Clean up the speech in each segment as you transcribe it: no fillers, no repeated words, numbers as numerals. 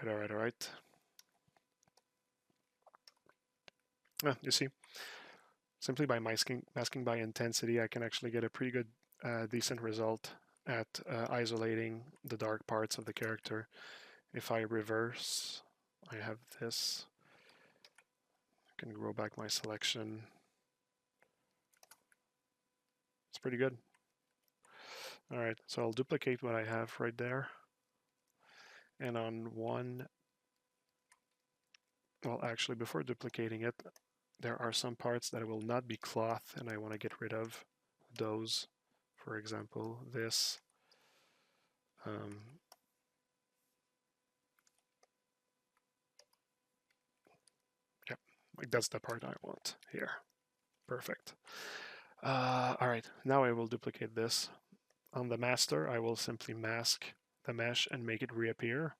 All right. You see, simply by masking by intensity, I can actually get a pretty good, decent result at isolating the dark parts of the character. If I reverse, I have this. I can grow back my selection. It's pretty good. All right, so I'll duplicate what I have right there. And on one, well, actually, before duplicating it, there are some parts that will not be cloth, and I want to get rid of those. For example, this. Yep, like that's the part I want here. Perfect. All right, now I will duplicate this. On the master, I will simply mask the mesh and make it reappear.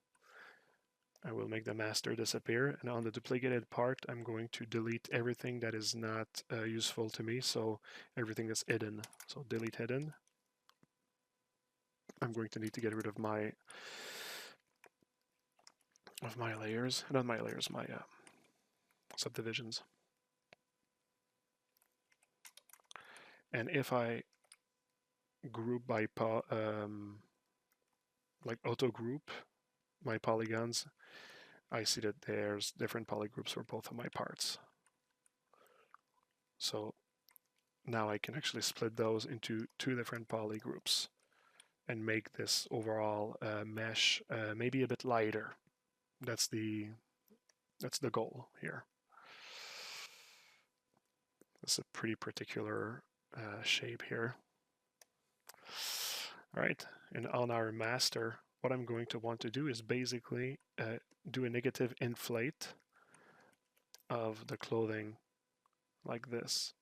I will make the master disappear, and on the duplicated part, I'm going to delete everything that is not useful to me, so everything that's hidden. So delete hidden. I'm going to need to get rid of my layers, not my layers, my subdivisions. And if I group by like auto group my polygons, I see that there's different polygroups for both of my parts. So now I can actually split those into two different polygroups and make this overall mesh maybe a bit lighter. That's the goal here. It's a pretty particular shape here. All right, and on our master, what I'm going to want to do is basically do a negative inflate of the clothing like this.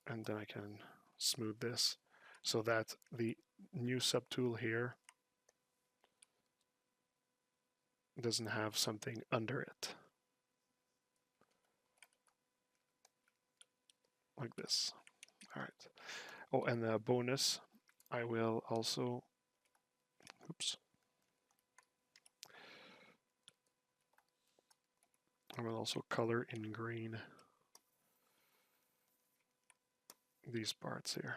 And then I can smooth this so that the new subtool here doesn't have something under it. Like this. All right. Oh, and the bonus, I will also, oops. I will also color in green these parts here.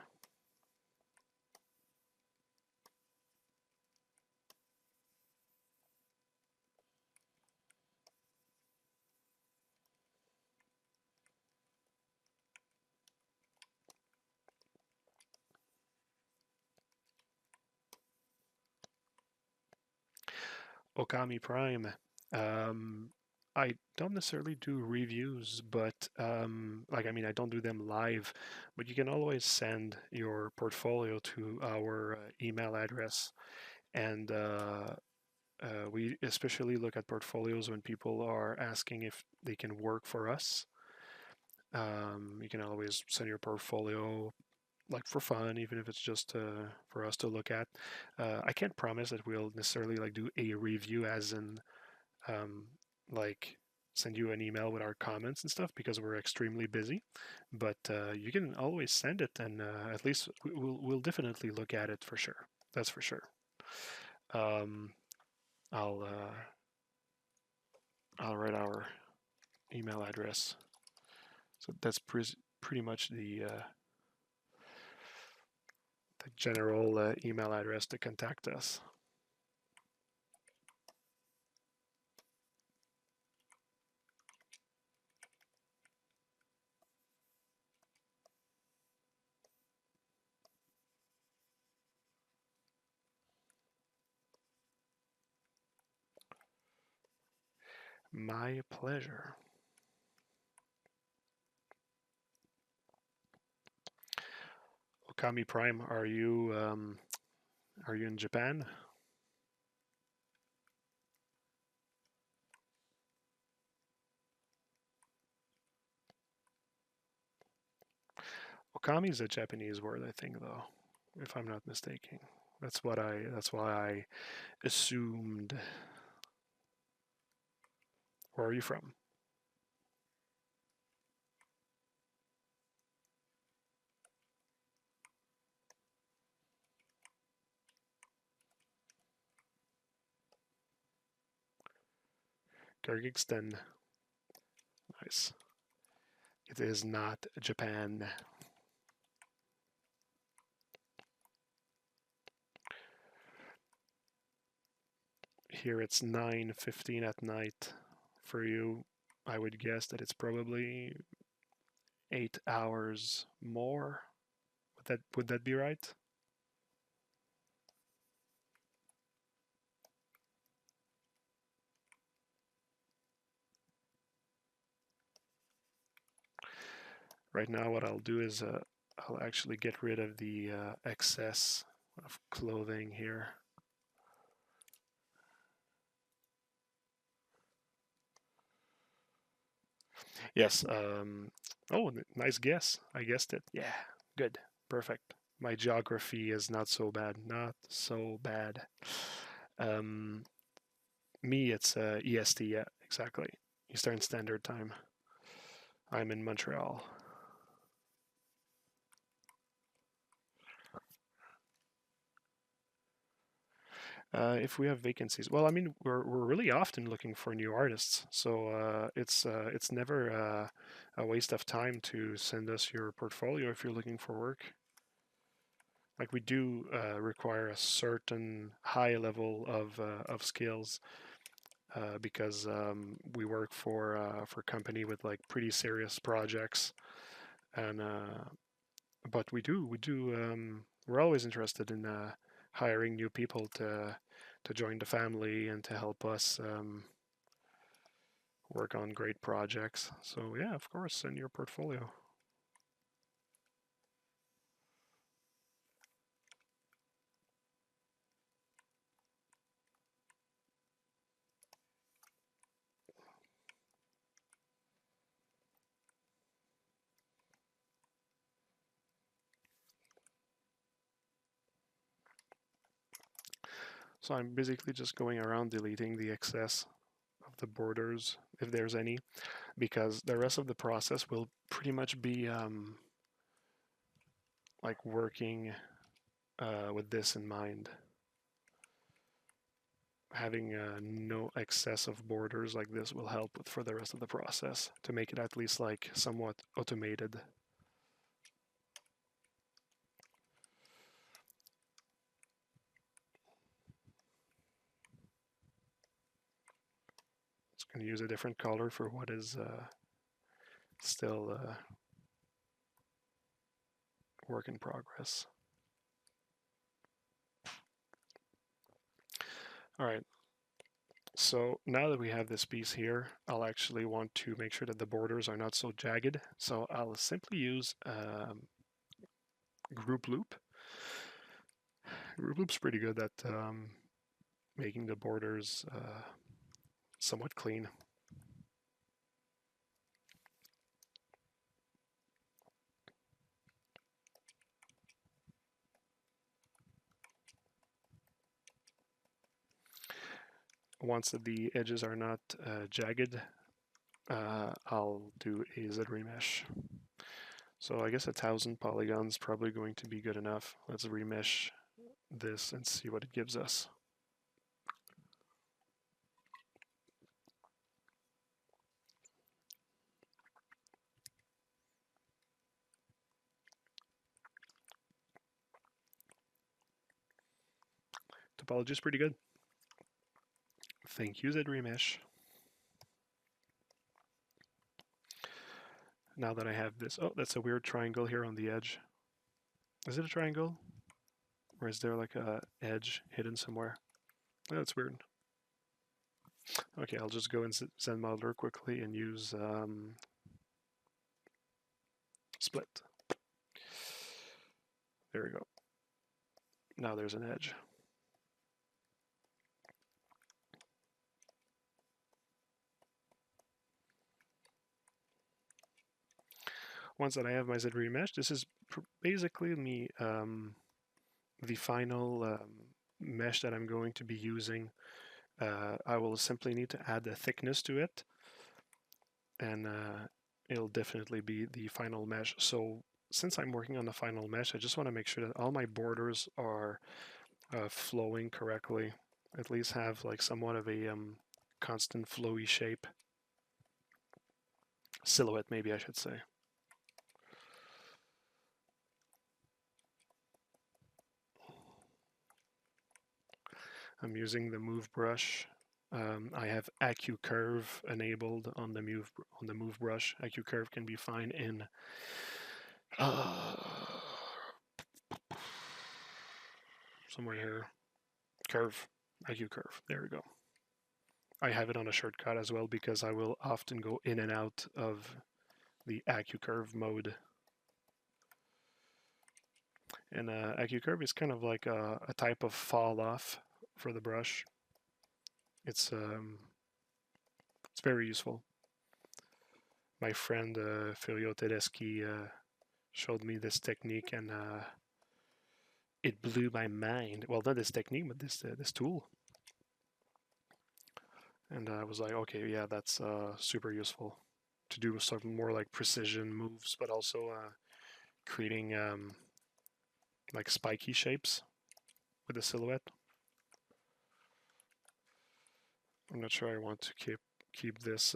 Okami Prime. I don't necessarily do reviews, but I don't do them live, but you can always send your portfolio to our email address, and we especially look at portfolios when people are asking if they can work for us. You can always send your portfolio like for fun, even if it's just for us to look at. I can't promise that we'll necessarily like do a review as in um, like send you an email with our comments and stuff because we're extremely busy. But you can always send it, and at least we'll definitely look at it for sure. That's for sure. Um, I'll I'll write our email address. So that's pretty much the general email address to contact us. My pleasure. Okami Prime, are you in Japan? Okami is a Japanese word, I think, though, if I'm not mistaken. That's why I assumed. Where are you from? Kyrgyzstan. Nice. It is not Japan. Here it's 9:15 at night. For you, I would guess that it's probably 8 hours more. Would that be right? Right now, what I'll do is I'll actually get rid of the excess of clothing here. Yes. Oh, nice guess. I guessed it. Yeah. Good. Perfect. My geography is not so bad. Not so bad. Um, Me, it's EST. Yeah, exactly. Eastern Standard Time. I'm in Montreal. If we have vacancies, well, I mean, we're really often looking for new artists, so it's never a waste of time to send us your portfolio if you're looking for work. Like we do require a certain high level of skills because we work for company with like pretty serious projects, and but we're always interested in hiring new people to join the family and to help us work on great projects. So yeah, of course, send your portfolio. So I'm basically just going around deleting the excess of the borders, if there's any, because the rest of the process will pretty much be like working with this in mind. Having no excess of borders like this will help with for the rest of the process to make it at least like somewhat automated. Just going to use a different color for what is still work in progress. All right, so now that we have this piece here, I'll actually want to make sure that the borders are not so jagged. So I'll simply use group loop. Group loop's pretty good at making the borders somewhat clean. Once the edges are not jagged, I'll do a Z remesh. So I guess 1,000 polygons probably going to be good enough. Let's remesh this and see what it gives us. Topology is pretty good. Thank you, Z remesh. Now that I have this, oh, that's a weird triangle here on the edge. Is it a triangle? Or is there like a edge hidden somewhere? Oh, that's weird. Okay, I'll just go in Zen Modeler quickly and use split. There we go. Now there's an edge. Once that I have my Z remesh, this is basically me the final mesh that I'm going to be using. I will simply need to add a thickness to it, and it'll definitely be the final mesh. So since I'm working on the final mesh, I just want to make sure that all my borders are flowing correctly. At least have like somewhat of a constant flowy shape. Silhouette, maybe I should say. I'm using the move brush. I have AccuCurve enabled on the move brush. AccuCurve can be found in somewhere here. Curve, AccuCurve. There we go. I have it on a shortcut as well because I will often go in and out of the AccuCurve mode. And AccuCurve is kind of like a type of fall off for the brush. It's very useful. My friend Filio Tedeschi showed me this technique, and it blew my mind. Well, not this technique, but this tool. And I was like, okay, yeah, that's super useful to do some more like precision moves, but also creating like spiky shapes with the silhouette. I'm not sure I want to keep this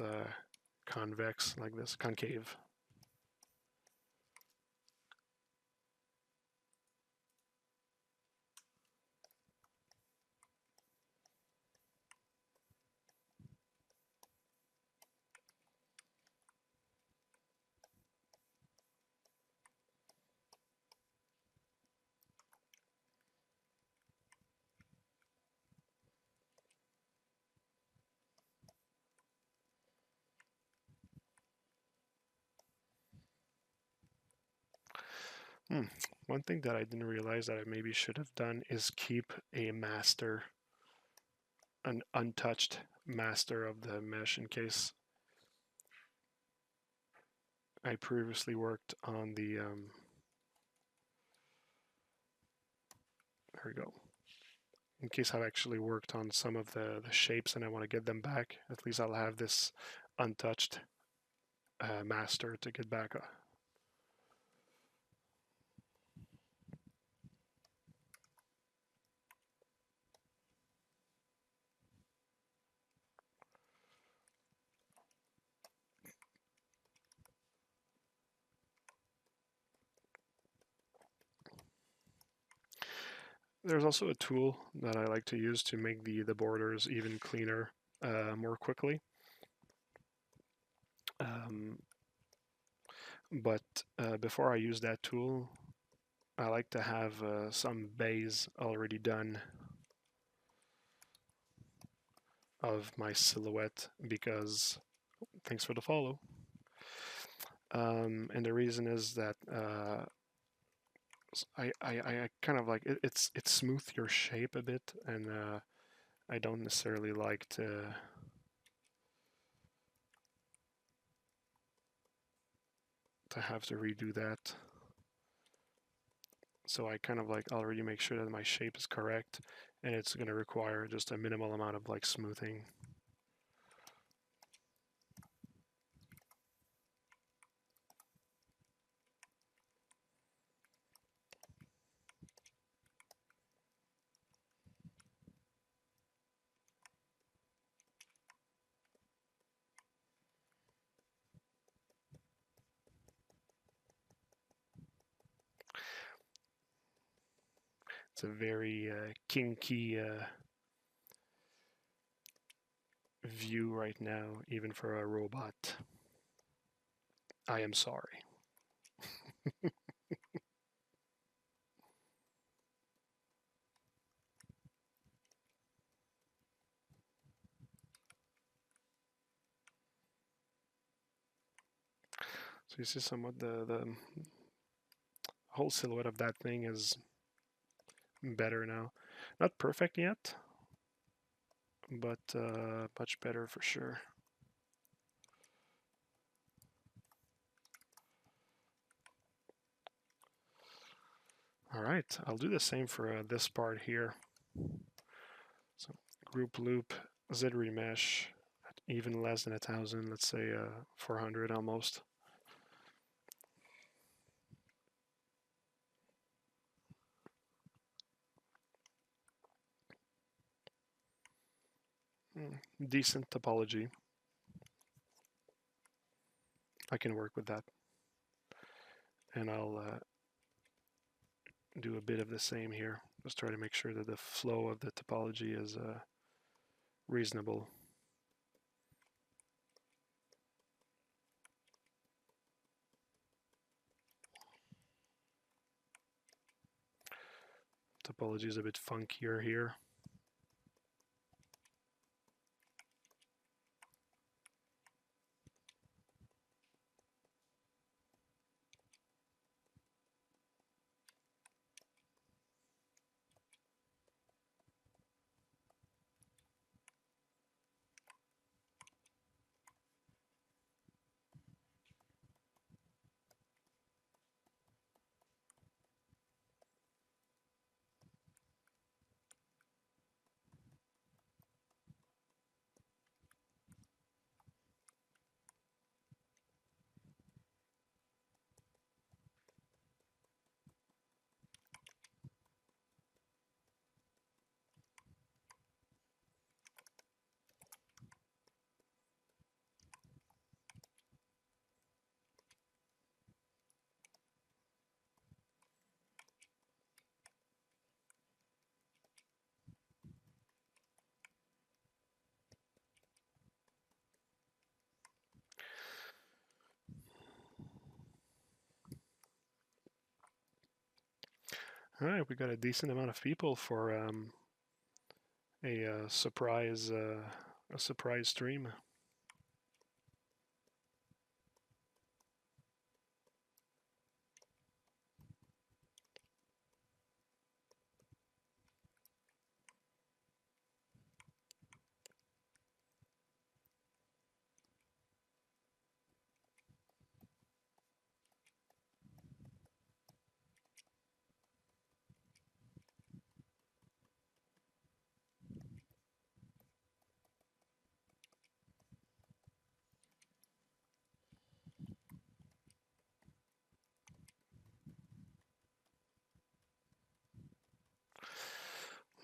convex like this, concave. One thing that I didn't realize that I maybe should have done is keep a master, an untouched master of the mesh in case I previously worked on the, there we go. In case I've actually worked on some of the shapes and I want to get them back, at least I'll have this untouched master to get back. There's also a tool that I like to use to make the borders even cleaner more quickly. But before I use that tool, I like to have some base already done of my silhouette because, thanks for the follow. And the reason is that I kind of like it smooth your shape a bit, and I don't necessarily like to have to redo that. So I kind of like already make sure that my shape is correct, and it's going to require just a minimal amount of like smoothing. It's a very kinky view right now, even for a robot. I am sorry. So you see somewhat the whole silhouette of that thing is better now. Not perfect yet, but much better for sure. All right, I'll do the same for this part here. So group loop, Z remesh at even less than 1,000, let's say 400 almost. decent topology. I can work with that. And I'll do a bit of the same here. Just try to make sure that the flow of the topology is reasonable. Topology is a bit funkier here. All right, we got a decent amount of people for a surprise stream.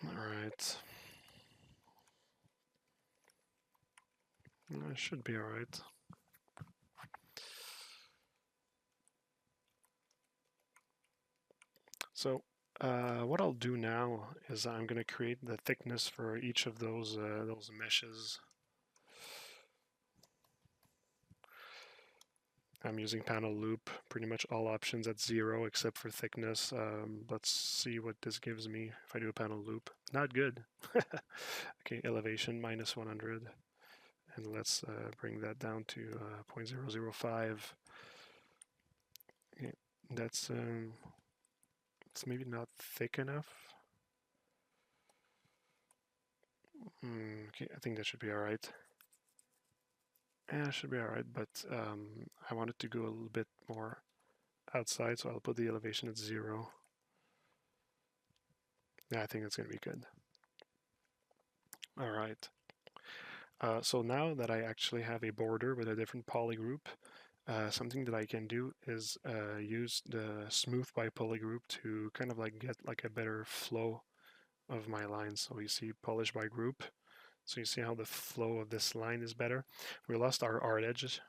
All right. It should be all right. So what I'll do now is I'm going to create the thickness for each of those meshes. I'm using panel loop, pretty much all options at 0 except for thickness. Let's see what this gives me if I do a panel loop. Not good. Okay, elevation minus 100. And let's bring that down to 0.005. Okay, that's it's maybe not thick enough. Okay, I think that should be all right. Yeah, it should be all right, but I want it to go a little bit more outside, so I'll put the elevation at 0. Yeah, I think that's going to be good. All right. So now that I actually have a border with a different polygroup, something that I can do is use the smooth by polygroup to kind of like get like a better flow of my lines. So you see polish by group. So you see how the flow of this line is better. We lost our art edges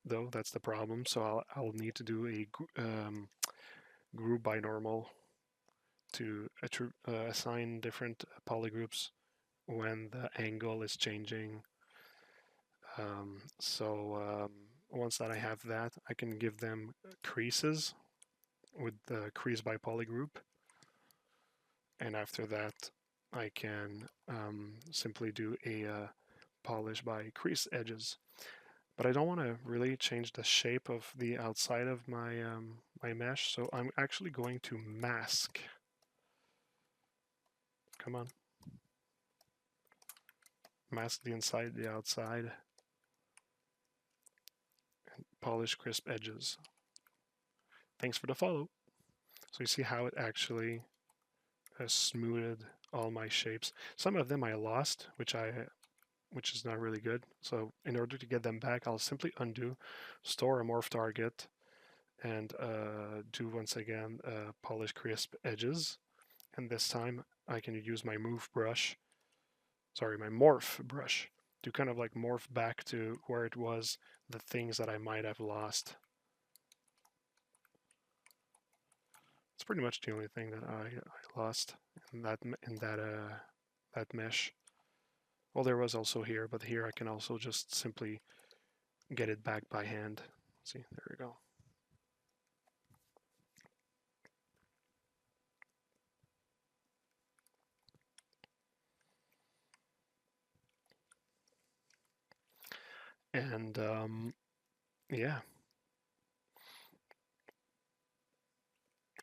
though, that's the problem. So I'll need to do a group by normal to assign different polygroups when the angle is changing. Once that I have that, I can give them creases with the crease by polygroup. And after that, I can simply do a polish by crease edges. But I don't want to really change the shape of the outside of my my mesh, so I'm actually going to mask. Come on. Mask the inside, the outside, and polish crisp edges. Thanks for the follow. So you see how it actually smoothed all my shapes. Some of them I lost, which is not really good. So in order to get them back, I'll simply undo, store a morph target, and do once again polish crisp edges. And this time I can use my move brush sorry, my morph brush to kind of like morph back to where it was, the things that I might have lost. It's pretty much the only thing that I lost in that mesh. Well, there was also here, but here I can also just simply get it back by hand. See, there we go. And yeah,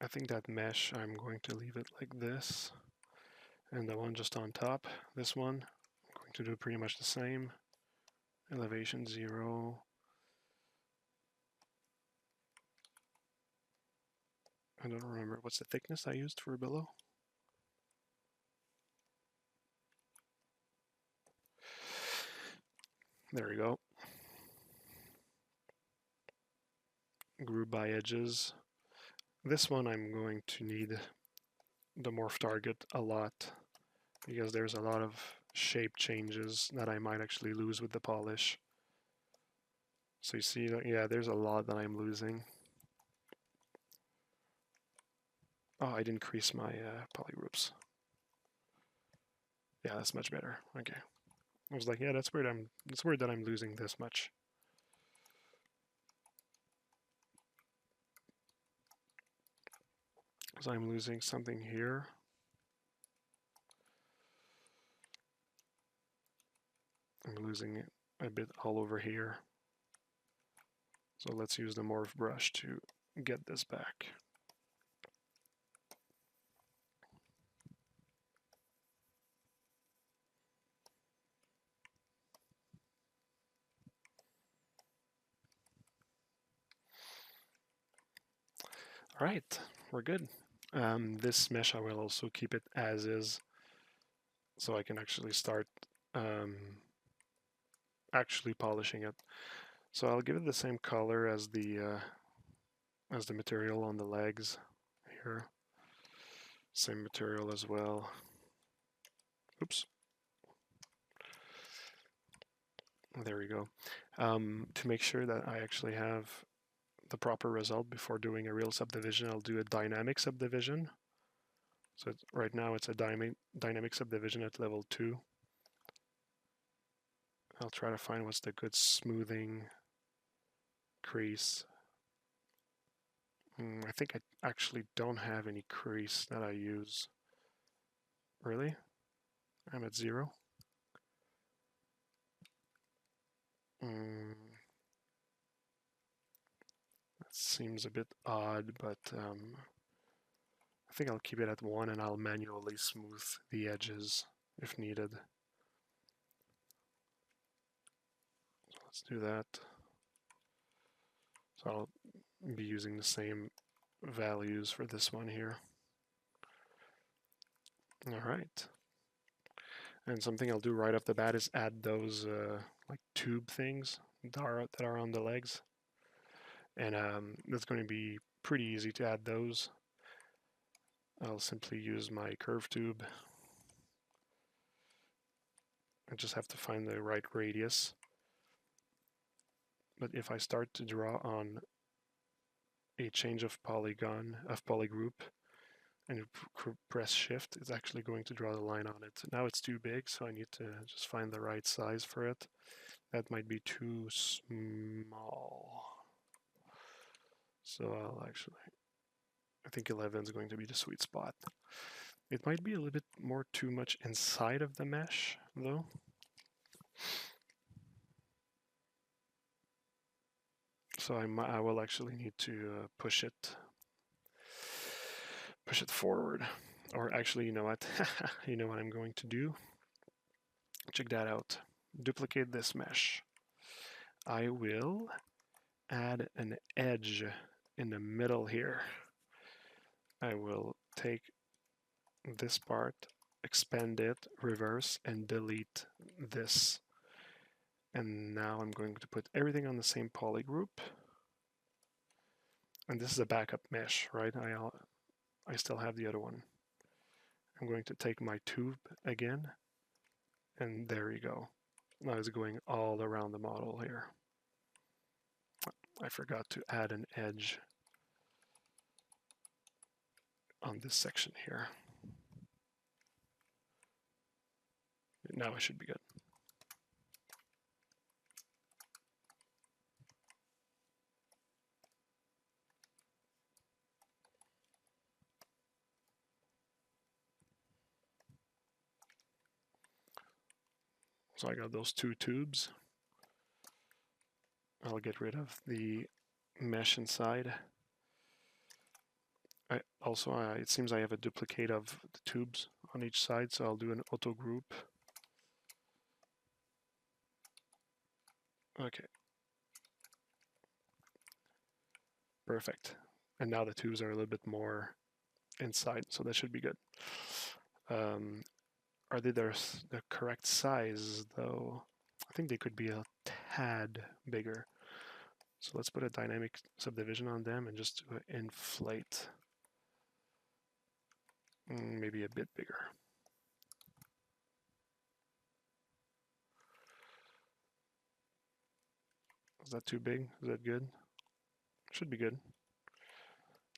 I think that mesh, I'm going to leave it like this. And the one just on top, this one, I'm going to do pretty much the same. Elevation 0. I don't remember what's the thickness I used for below. There we go. Group by edges. This one I'm going to need the morph target a lot because there's a lot of shape changes that I might actually lose with the polish. So you see, yeah, there's a lot that I'm losing. Oh, I didn't crease my polygroups. Yeah, that's much better. Okay. I was like, yeah, that's weird. It's weird that I'm losing this much. So I'm losing something here. I'm losing it a bit all over here. So let's use the morph brush to get this back. All right, we're good. This mesh, I will also keep it as is, so I can actually start actually polishing it. So I'll give it the same color as the material on the legs here. Same material as well. Oops. There we go. To make sure that I actually have the proper result before doing a real subdivision, I'll do a dynamic subdivision. So right now it's a dynamic subdivision at level 2. I'll try to find what's the good smoothing crease. I think I actually don't have any crease that I use. Really? I'm at 0. That seems a bit odd, but I think I'll keep it at 1 and I'll manually smooth the edges if needed. So let's do that. So I'll be using the same values for this one here. All right. And something I'll do right off the bat is add those like tube things that are on the legs. And that's going to be pretty easy to add those. I'll simply use my curve tube. I just have to find the right radius. But if I start to draw on a change of polygroup, and you press shift, it's actually going to draw the line on it. Now it's too big, so I need to just find the right size for it. That might be too small. So I think 11 is going to be the sweet spot. It might be a little bit more too much inside of the mesh, though. So I will actually need to push it forward. Or actually, you know what? You know what I'm going to do? Check that out. Duplicate this mesh. I will add an edge in the middle here. I will take this part, expand it, reverse, and delete this. And now I'm going to put everything on the same poly group. And this is a backup mesh, right? I still have the other one. I'm going to take my tube again And there you go. Now it's going all around the model here. I forgot to add an edge on this section here. Now it should be good. So I got those two tubes. I'll get rid of the mesh inside. It seems I have a duplicate of the tubes on each side, so I'll do an auto group. Okay. Perfect. And now the tubes are a little bit more inside, so that should be good. Are they the correct size, though? I think they could be a tad bigger. So let's put a dynamic subdivision on them and just do an inflate. Maybe a bit bigger. Is that too big? Is that good? Should be good.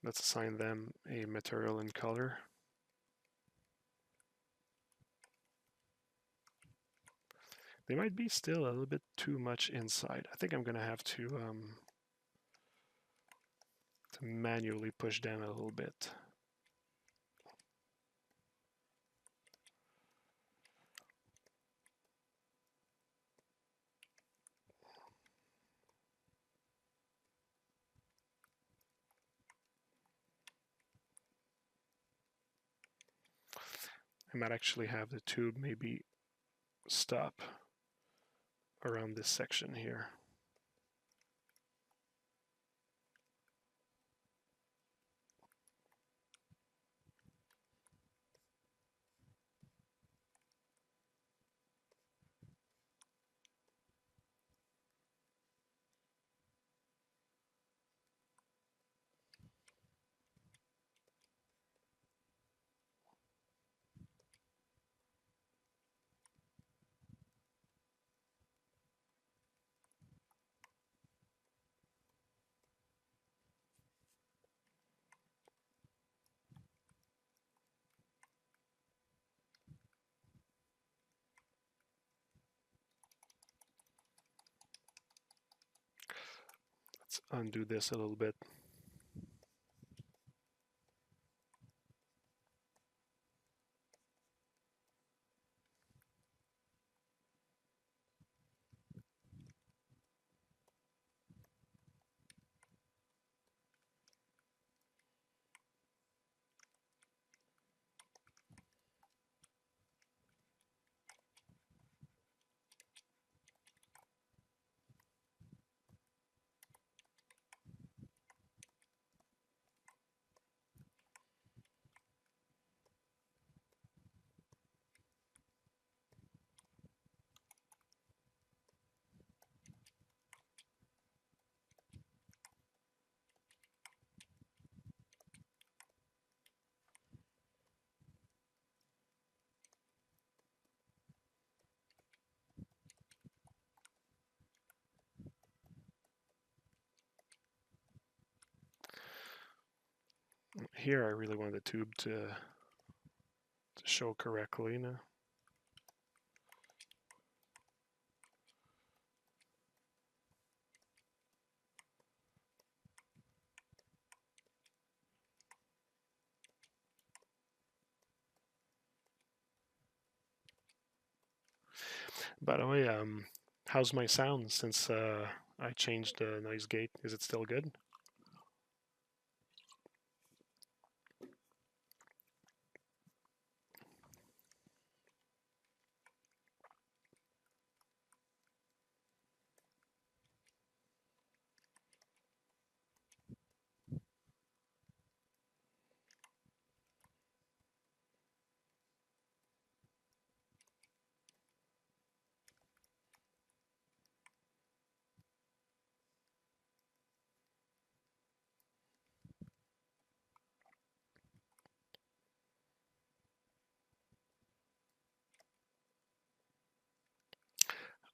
Let's assign them a material and color. They might be still a little bit too much inside. I think I'm going to have to manually push down a little bit. I might actually have the tube maybe stop around this section here. Let's undo this a little bit. Here I really want the tube to show correctly now. By the way, how's my sound since I changed the noise gate? Is it still good?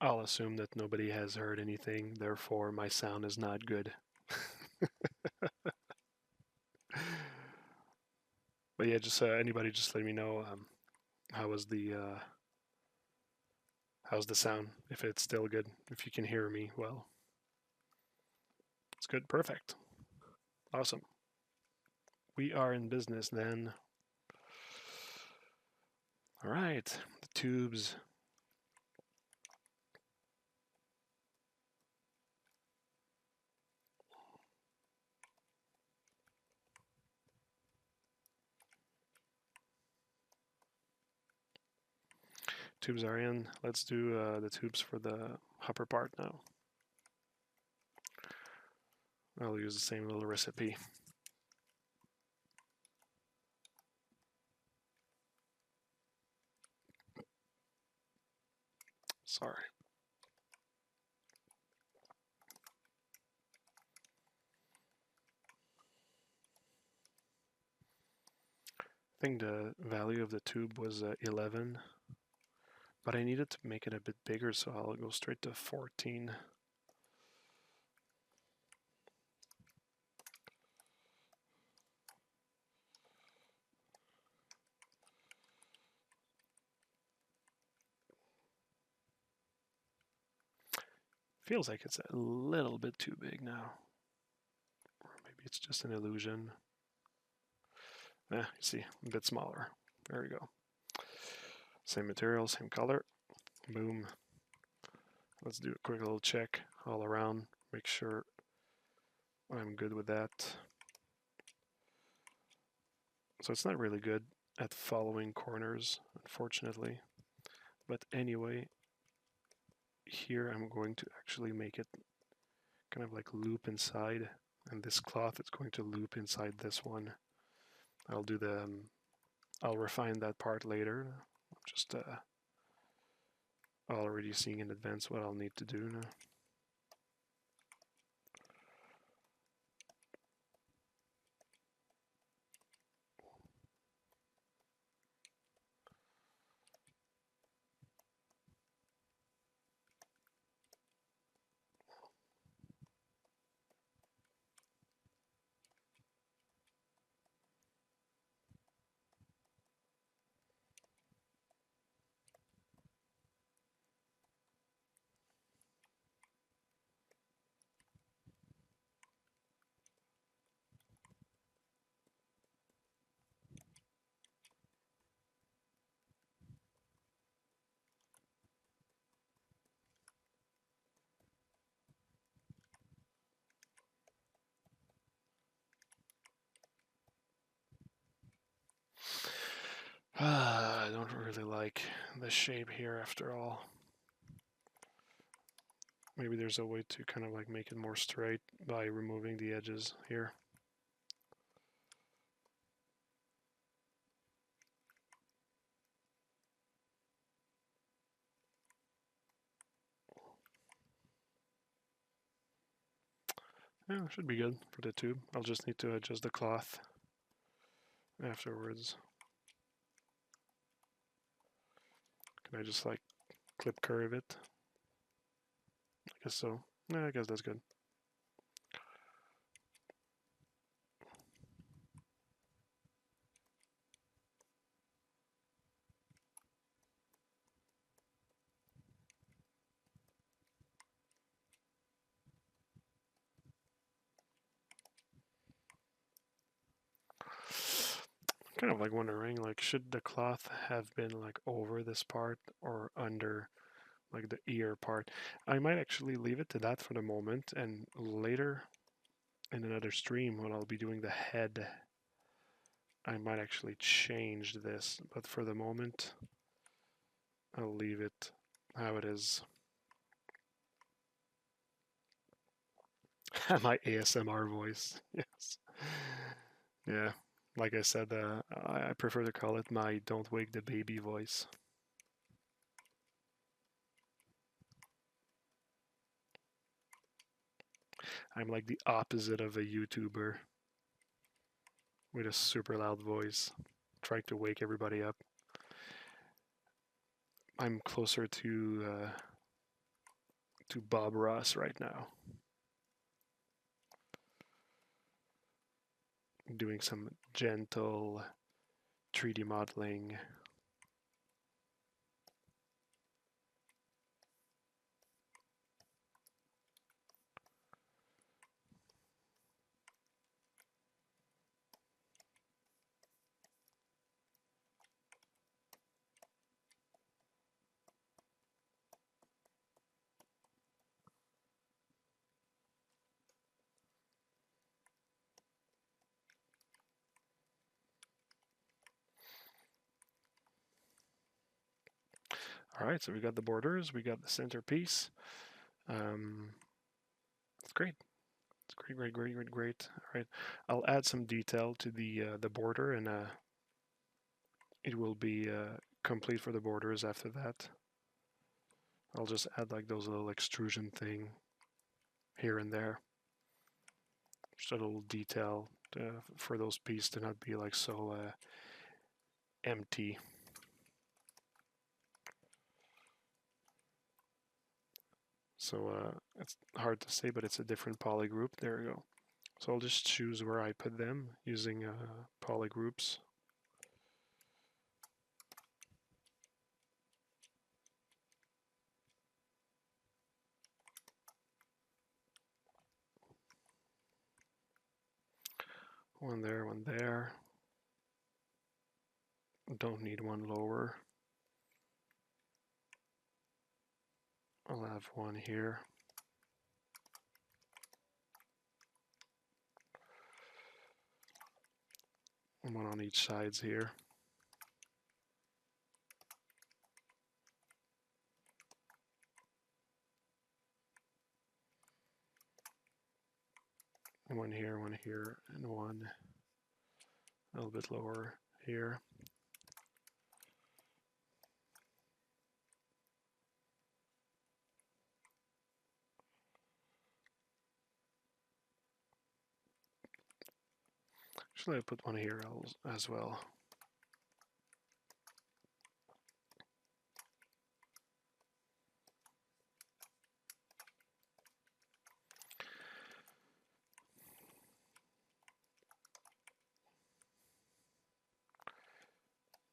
I'll assume that nobody has heard anything, therefore my sound is not good. But yeah, just anybody, just let me know how was the how's the sound. If it's still good, if you can hear me well, it's good. Perfect. Awesome. We are in business then. All right, the tubes. Tubes are in. Let's do the tubes for the upper part now. I'll use the same little recipe. Sorry. I think the value of the tube was 11, but I needed to make it a bit bigger, so I'll go straight to 14. Feels like it's a little bit too big now. Or maybe it's just an illusion. You see, a bit smaller. There we go. Same material, same color. Boom. Let's do a quick little check all around. Make sure I'm good with that. So it's not really good at following corners, unfortunately. But anyway, here I'm going to actually make it kind of like loop inside, and this cloth is going to loop inside this one. I'll do the I'll refine that part later. I'm just already seeing in advance what I'll need to do now. I don't really like the shape here after all. Maybe there's a way to kind of like make it more straight by removing the edges here. Yeah, it should be good for the tube. I'll just need to adjust the cloth afterwards. Can I just like clip curve it? I guess so. Yeah, I guess that's good. Kind of like wondering, like, should the cloth have been like over this part or under like the ear part? I might actually leave it to that for the moment, and later in another stream when I'll be doing the head, I might actually change this, but for the moment I'll leave it how it is. My ASMR voice. Yes. Yeah. Like I said, I prefer to call it my don't wake the baby voice. I'm like the opposite of a YouTuber with a super loud voice, trying to wake everybody up. I'm closer to to Bob Ross right now. Doing some gentle 3D modeling. All right, so we got the borders, we got the centerpiece. It's great. It's great. All right, I'll add some detail to the border, and it will be complete for the borders after that. I'll just add like those little extrusion thing here and there. Just a little detail for those pieces to not be like so empty. So it's hard to say, but it's a different poly group. There we go. So I'll just choose where I put them using poly groups. One there, one there. Don't need one lower. I'll have one here. One on each sides here. One here, and one a little bit lower here. Actually, I put one here as well.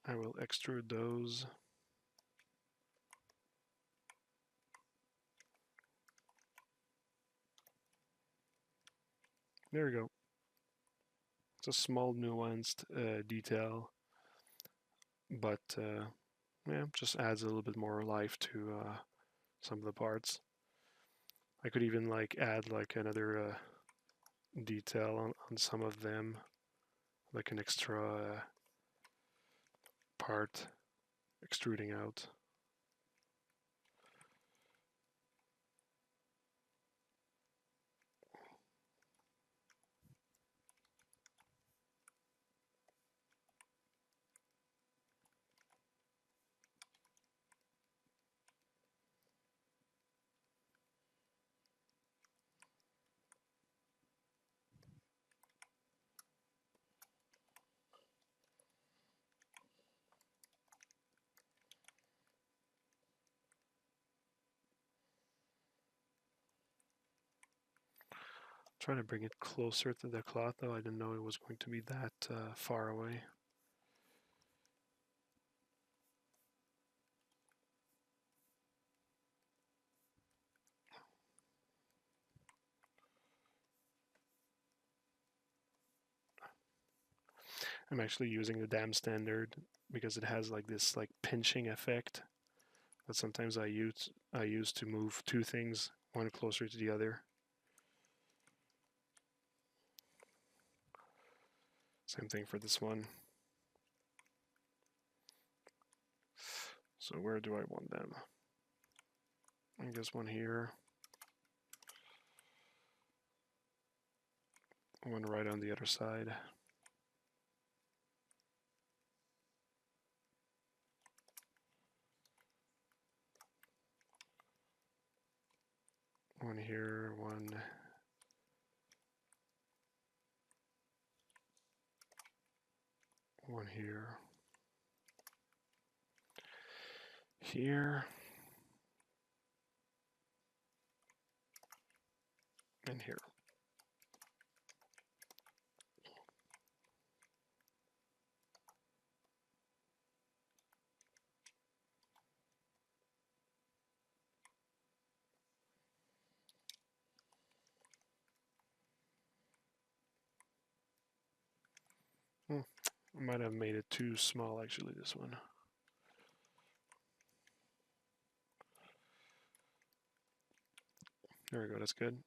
I will extrude those. There we go. It's a small nuanced detail, but yeah, just adds a little bit more life to some of the parts. I could even like add like another detail on some of them, like an extra part extruding out. Trying to bring it closer to the cloth, though I didn't know it was going to be that far away. I'm actually using the dam standard because it has like this like pinching effect that sometimes I use to move two things, one closer to the other. Same thing for this one. So where do I want them? I guess one here. One right on the other side. One here, one here. Here. and here. I might have made it too small, actually, this one. There we go, that's good.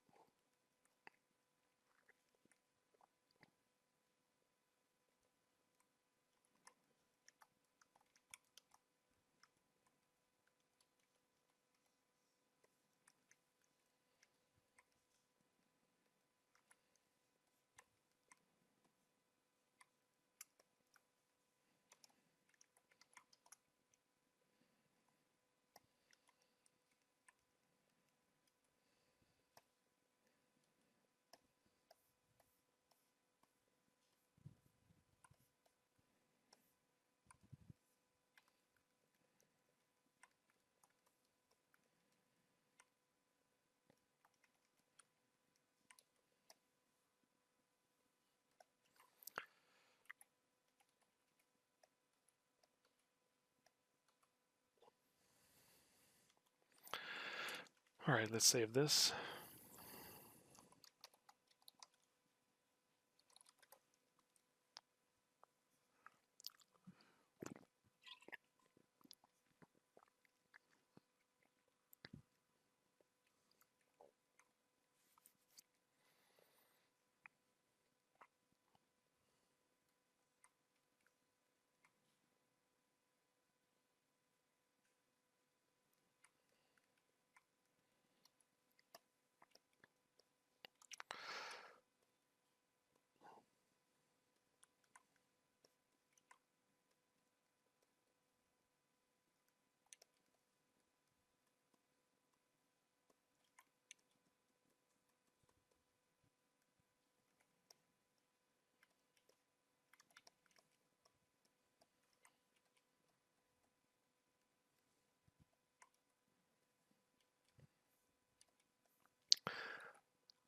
All right, let's save this.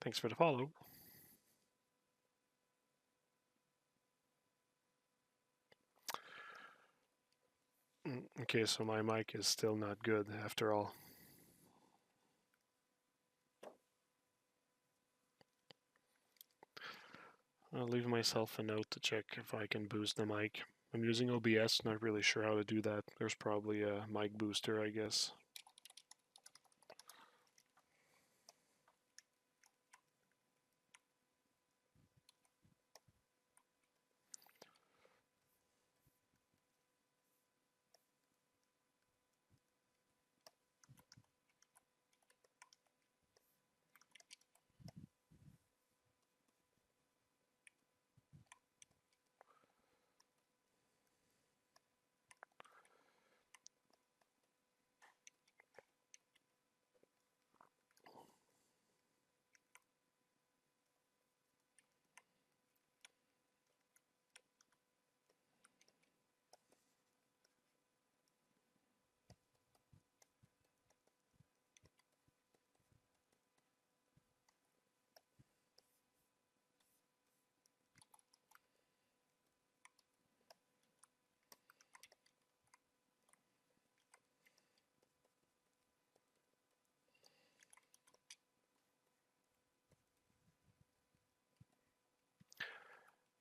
Thanks for the follow. Okay, so my mic is still not good after all. I'll leave myself a note to check if I can boost the mic. I'm using OBS, not really sure how to do that. There's probably a mic booster, I guess.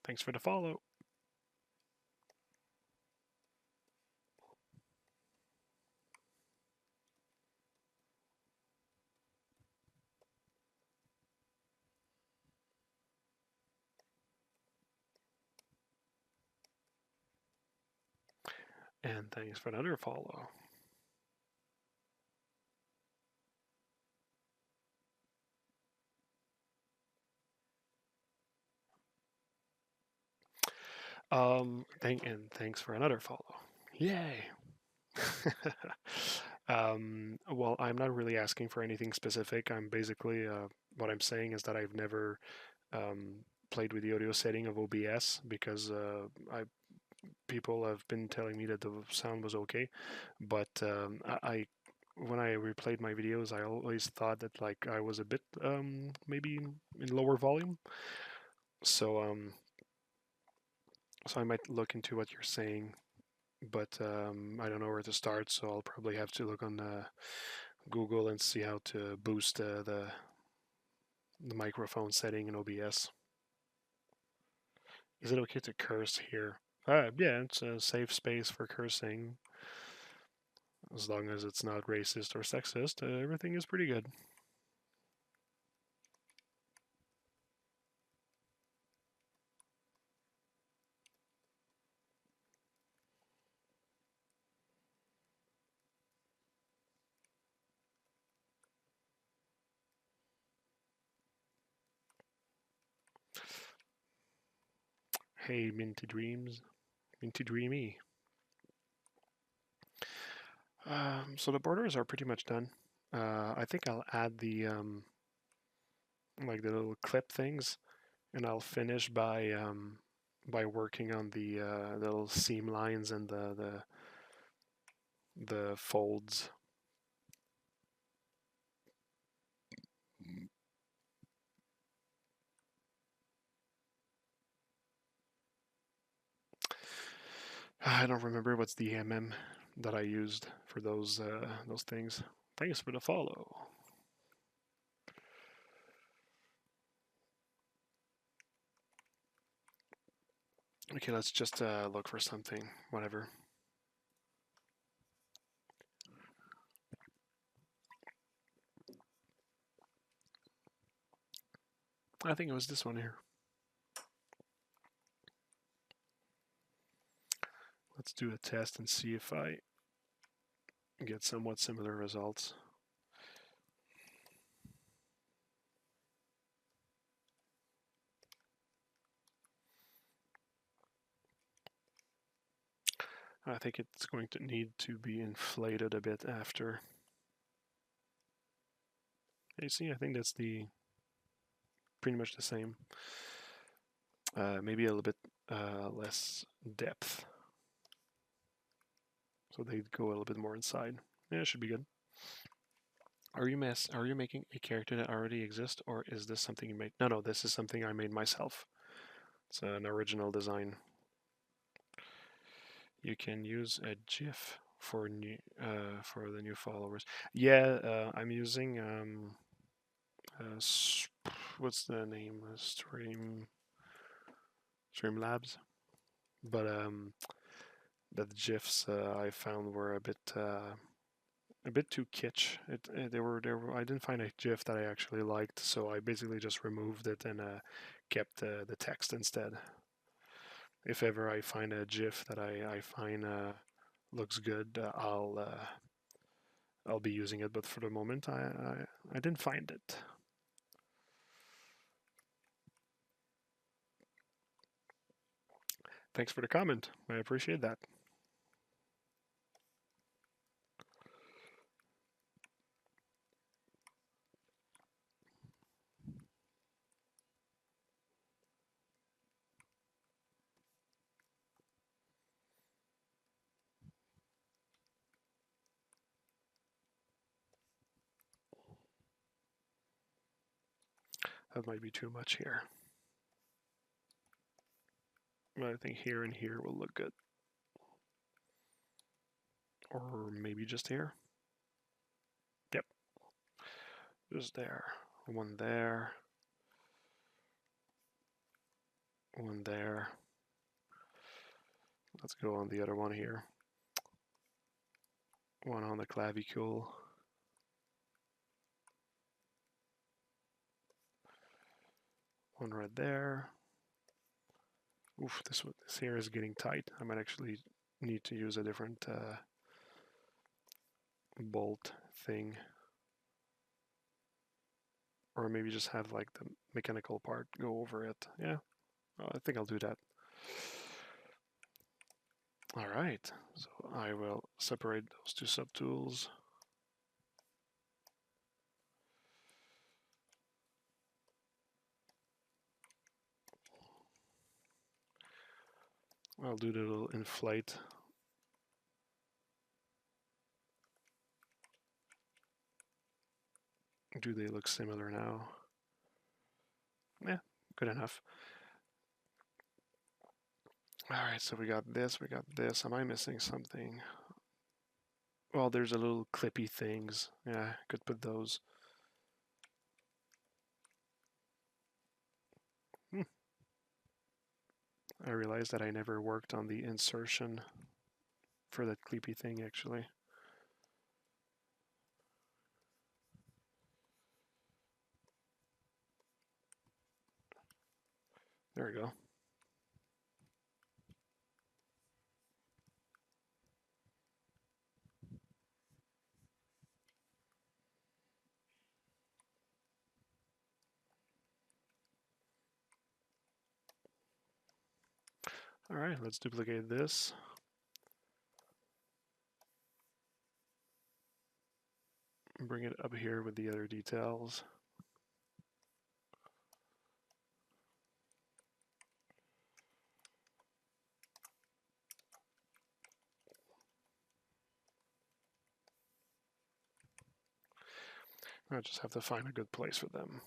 Thanks for the follow. And thanks for another follow. Thanks for another follow. Yay! Well, I'm not really asking for anything specific. I'm basically what I'm saying is that I've never played with the audio setting of OBS because people have been telling me that the sound was okay, but I when I replayed my videos, I always thought that like I was a bit maybe in lower volume. So so I might look into what you're saying, but I don't know where to start. So I'll probably have to look on Google and see how to boost the microphone setting in OBS. Is it okay to curse here? Yeah, it's a safe space for cursing. As long as it's not racist or sexist, everything is pretty good. Hey, Minty Dreams. Minty Dreamy. So the borders are pretty much done. I think I'll add the like the little clip things, and I'll finish by working on the little seam lines and the folds. I don't remember what's the that I used for those things. Thanks for the follow. Okay, let's just look for something, whatever. I think it was this one here. Let's do a test and see if I get somewhat similar results. I think it's going to need to be inflated a bit after. You see, I think that's pretty much the same. Maybe a little bit less depth. So they go a little bit more inside. Yeah, it should be good. Are you making a character that already exists, or is this something you made? No, this is something I made myself. It's an original design. You can use a GIF for the new followers. Yeah, I'm using what's the name? Streamlabs, but the GIFs I found were a bit too kitsch. They were I didn't find a GIF that I actually liked, so I basically just removed it and kept the text instead. If ever I find a GIF that I find looks good, I'll be using it. But for the moment, I didn't find it. Thanks for the comment. I appreciate that. That might be too much here. But I think here and here will look good. Or maybe just here. Yep. Just there. One there. One there. Let's go on the other one here. One on the clavicule. One right there. Oof, this here is getting tight. I might actually need to use a different bolt thing. Or maybe just have like the mechanical part go over it. Yeah, well, I think I'll do that. Alright, so I will separate those two subtools. I'll do the little inflate. Do they look similar now? Yeah, good enough. All right, so we got this, we got this. Am I missing something? Well, there's a little clippy things. Yeah, could put those. Hmm. I realized that I never worked on the insertion for that clippy thing, actually. There we go. All right, let's duplicate this. Bring it up here with the other details. I just have to find a good place for them.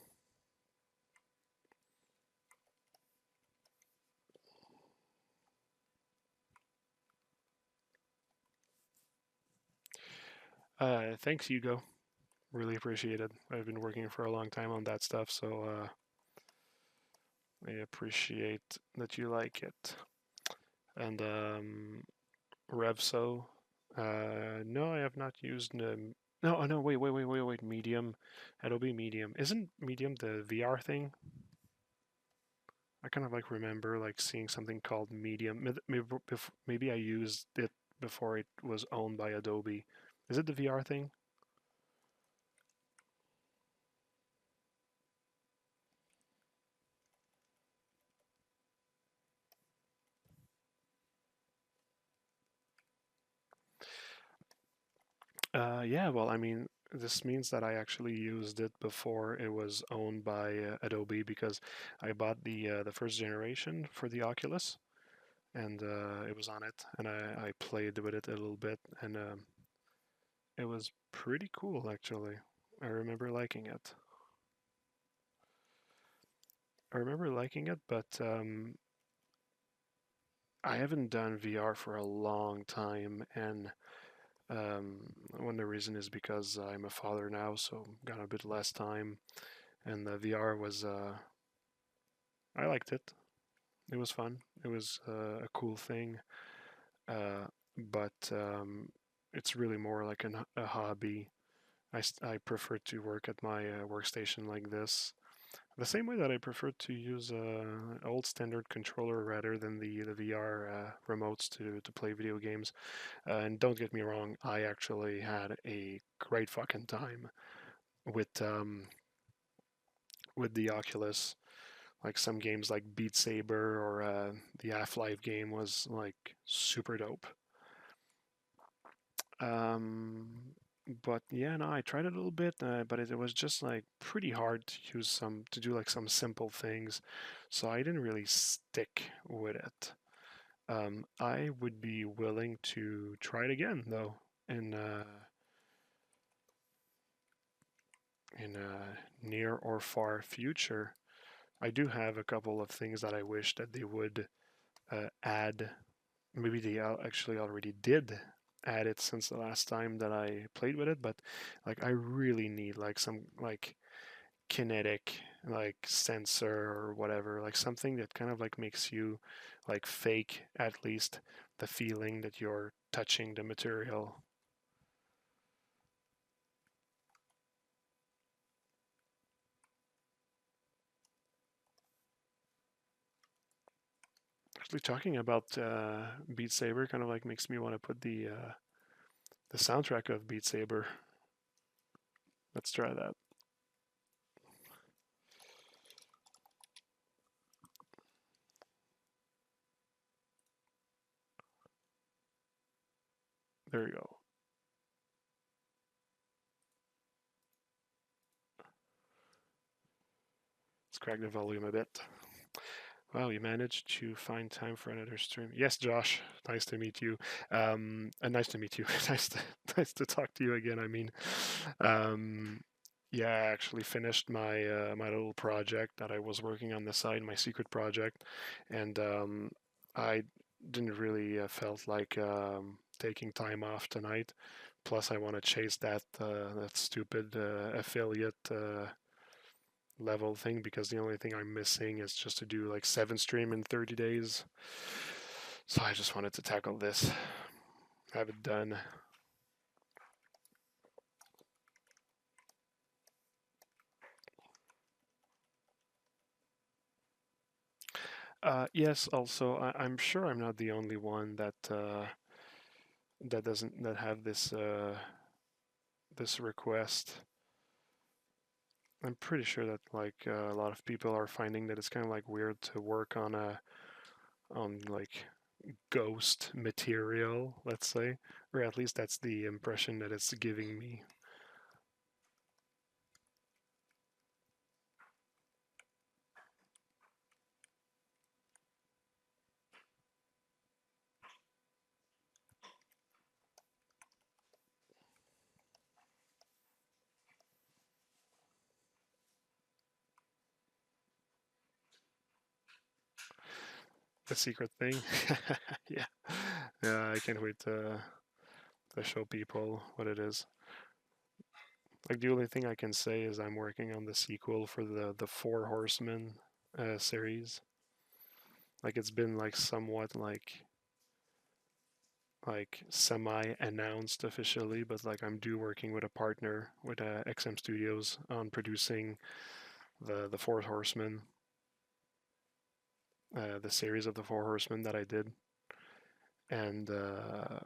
Thanks, Hugo. Really appreciate it. I've been working for a long time on that stuff, so I appreciate that you like it. And Revso, no, I have not used. No, oh no, wait. Medium, Adobe Medium. Isn't Medium the VR thing? I kind of like remember like seeing something called Medium. Maybe I used it before it was owned by Adobe. Is it the VR thing? Yeah, well, I mean, this means that I actually used it before it was owned by Adobe because I bought the first generation for the Oculus, and it was on it, and I played with it a little bit, and it was pretty cool actually. I remember liking it. I remember liking it, but I haven't done VR for a long time, and one of the reason is because I'm a father now, so got a bit less time. And the VR was, I liked it. It was fun. It was a cool thing, but it's really more like a hobby. I prefer to work at my workstation like this. The same way that I prefer to use an old standard controller rather than the VR remotes to play video games. And don't get me wrong, I actually had a great fucking time with um, with the Oculus. Like some games like Beat Saber or the Half-Life game was like super dope. Um, but yeah, no, I tried it a little bit, but it was just like pretty hard to do like some simple things, so I didn't really stick with it. I would be willing to try it again though in near or far future. I do have a couple of things that I wish that they would add. Maybe they actually already did add it since the last time that I played with it, but like I really need like some like kinetic like sensor or whatever, like something that kind of like makes you like fake at least the feeling that you're touching the material. Actually, talking about Beat Saber kind of like makes me want to put the soundtrack of Beat Saber. Let's try that. There you go. Let's crack the volume a bit. Wow, you managed to find time for another stream. Yes, Josh. Nice to meet you. Nice to meet you. nice to talk to you again. I mean, um, Yeah, I actually finished my my little project that I was working on the side, my secret project, and I didn't really felt like taking time off tonight. Plus, I want to chase that stupid affiliate level thing because the only thing I'm missing is just to do like 7 stream in 30 days. So I just wanted to tackle this, have it done. Yes, also I'm sure I'm not the only one that doesn't that have this request. I'm pretty sure that like a lot of people are finding that it's kind of like weird to work on a on like ghost material, let's say, or at least that's the impression that it's giving me. The secret thing. Yeah, yeah. I can't wait to show people what it is. Like the only thing I can say is I'm working on the sequel for the Four Horsemen series. Like it's been like somewhat like semi announced officially, but like I'm due working with a partner with XM Studios on producing the Four Horsemen, the series of the Four Horsemen that I did. And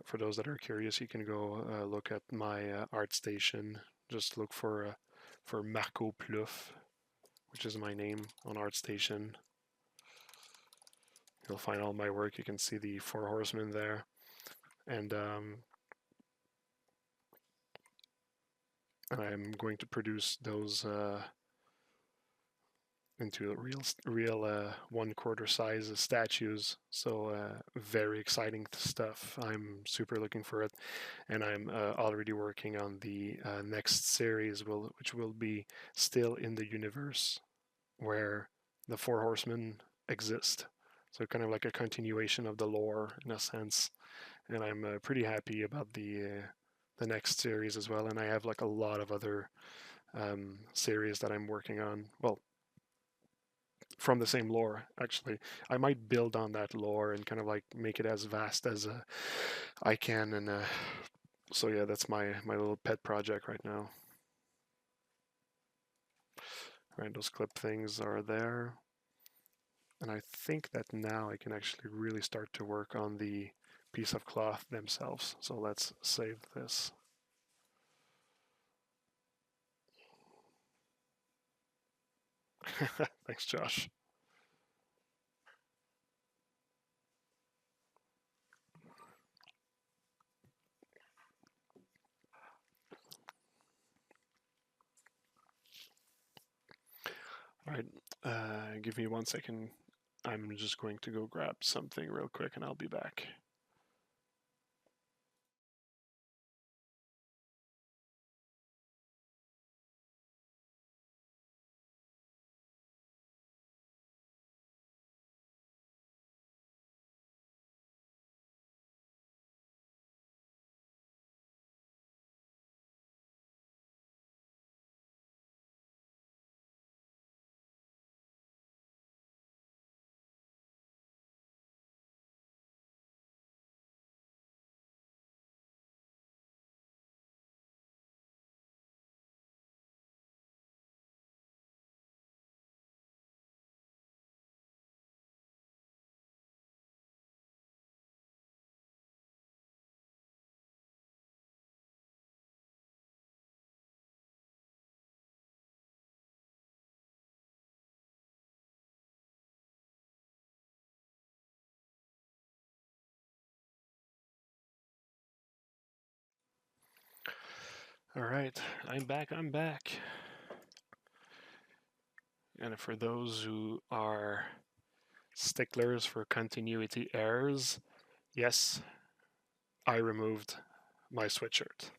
for those that are curious, you can go look at my art station. Just look for Marco Plouffe, which is my name on ArtStation. You'll find all my work. You can see the Four Horsemen there, and I'm going to produce those into real 1/4 size statues. So very exciting stuff. I'm super looking for it, and I'm already working on the next series, which will be still in the universe where the Four Horsemen exist. So kind of like a continuation of the lore in a sense, and I'm pretty happy about the next series as well. And I have like a lot of other series that I'm working on. Well, from the same lore, actually. I might build on that lore and kind of like make it as vast as I can. And so yeah, that's my little pet project right now. Right, those clip things are there. And I think that now I can actually really start to work on the piece of cloth themselves. So let's save this. Thanks, Josh. All right, give me 1 second. I'm just going to go grab something real quick and I'll be back. All right, I'm back. I'm back. And for those who are sticklers for continuity errors, yes, I removed my sweatshirt.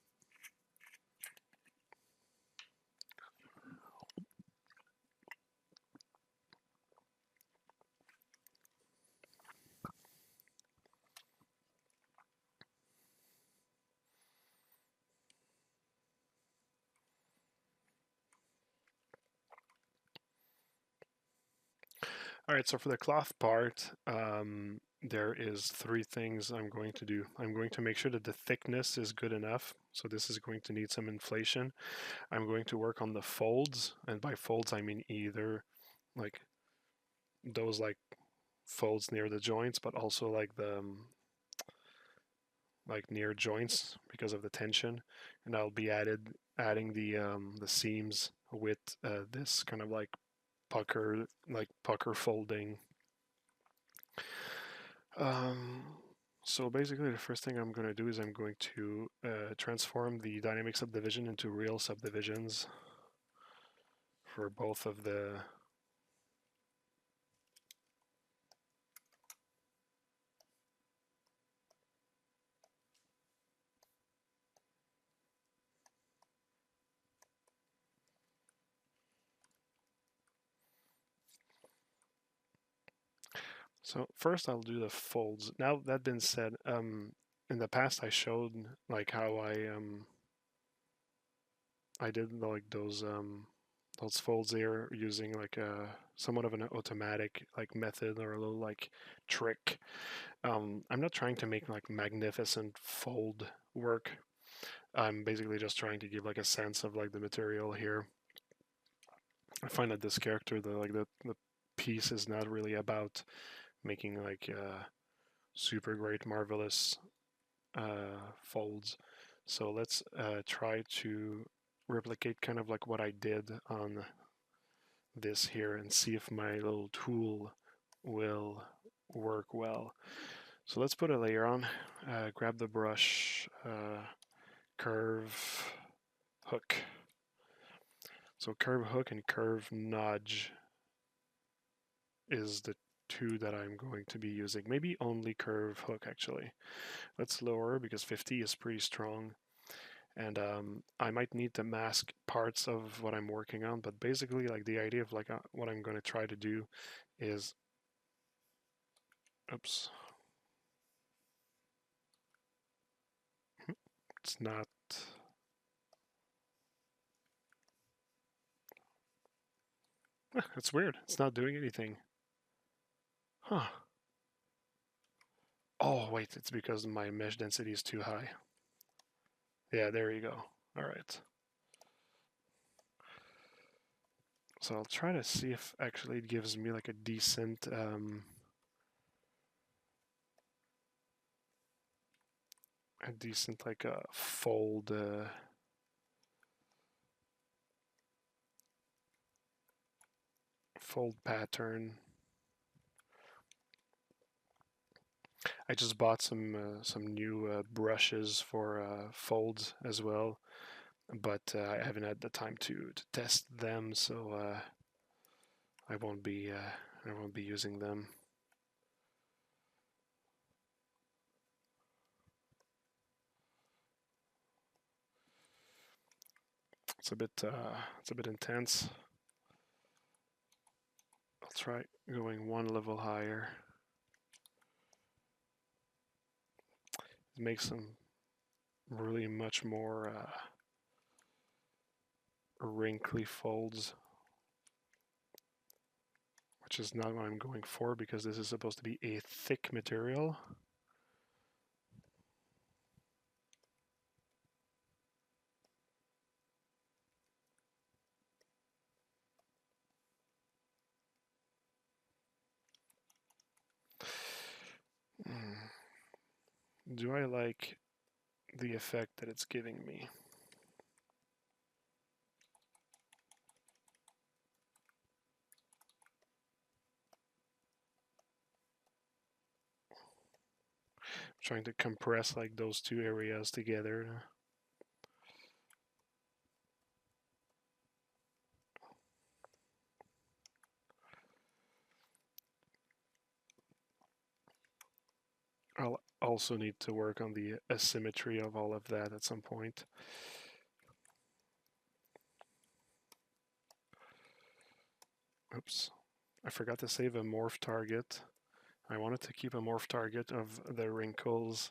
All right, so for the cloth part, there is three things I'm going to do. I'm going to make sure that the thickness is good enough. So this is going to need some inflation. I'm going to work on the folds, and by folds I mean either like those like folds near the joints, but also like the like near joints because of the tension. And I'll be adding the seams with this kind of like pucker folding. Um, so basically, the first thing I'm going to do is I'm going to transform the dynamic subdivision into real subdivisions for both of the. So first I'll do the folds. Now that being said, in the past I showed like how I did like those folds there using like a somewhat of an automatic like method or a little like trick. I'm not trying to make like magnificent fold work. I'm basically just trying to give like a sense of like the material here. I find that this character, the piece is not really about making like super great, marvelous folds. So let's try to replicate kind of like what I did on this here and see if my little tool will work well. So let's put a layer on, grab the brush, curve, hook. So curve hook and curve nudge is the two that I'm going to be using. Maybe only curve hook actually. Let's lower because 50 is pretty strong. And I might need to mask parts of what I'm working on, but basically like the idea of like what I'm going to try to do is, oops, it's not, it's weird. It's not doing anything. Huh. Oh, wait, it's because my mesh density is too high. Yeah, there you go. All right. So I'll try to see if actually it gives me like a decent like a fold fold pattern. I just bought some new brushes for folds as well, but I haven't had the time to test them, so I won't be using them. It's a bit intense. I'll try going one level higher. It makes them really much more wrinkly folds, which is not what I'm going for because this is supposed to be a thick material. Do I like the effect that it's giving me? Trying to compress like those two areas together. I'll also need to work on the asymmetry of all of that at some point. Oops, I forgot to save a morph target. I wanted to keep a morph target of the wrinkles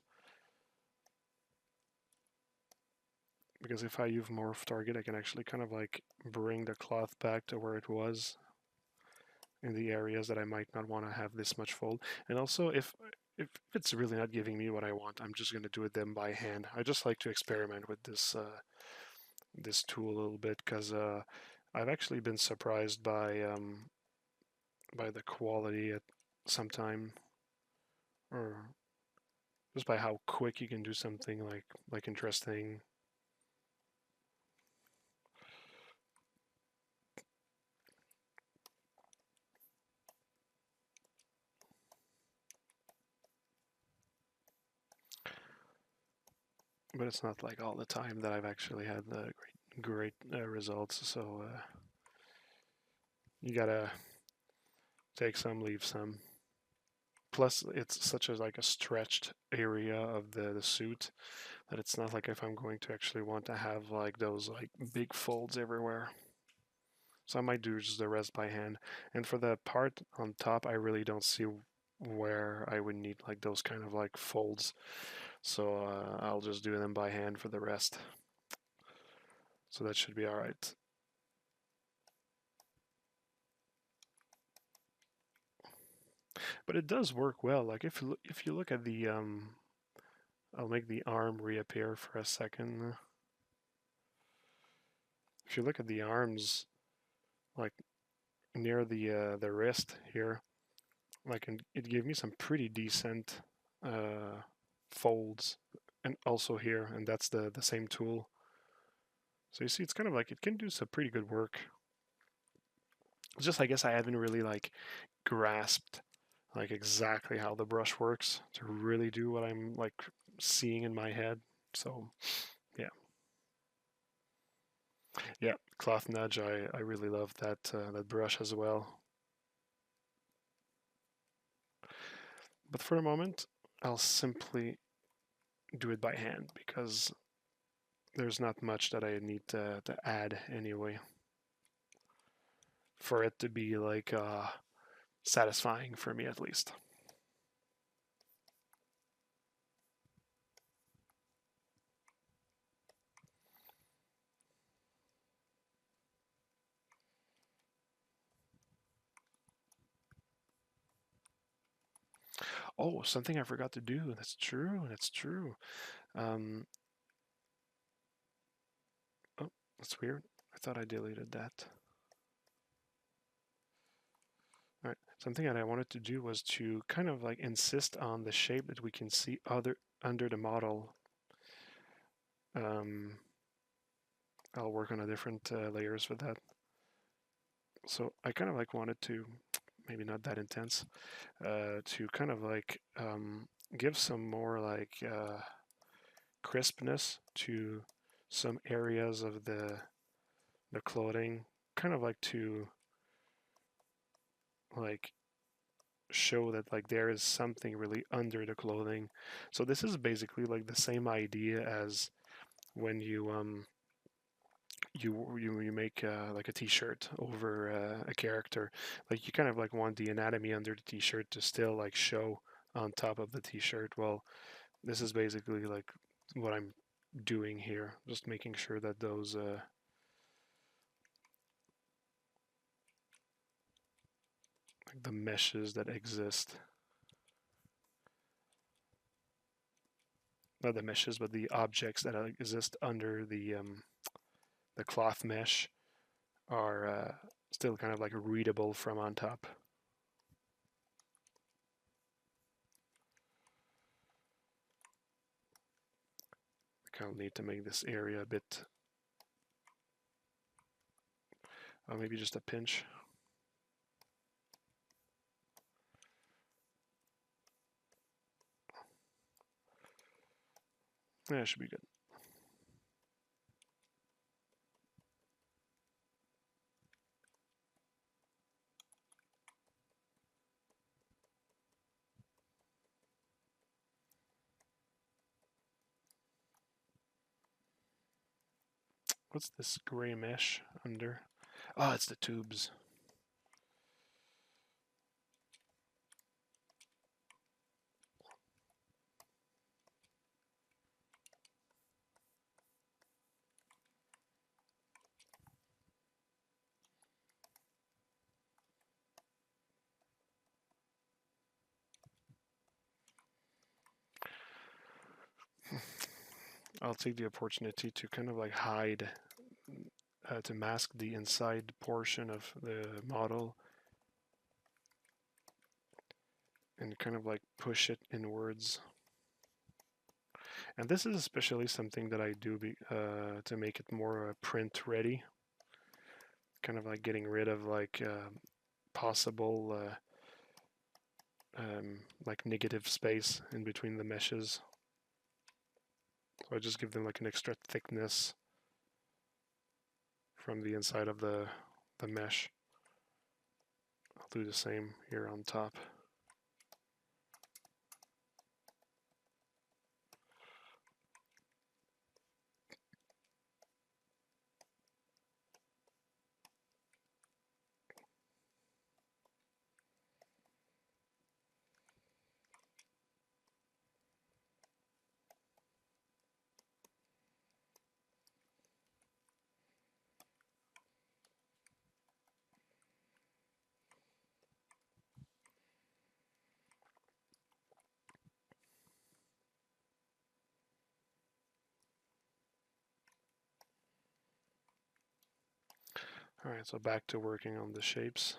because if I use morph target I can actually kind of like bring the cloth back to where it was in the areas that I might not want to have this much fold. And also, if it's really not giving me what I want, I'm just going to do it then by hand. I just like to experiment with this tool a little bit because I've actually been surprised by the quality at some time, or just by how quick you can do something like interesting. But it's not like all the time that I've actually had the great results. So you gotta take some, leave some. Plus, it's such as like a stretched area of the suit that it's not like if I'm going to actually want to have like those like big folds everywhere. So I might do just the rest by hand. And for the part on top, I really don't see where I would need like those kind of like folds. So I'll just do them by hand for the rest. So that should be all right. But it does work well. Like if you look at the I'll make the arm reappear for a second. If you look at the arms, like near the wrist here, like it gave me some pretty decent uh, folds, and also here, and that's the same tool. So you see, it's kind of like it can do some pretty good work. It's just I guess I haven't really like grasped like exactly how the brush works to really do what I'm like seeing in my head. So yeah, yeah, cloth nudge. I really love that brush as well. But for the moment, I'll simply do it by hand because there's not much that I need to add anyway for it to be like satisfying for me at least. Oh, something I forgot to do. That's true. That's true. Um, oh, that's weird. I thought I deleted that. All right. Something that I wanted to do was to kind of like insist on the shape that we can see other under the model. Um, I'll work on a different layers for that. So I kind of like wanted to, maybe not that intense, to kind of like give some more like crispness to some areas of the clothing, kind of like to like show that like there is something really under the clothing. So this is basically like the same idea as when you make like a t-shirt over a character. Like you kind of like want the anatomy under the t-shirt to still like show on top of the t-shirt. Well, this is basically like what I'm doing here, just making sure that those like the meshes that exist, not the meshes, but the objects that exist under the cloth mesh are still kind of like readable from on top. I kind of need to make this area a bit, maybe just a pinch. Yeah, it should be good. What's this gray mesh under? Oh, it's the tubes. I'll take the opportunity to kind of like hide, to mask the inside portion of the model and kind of like push it inwards. And this is especially something that I do to make it more print ready. Kind of like getting rid of like possible like negative space in between the meshes. So I just give them like an extra thickness from the inside of the mesh. I'll do the same here on top. Alright, so back to working on the shapes.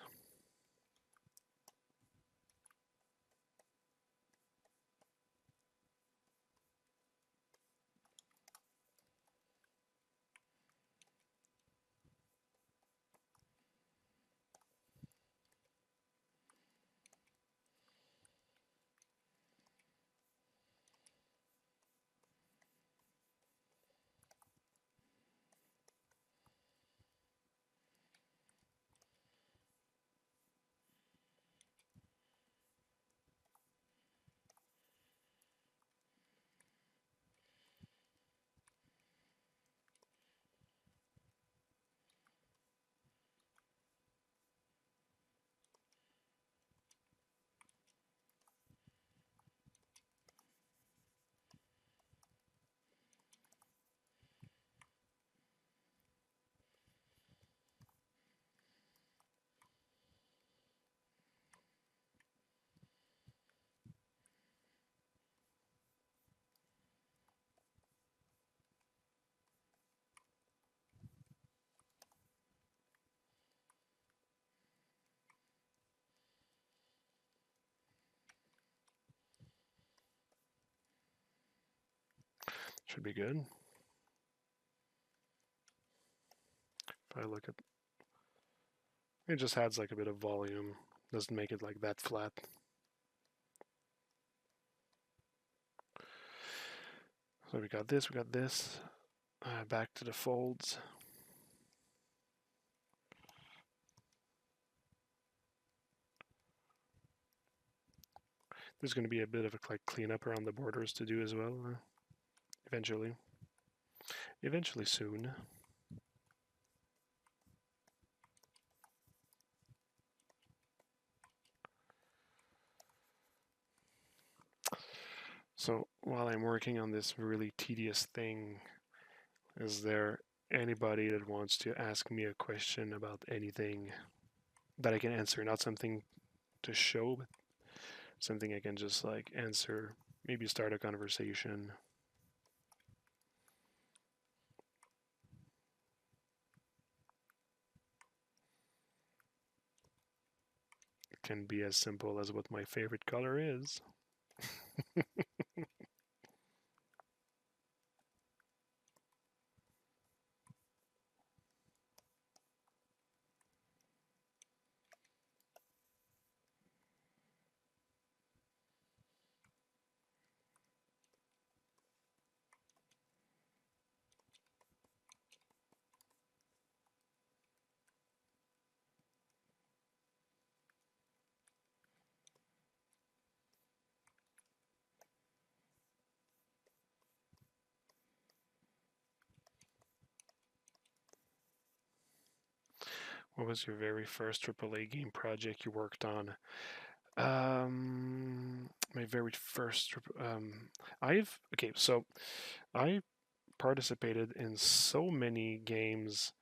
Should be good. If I look at it, just adds like a bit of volume, doesn't make it like that flat. So we got this, back to the folds. There's going to be a bit of a like cleanup around the borders to do as well, eventually. Eventually soon. So while I'm working on this really tedious thing, is there anybody that wants to ask me a question about anything that I can answer? Not something to show, but something I can just like answer, maybe start a conversation. It can be as simple as what my favorite color is. What was your very first AAA game project you worked on? My very first. Okay. So I participated in so many games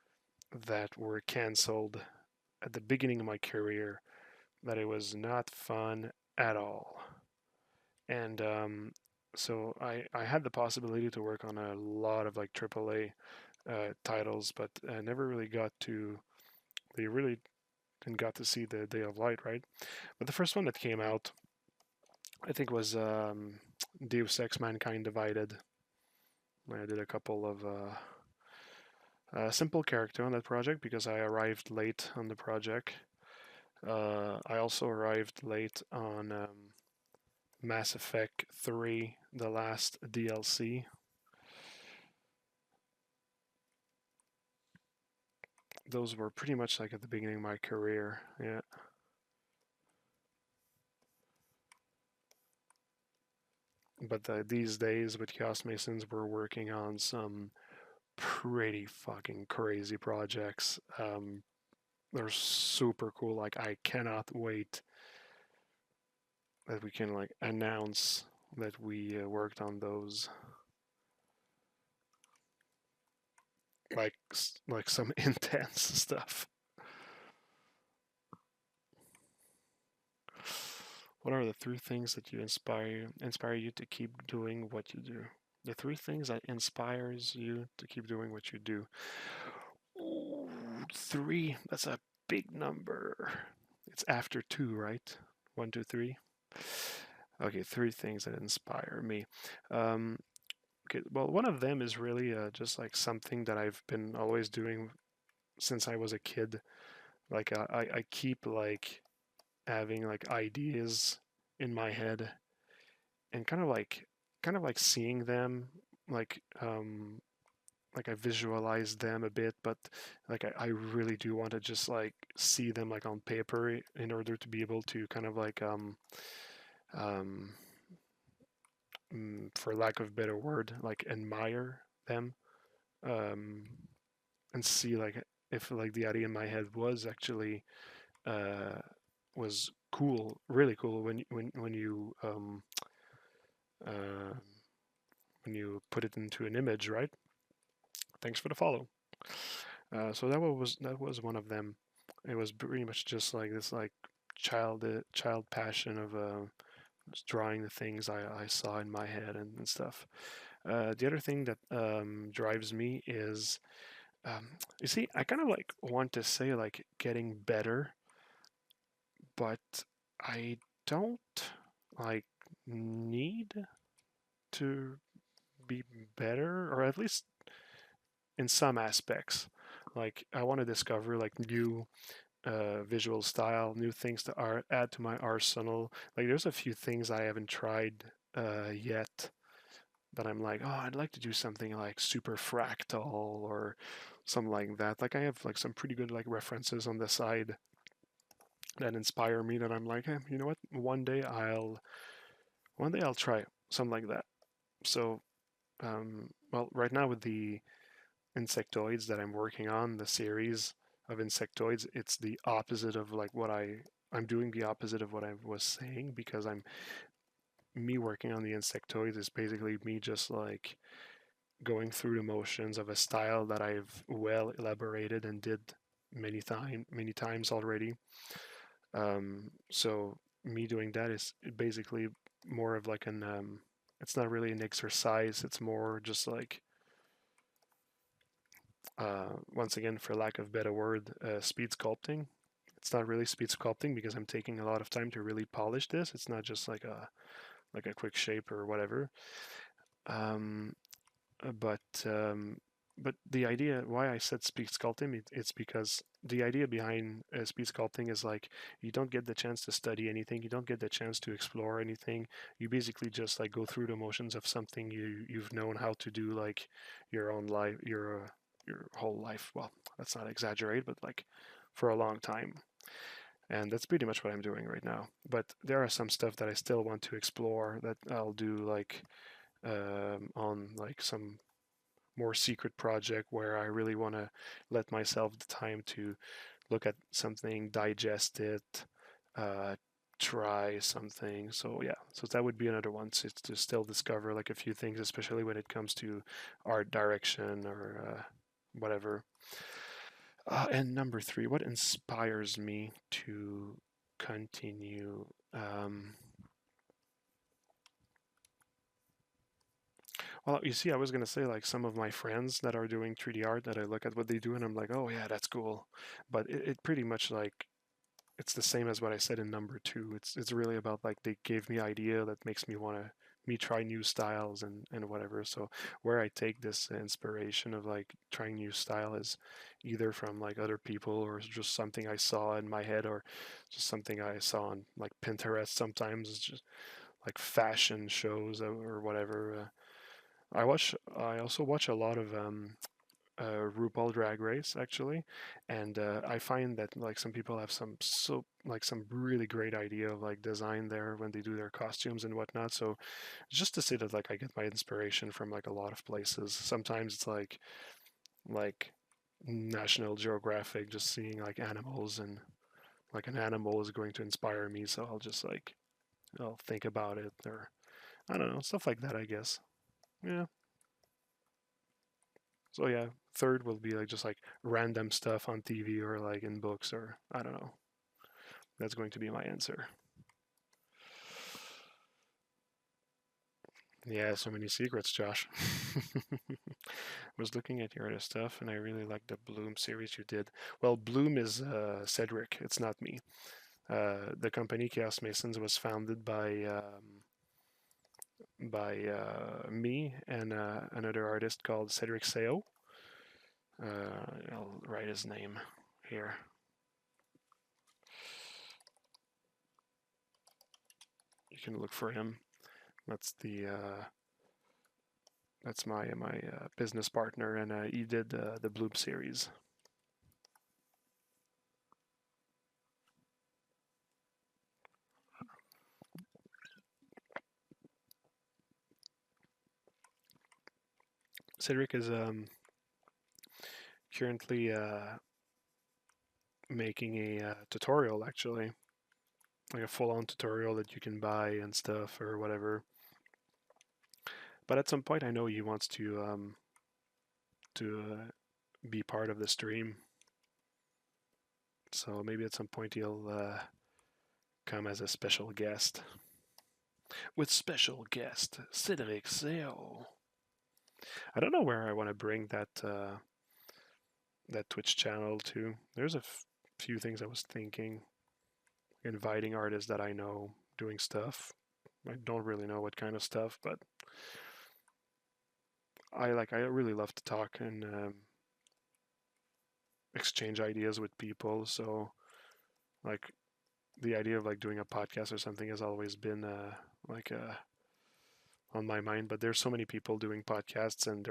that were canceled at the beginning of my career that it was not fun at all. And So I had the possibility to work on a lot of like AAA titles, but I never really got to. They really didn't got to see the day of light, right? But the first one that came out, I think, was Deus Ex: Mankind Divided. I did a couple of simple character on that project because I arrived late on the project. I also arrived late on Mass Effect 3, the last DLC. Those were pretty much like at the beginning of my career. Yeah. But these days with Chaos Masons, we're working on some pretty fucking crazy projects. They're super cool. Like I cannot wait that we can like announce that we worked on those. Like some intense stuff. What are the three things that you inspire you to keep doing what you do? The three things that inspires you to keep doing what you do. Ooh, three. That's a big number. It's after two, right? One, two, three. Okay, three things that inspire me. Um, okay, well, one of them is really just like something that I've been always doing since I was a kid. Like I keep like having like ideas in my head and kind of like seeing them like like I visualize them a bit, but like I really do want to just like see them like on paper in order to be able to kind of like um for lack of a better word, like admire them, um and see like if like the idea in my head was actually uh was cool, really cool uh, when you put it into an image, right? Thanks for the follow. So that was one of them. It was pretty much just like this like child passion of just drawing the things I saw in my head and stuff. The other thing that drives me is um, you see, I kind of like want to say like getting better, but I don't like need to be better, or at least in some aspects. Like I want to discover like new visual style, new things to add to my arsenal. Like there's a few things I haven't tried yet that I'm like, oh, I'd like to do something like super fractal or something like that. Like I have like some pretty good like references on the side that inspire me that I'm like, hey, you know what? One day I'll try something like that. So well, right now with the insectoids that I'm working on, the series of insectoids, it's the opposite of like I'm doing the opposite of what I was saying because I'm me working on the insectoids is basically me just like going through the motions of a style that I've well elaborated and did many times already. So me doing that is basically more of like an it's not really an exercise, it's more just like once again, for lack of a better word, speed sculpting. It's not really speed sculpting because I'm taking a lot of time to really polish this. It's not just like a quick shape or whatever. Um, uh, but um, but the idea why I said speed sculpting, it's because the idea behind speed sculpting is like you don't get the chance to study anything, you don't get the chance to explore anything. You basically just like go through the motions of something you've known how to do like your own life, your whole life. Well, that's not exaggerate, but like for a long time. And that's pretty much what I'm doing right now. But there are some stuff that I still want to explore that I'll do like on like some more secret project where I really want to let myself the time to look at something, digest it, uh, try something. So yeah, so that would be another one. So it's to still discover like a few things, especially when it comes to art direction or whatever. And number three, what inspires me to continue? Well, you see, I was gonna say like some of my friends that are doing 3D art that I look at what they do and I'm like, oh yeah, that's cool. But it pretty much like it's the same as what I said in number two. It's really about like they gave me idea that makes me want to me try new styles and whatever. So where I take this inspiration of like trying new style is either from like other people or just something I saw in my head or just something I saw on like Pinterest. Sometimes it's just like fashion shows or whatever. I also watch a lot of RuPaul Drag Race actually, and I find that like some people have some really great idea of like design there when they do their costumes and whatnot. So just to say that like I get my inspiration from like a lot of places. Sometimes it's like National Geographic, just seeing like animals and like an animal is going to inspire me, so I'll think about it or I don't know stuff like that. I guess. Yeah. So yeah, third will be like just like random stuff on TV or like in books or I don't know. That's going to be my answer. Yeah, so many secrets, Josh. I was looking at your other stuff and I really like the Bloom series you did. Well, Bloom is Cedric, it's not me. The company Chaos Masons was founded by me and another artist called Cedric Seo. I'll write his name here. You can look for him. That's the that's my business partner, and he did the Bloom series. Cedric is currently making a tutorial, actually, like a full-on tutorial that you can buy and stuff or whatever. But at some point, I know he wants to be part of the stream, so maybe at some point he'll come as a special guest. With special guest Cedric Seo. I don't know where I want to bring that Twitch channel to. There's a few things I was thinking. Inviting artists that I know doing stuff. I don't really know what kind of stuff, but I really love to talk and exchange ideas with people. So like the idea of like doing a podcast or something has always been like on my mind. But there's so many people doing podcasts, and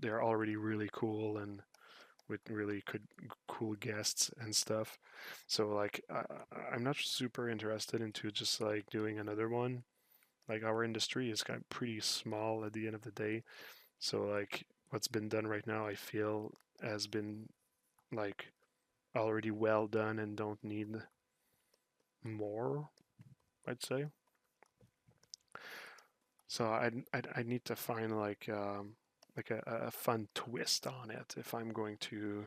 they're already really cool and with really cool guests and stuff. So like I'm not super interested into just like doing another one. Like our industry is kind of pretty small at the end of the day. So like what's been done right now, I feel has been like already well done and don't need more. I'd say. So I need to find like a fun twist on it if I'm going to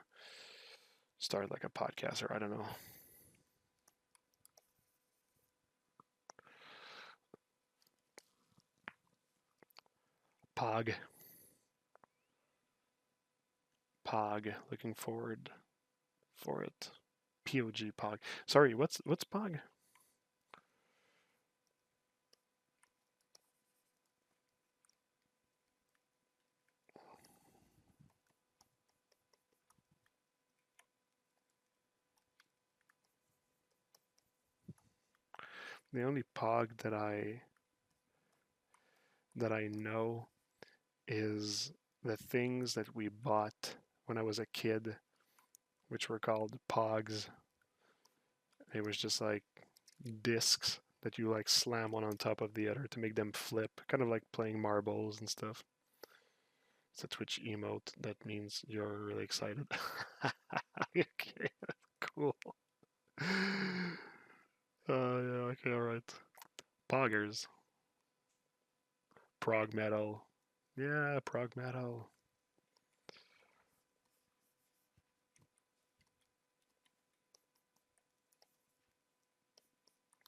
start like a podcast or I don't know. Pog. Pog. Looking forward for it. POG Pog. Sorry, what's Pog? The only Pog that I know is the things that we bought when I was a kid, which were called Pogs. It was just like discs that you like slam one on top of the other to make them flip, kind of like playing marbles and stuff. It's a Twitch emote that means you're really excited. Okay, cool. Yeah, okay, alright. Poggers. Prog metal. Yeah, prog metal.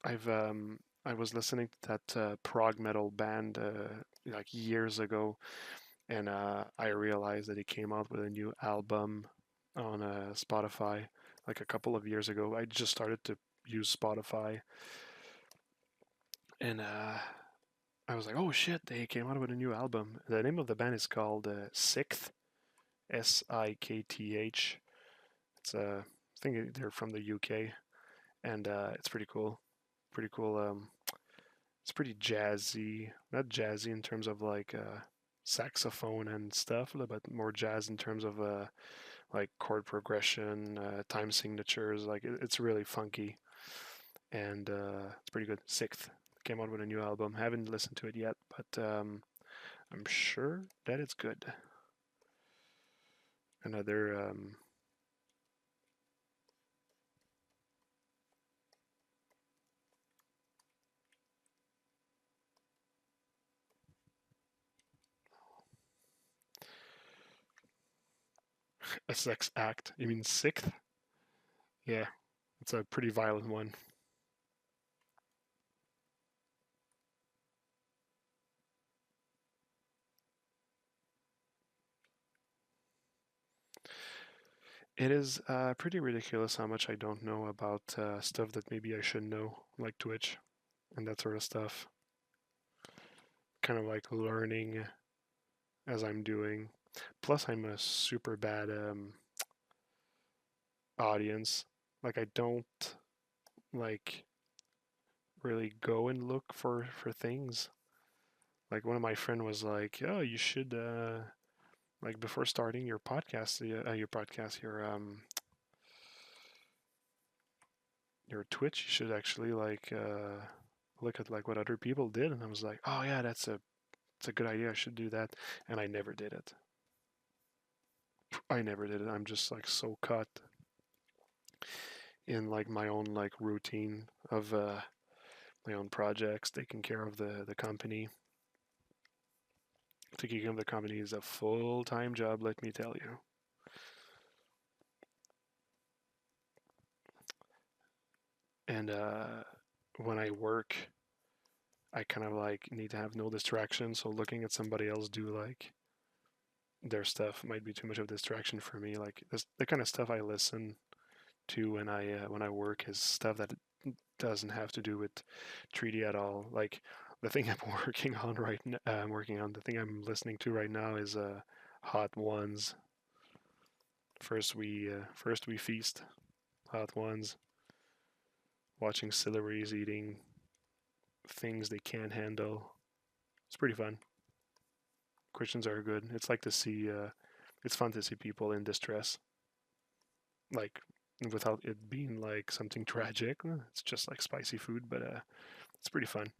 I was listening to that prog metal band like years ago, and I realized that he came out with a new album on Spotify like a couple of years ago. I just started to use Spotify, and I was like, "Oh shit, they came out with a new album." The name of the band is called Sixth, Sikth. It's I think they're from the UK, and it's pretty cool. Pretty cool. It's pretty jazzy, not jazzy in terms of like saxophone and stuff, but more jazz in terms of like chord progression, time signatures. Like it's really funky, and it's pretty good. Sixth came out with a new album. Haven't listened to it yet, but I'm sure that it's good. Another a sex act. You mean sixth? Yeah, it's a pretty violent one. It is pretty ridiculous how much I don't know about stuff that maybe I should know, like Twitch and that sort of stuff. Kind of like learning as I'm doing. Plus, I'm a super bad audience. Like, I don't like really go and look for things. Like one of my friend was like, "Oh, you should like before starting your podcast, your Twitch, you should actually like look at like what other people did." And I was like, "Oh yeah, it's a good idea. I should do that." And I never did it. I never did it. I'm just like so caught in like my own like routine of my own projects, taking care of the company. Taking care of the company is a full time job, let me tell you. And when I work, I kind of like need to have no distraction. So looking at somebody else do like their stuff might be too much of a distraction for me. Like this, the kind of stuff I listen to when I work is stuff that doesn't have to do with 3D at all. Like the thing I'm working on right now, the thing I'm listening to right now is Hot Ones. First we feast. Hot Ones. Watching Silleries eating things they can't handle. It's pretty fun. Christians are good. It's like to see. It's fun to see people in distress, like without it being like something tragic. It's just like spicy food, but it's pretty fun.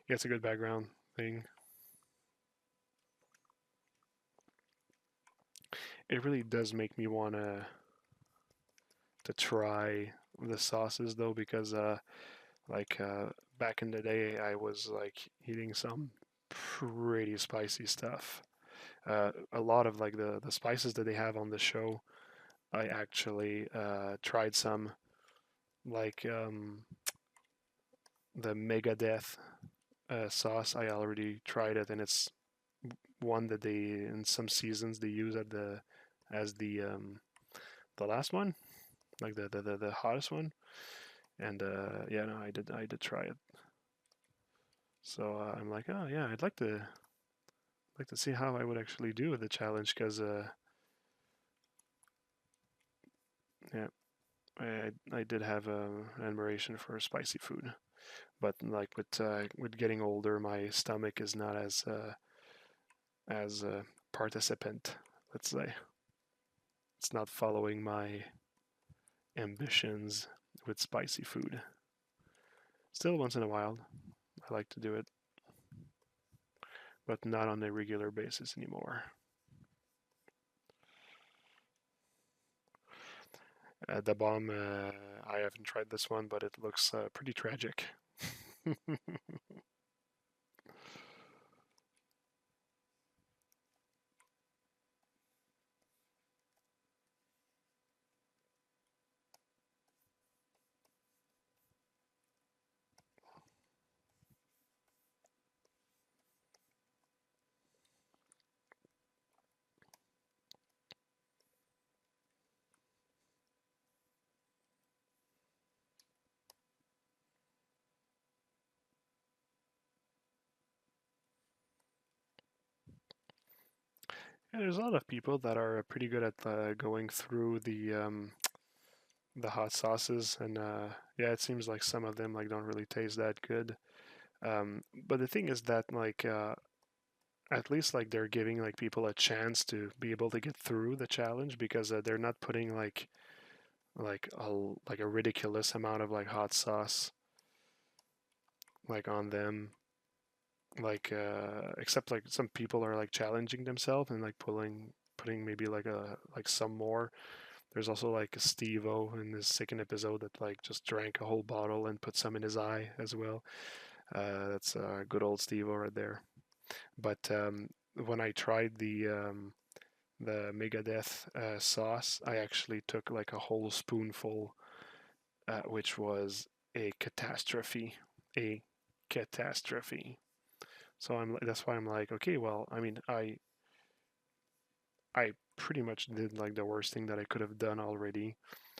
Yeah, it's a good background thing. It really does make me want to try the sauces though, because like back in the day, I was like eating some pretty spicy stuff. A lot of like the spices that they have on the show, I actually tried some, like the Megadeth sauce. I already tried it, and it's one that they in some seasons they use at the as the last one, like the hottest one. And yeah, no, I did try it. So I'm like, oh yeah, I'd like to see how I would actually do with the challenge, because yeah, I did have an admiration for spicy food, but like with getting older, my stomach is not as a participant. Let's say it's not following my ambitions with spicy food. Still, once in a while, I like to do it, but not on a regular basis anymore. The bomb, I haven't tried this one, but it looks pretty tragic. Yeah, there's a lot of people that are pretty good at going through the hot sauces, and yeah, it seems like some of them like don't really taste that good. But the thing is that like at least like they're giving like people a chance to be able to get through the challenge because they're not putting like a ridiculous amount of like hot sauce like on them, like except like some people are like challenging themselves and like putting maybe like some more. There's also like Steve-O in this second episode that like just drank a whole bottle and put some in his eye as well. That's good old Steve-O right there. But when I tried the Megadeth sauce, I actually took like a whole spoonful, which was a catastrophe, a catastrophe. So that's why I'm like, okay, well, I mean, I pretty much did like the worst thing that I could have done already.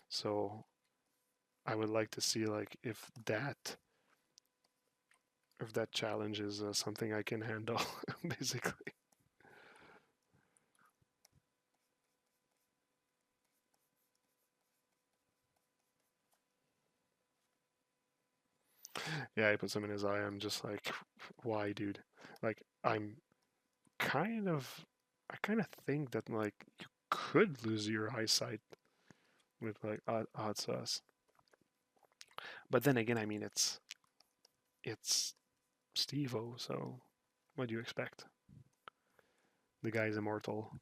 So I would like to see like if that challenge is something I can handle, basically. Yeah, I put some in his eye. I'm just like, why, dude? Like, kind of, I kind of think that like you could lose your eyesight with like hot sauce. But then again, I mean, it's Steve-O, so what do you expect? The guy's immortal.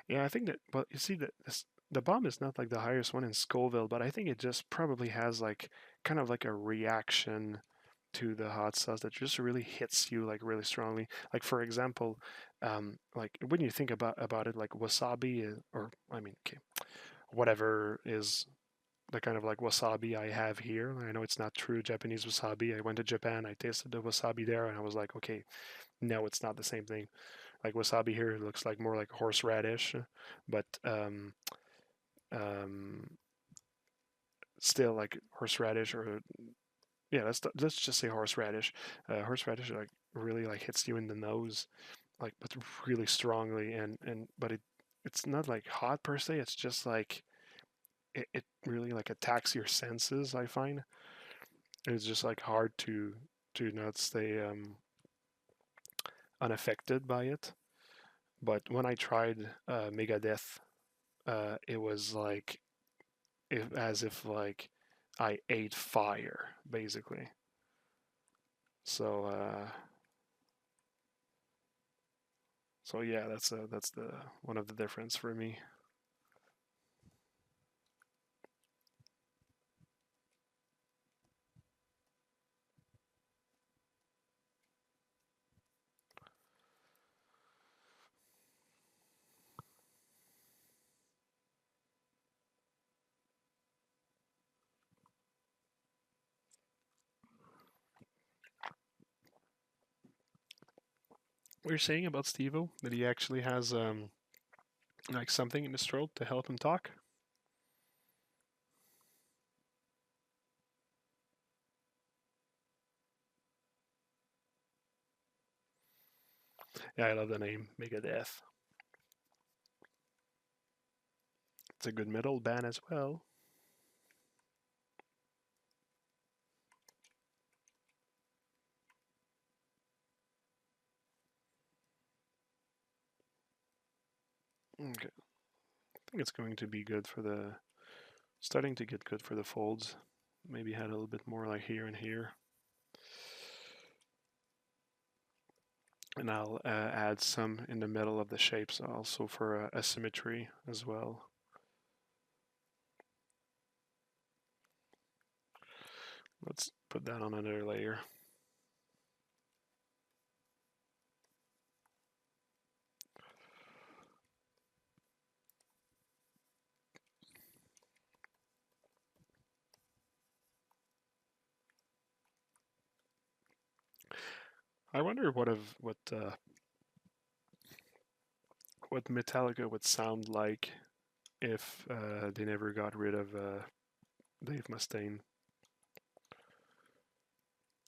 Yeah, I think that. Well, you see that the bomb is not like the highest one in Scoville, but I think it just probably has like kind of like a reaction to the hot sauce that just really hits you like really strongly. Like for example, like when you think about it, like wasabi, or I mean, okay, whatever is the kind of like wasabi I have here. I know it's not true Japanese wasabi. I went to Japan, I tasted the wasabi there, and I was like, okay, no, it's not the same thing. Like wasabi here looks like more like horseradish, but um, still like horseradish or yeah, let's just say horseradish. Horseradish like really like hits you in the nose, like but really strongly, and but it's not like hot per se. It's just like it really like attacks your senses. I find it's just like hard to not stay unaffected by it. But when I tried Megadeth, it was like as if like I ate fire basically. So so yeah, that's the one of the difference for me. What you're saying about Stevo that he actually has like something in his throat to help him talk. Yeah, I love the name Megadeth. It's a good metal band as well. Okay, I think it's going to be good for the starting to get good for the folds. Maybe had a little bit more like here and here. And I'll add some in the middle of the shapes also for asymmetry as well. Let's put that on another layer. I wonder what what Metallica would sound like if they never got rid of Dave Mustaine.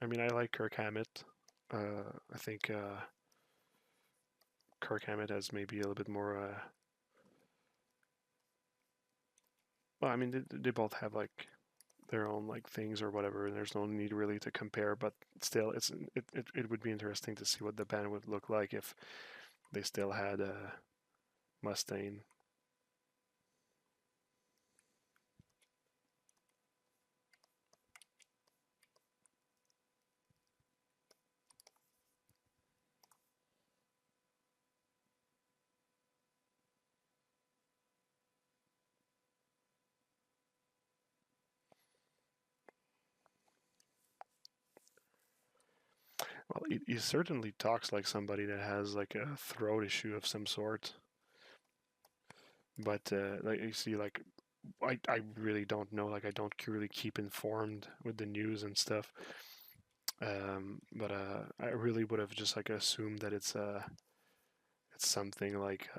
I mean, I like Kirk Hammett. I think Kirk Hammett has maybe a little bit more. Well, I mean, they both have like their own like things or whatever, and there's no need really to compare. But still, it would be interesting to see what the band would look like if they still had Mustaine. Well, he certainly talks like somebody that has like a throat issue of some sort. But like you see, like I really don't know. Like I don't really keep informed with the news and stuff. But I really would have just like assumed that it's something like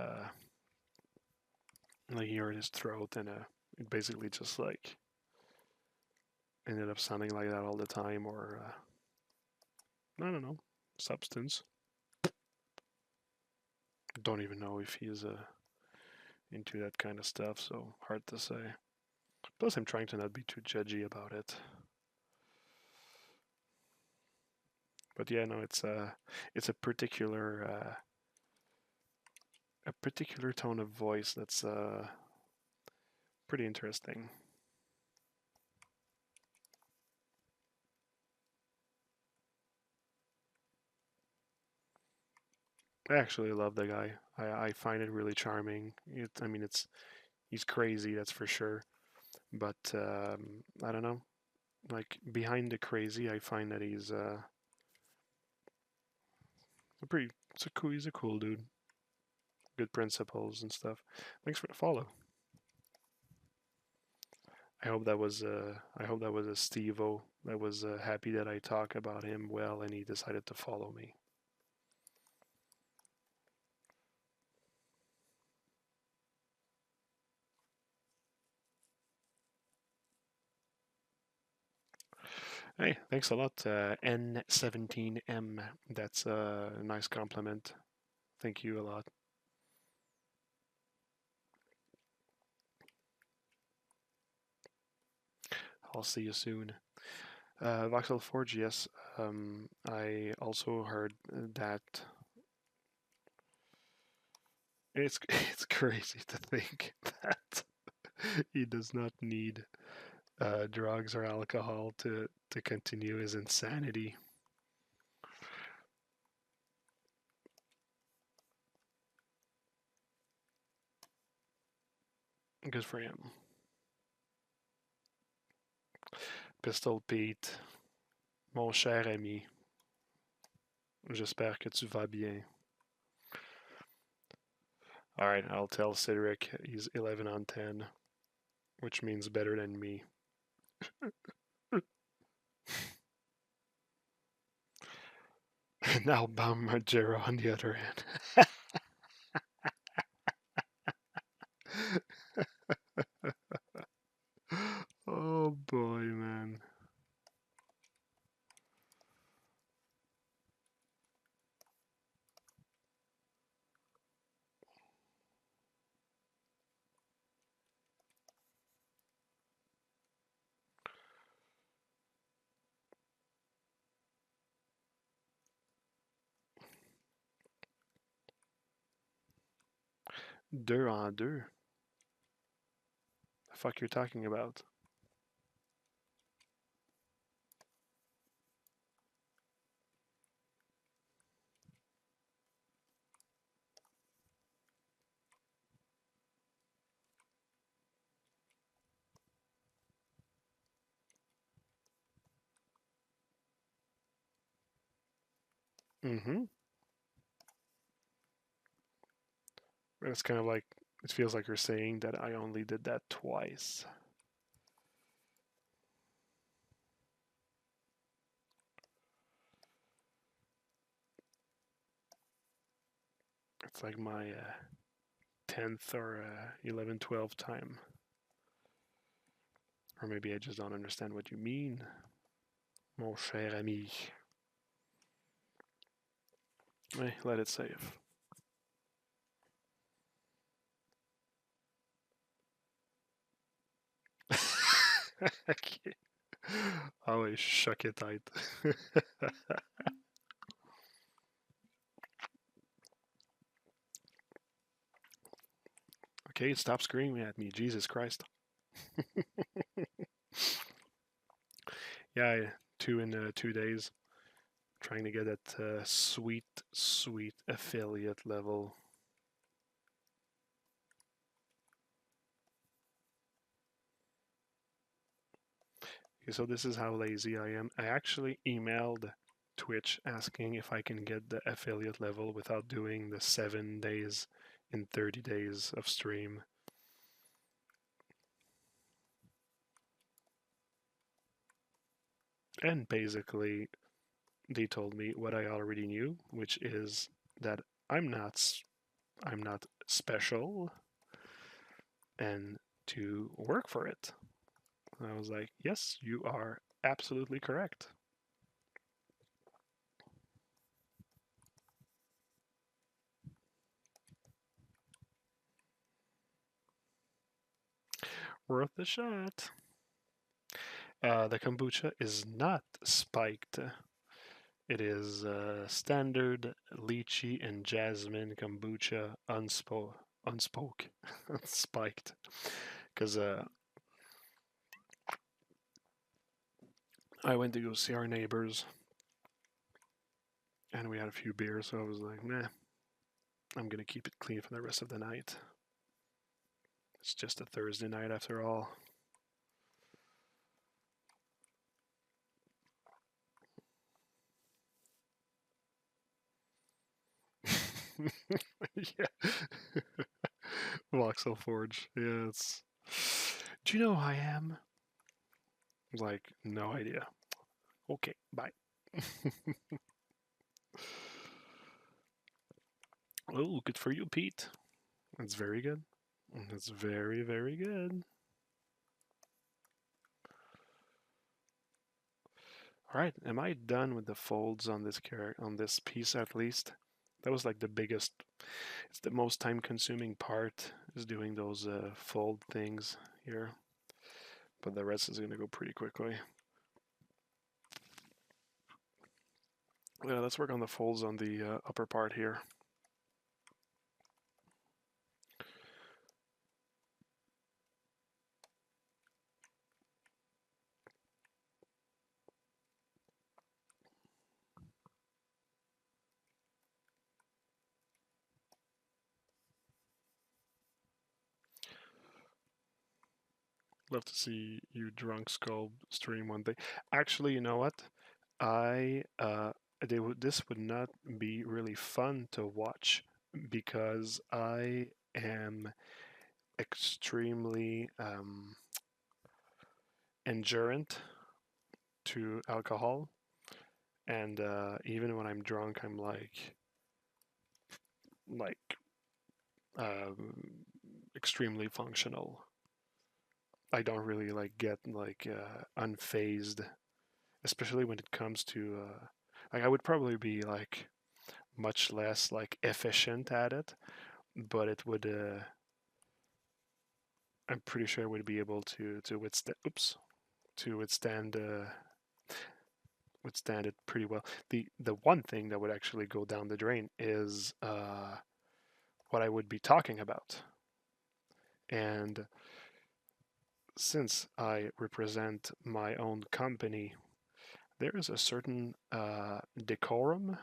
he hurt his throat and it basically just like ended up sounding like that all the time, or I don't know, substance. Don't even know if he's into that kind of stuff, so hard to say. Plus, I'm trying to not be too judgy about it. But yeah, no, it's a particular tone of voice that's pretty interesting. I actually love the guy. I find it really charming. I mean, he's crazy, that's for sure. But I don't know. Like behind the crazy, I find that he's a cool dude. Good principles and stuff. Thanks for the follow. I hope that was a Steve-O that was happy that I talk about him well and he decided to follow me. Hey, thanks a lot, N17M. That's a nice compliment. Thank you a lot. I'll see you soon. Voxel Forge, yes. I also heard that it's it's crazy to think that he does not need drugs or alcohol to continue his insanity. Good for him. Pistol Pete, mon cher ami, j'espère que tu vas bien. Alright, I'll tell Cedric he's 11 on 10, which means better than me. Now Bam Margera on the other hand. Oh boy, man. Deux en deux. The fuck you're talking about? Mm-hmm. It's kind of like it feels like you're saying that I only did that twice. It's like my 10th or 11, 12th time. Or maybe I just don't understand what you mean, mon cher ami. Hey, let it save. Okay. Always shuck it tight. Okay, stop screaming at me, Jesus Christ. Yeah, 2 days. Trying to get that sweet, sweet affiliate level. Okay, so this is how lazy I am. I actually emailed Twitch asking if I can get the affiliate level without doing the 7 days in 30 days of stream. And basically, they told me what I already knew, which is that I'm not special, and to work for it. And I was like, yes, you are absolutely correct. Worth the shot. The kombucha is not spiked. It is standard lychee and jasmine kombucha unspiked. Because I went to go see our neighbors and we had a few beers, so I was like, nah, I'm gonna keep it clean for the rest of the night. It's just a Thursday night after all. Yeah. Voxel Forge. Yeah, it's. Do you know who I am? Like, no idea. Okay, bye. Oh, good for you, Pete. That's very good. That's very, very good. All right, am I done with the folds on this on this piece at least? That was like the biggest. It's the most time-consuming part is doing those fold things here, but the rest is gonna go pretty quickly. Yeah, let's work on the folds on the upper part here. Love to see you drunk skull stream one day. Actually, you know what? This would not be really fun to watch because I am extremely endurant to alcohol, and even when I'm drunk, I'm like extremely functional. I don't really like get like unfazed, especially when it comes to like I would probably be like much less like efficient at it, but it would I'm pretty sure I would be able to withstand to withstand it pretty well. The one thing that would actually go down the drain is what I would be talking about. And since I represent my own company, there is a certain decorum.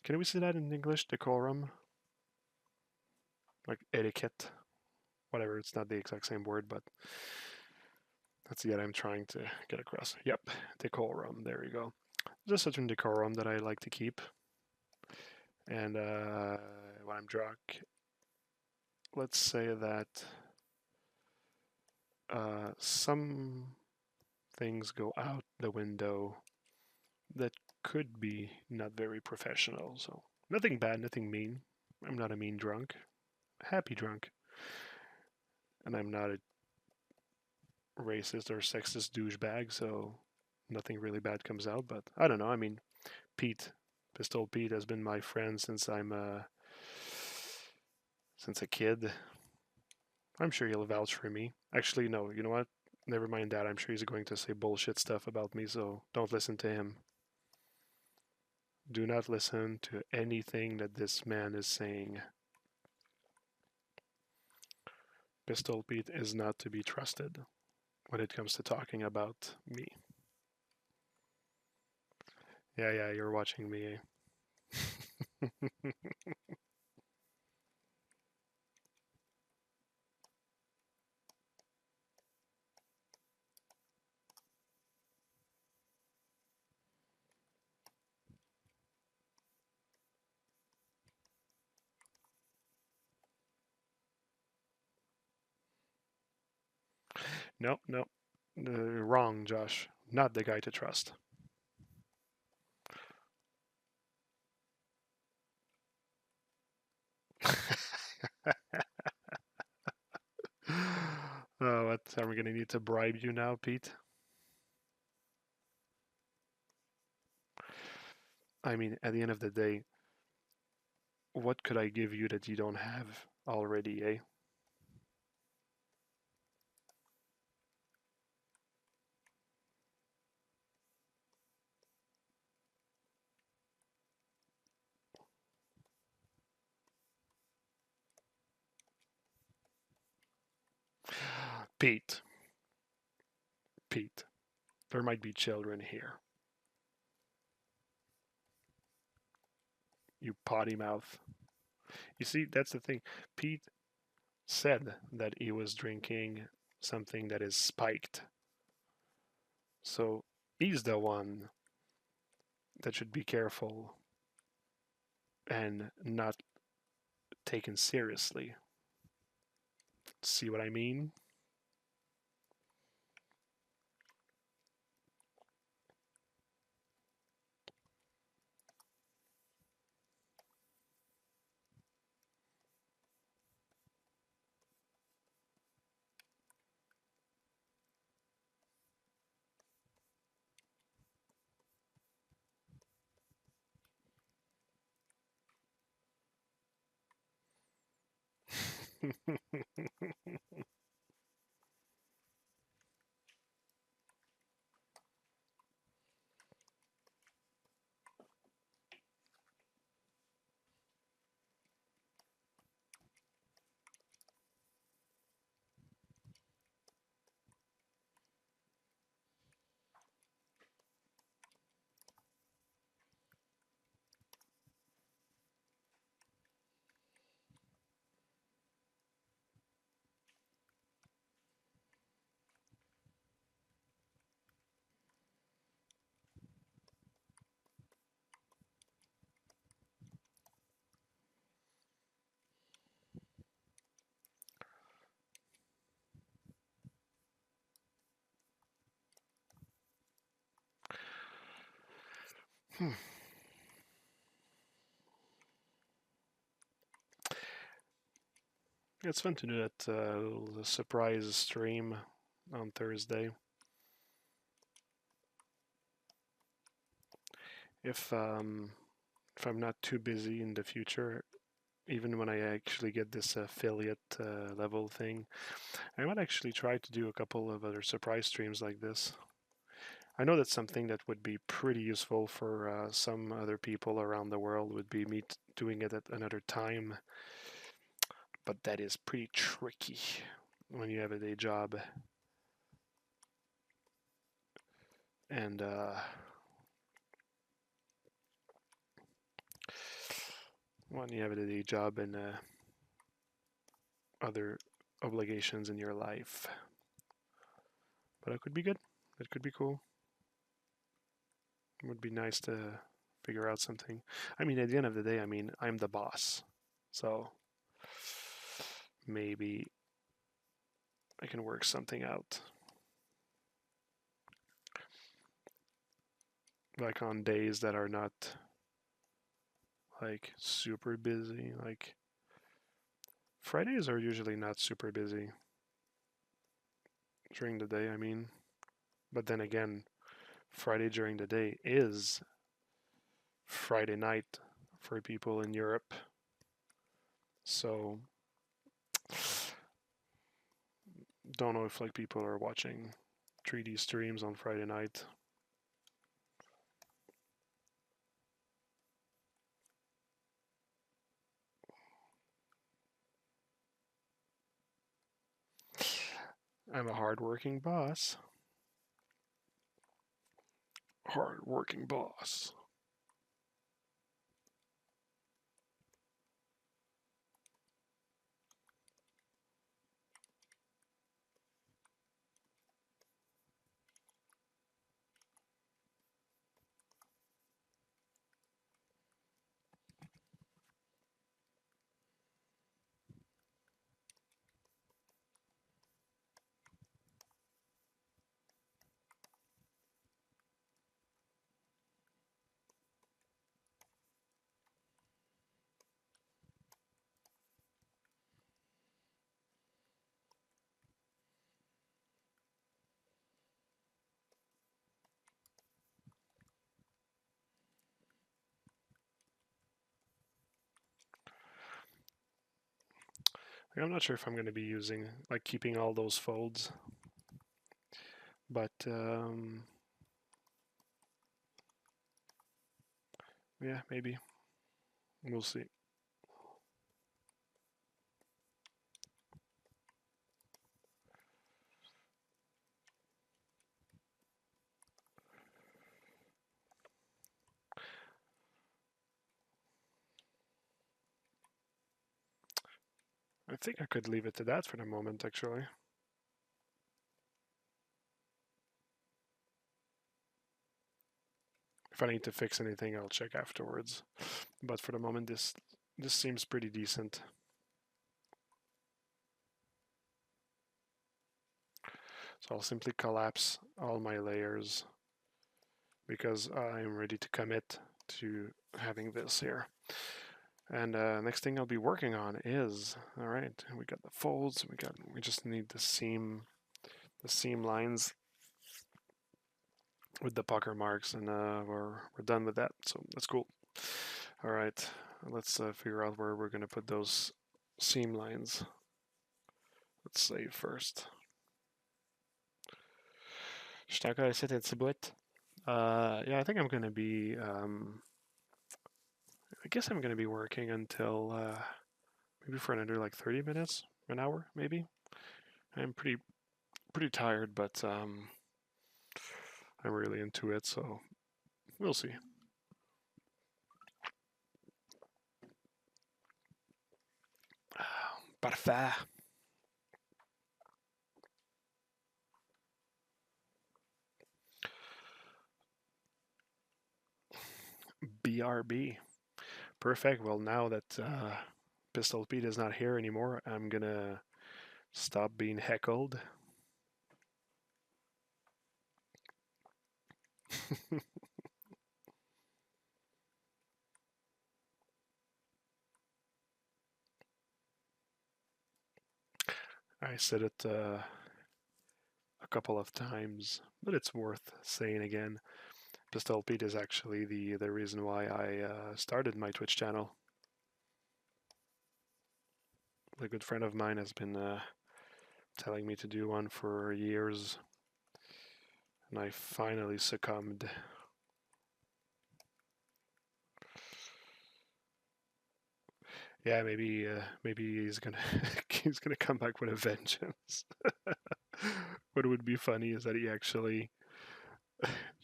Can we say that in English? Decorum? Like etiquette? Whatever, it's not the exact same word, but that's the idea I'm trying to get across. Yep, decorum, there you go. There's a certain decorum that I like to keep. And when I'm drunk, let's say that some things go out the window that could be not very professional. So nothing bad, nothing mean. I'm not a mean drunk. happy drunk. And I'm not a racist or sexist douchebag, so nothing really bad comes out. But I don't know. I mean, Pete, Pistol Pete, has been my friend since a kid. I'm sure he'll vouch for me. Actually, no. You know what? Never mind that. I'm sure he's going to say bullshit stuff about me, so don't listen to him. Do not listen to anything that this man is saying. Pistol Pete is not to be trusted when it comes to talking about me. Yeah, yeah, you're watching me. No, no. Wrong, Josh. Not the guy to trust. Oh, what? Are we going to need to bribe you now, Pete? I mean, at the end of the day, what could I give you that you don't have already, eh? Pete, Pete, there might be children here. You potty mouth. You see, that's the thing. Pete said that he was drinking something that is spiked. So he's the one that should be careful and not taken seriously. See what I mean? It's fun to do that surprise stream on Thursday. If um, if I'm not too busy in the future, even when I actually get this affiliate level thing, I might actually try to do a couple of other surprise streams like this. I know that's something that would be pretty useful for some other people around the world, would be me doing it at another time, but that is pretty tricky when you have a day job. And when you have a day job and other obligations in your life. But it could be good. It could be cool. It would be nice to figure out something. I mean, at the end of the day, I mean, I'm the boss. So maybe I can work something out. Like on days that are not like super busy. Like Fridays are usually not super busy during the day, I mean. But then again, Friday during the day is Friday night for people in Europe. So don't know if like people are watching 3D streams on Friday night. I'm a hard-working boss. Hard-working boss. I'm not sure if I'm going to be using, like, keeping all those folds, but yeah, maybe. We'll see. I think I could leave it to that for the moment, actually. If I need to fix anything, I'll check afterwards. But for the moment, this seems pretty decent. So I'll simply collapse all my layers because I'm ready to commit to having this here. And next thing I'll be working on is, all right, we got the folds, we just need the seam lines with the pucker marks, and we're done with that. So that's cool. All right, let's figure out where we're gonna put those seam lines. Let's save first. Je suis encore ici, un petit bout. Yeah, I think I'm gonna be. I guess I'm gonna be working until maybe for another like 30 minutes, an hour, maybe. I'm pretty tired, but I'm really into it, so we'll see. Parfait. BRB. Perfect. Well, now that Pistol Pete is not here anymore, I'm gonna stop being heckled. I said it a couple of times, but it's worth saying again. Pistol Pete is actually the reason why I started my Twitch channel. A good friend of mine has been telling me to do one for years, and I finally succumbed. Yeah, maybe he's gonna he's gonna come back with a vengeance. What would be funny is that he actually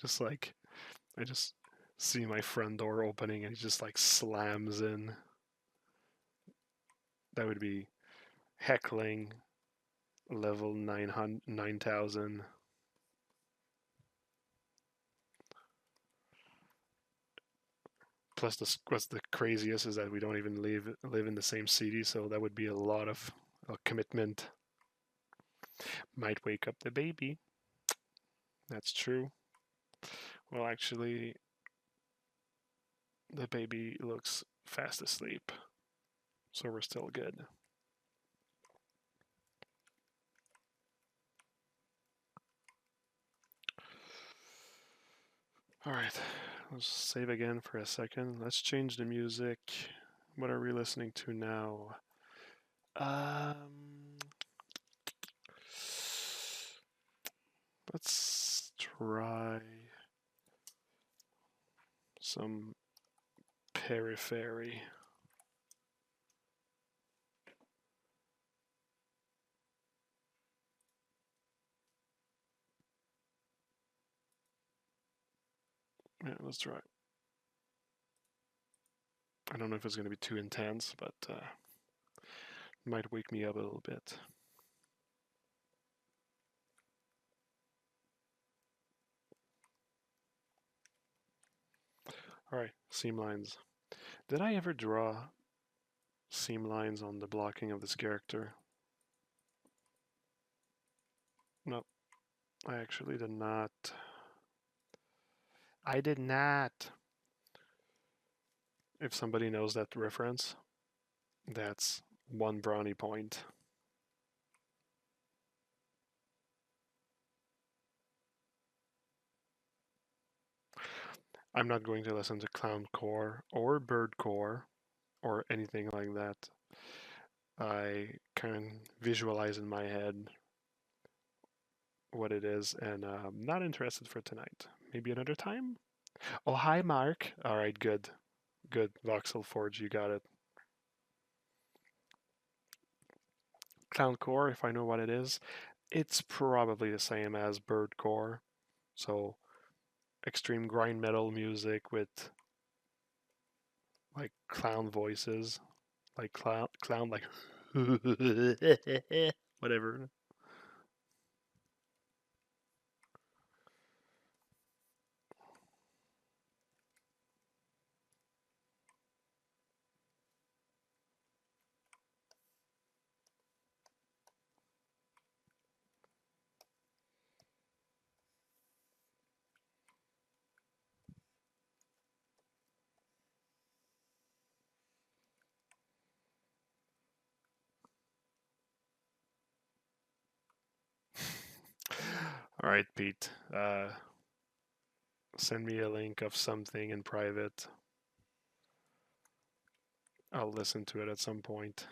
just like I just see my front door opening and he just like slams in. That would be heckling level 9,000. Plus, what's the craziest is that we don't even live in the same city, so that would be a lot of commitment. Might wake up the baby. That's true. Well, actually, the baby looks fast asleep, so we're still good. Alright, let's save again for a second. Let's change the music. What are we listening to now? Let's try some periphery. Yeah, let's try. I don't know if it's going to be too intense, but might wake me up a little bit. Alright, seam lines. Did I ever draw seam lines on the blocking of this character? No, I actually did not. I did not. If somebody knows that reference, that's one brownie point. I'm not going to listen to clown core or bird core or anything like that. I can visualize in my head what it is, and I'm not interested for tonight. Maybe another time? Oh, hi, Mark. All right, good. Good. Voxel Forge, you got it. Clown core, if I know what it is, it's probably the same as bird core. So, extreme grind metal music with like clown voices, like clown like whatever. All right, Pete. Send me a link of something in private. I'll listen to it at some point.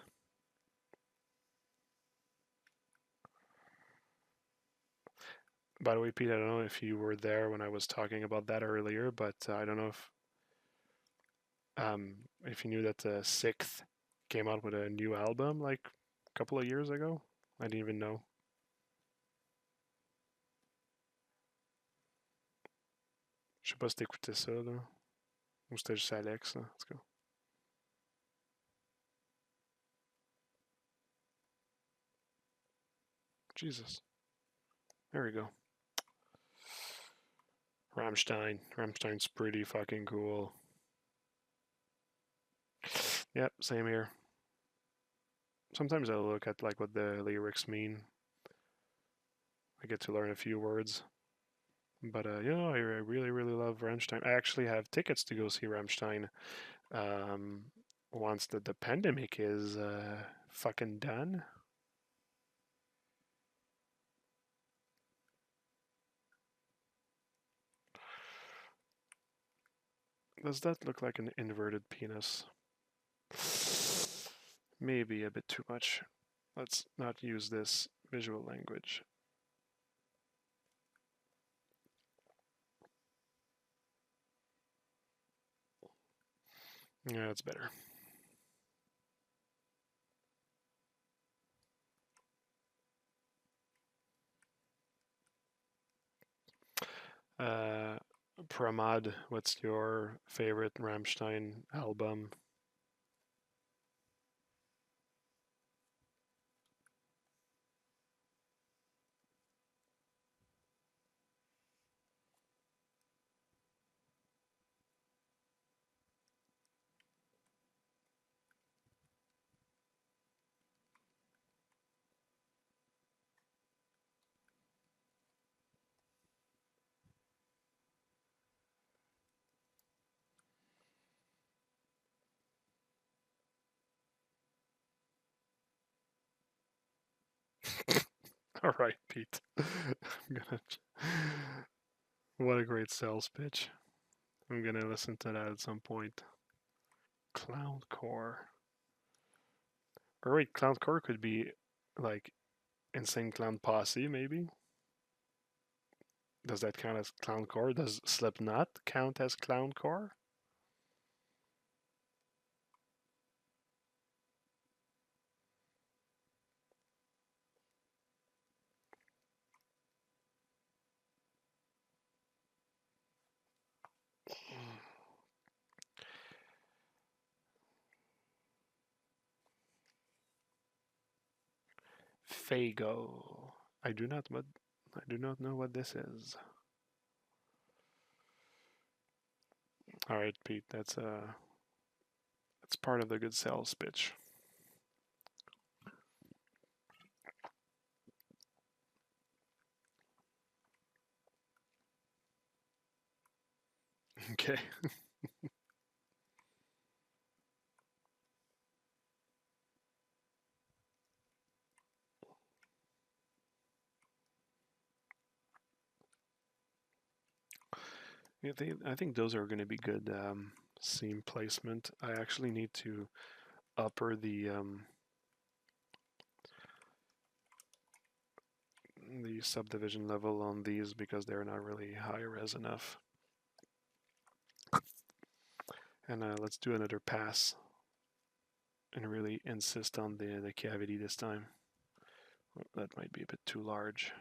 By the way, Pete, I don't know if you were there when I was talking about that earlier, but I don't know if you knew that the Sixth came out with a new album like a couple of years ago. I didn't even know. Je sais pas si t'écoutais ça, là. Ou c'était juste Alex, là. En tout cas. Jesus. There we go. Rammstein. Rammstein's pretty fucking cool. Yep, same here. Sometimes I look at like what the lyrics mean. I get to learn a few words. But I really, really love Rammstein. I actually have tickets to go see Rammstein um, once the pandemic is fucking done. Does that look like an inverted penis? Maybe a bit too much. Let's not use this visual language. Yeah, it's better. Uh, Pramad, what's your favorite Rammstein album? All right, Pete. I'm gonna. What a great sales pitch. I'm gonna listen to that at some point. Clown core. Or wait, clown core could be like Insane Clown Posse, maybe? Does that count as clown core? Does Slipknot count as clown core? Fago. I do not know what this is. All right, Pete. That's part of the good sales pitch. Okay. I think those are going to be good seam placement. I actually need to upper the subdivision level on these because they're not really high res enough. And let's do another pass and really insist on the cavity this time. That might be a bit too large.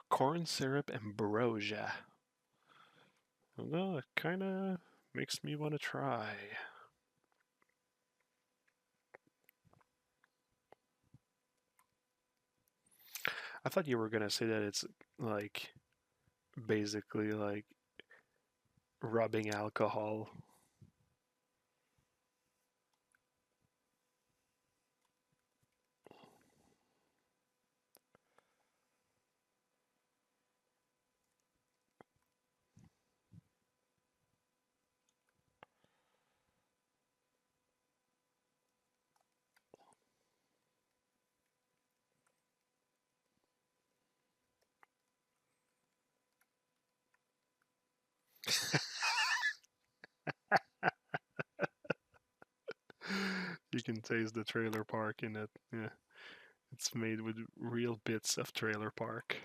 Corn syrup ambrosia. Well, it kind of makes me want to try. I thought you were gonna say that it's like basically like rubbing alcohol. You can taste the trailer park in it. Yeah, it's made with real bits of trailer park.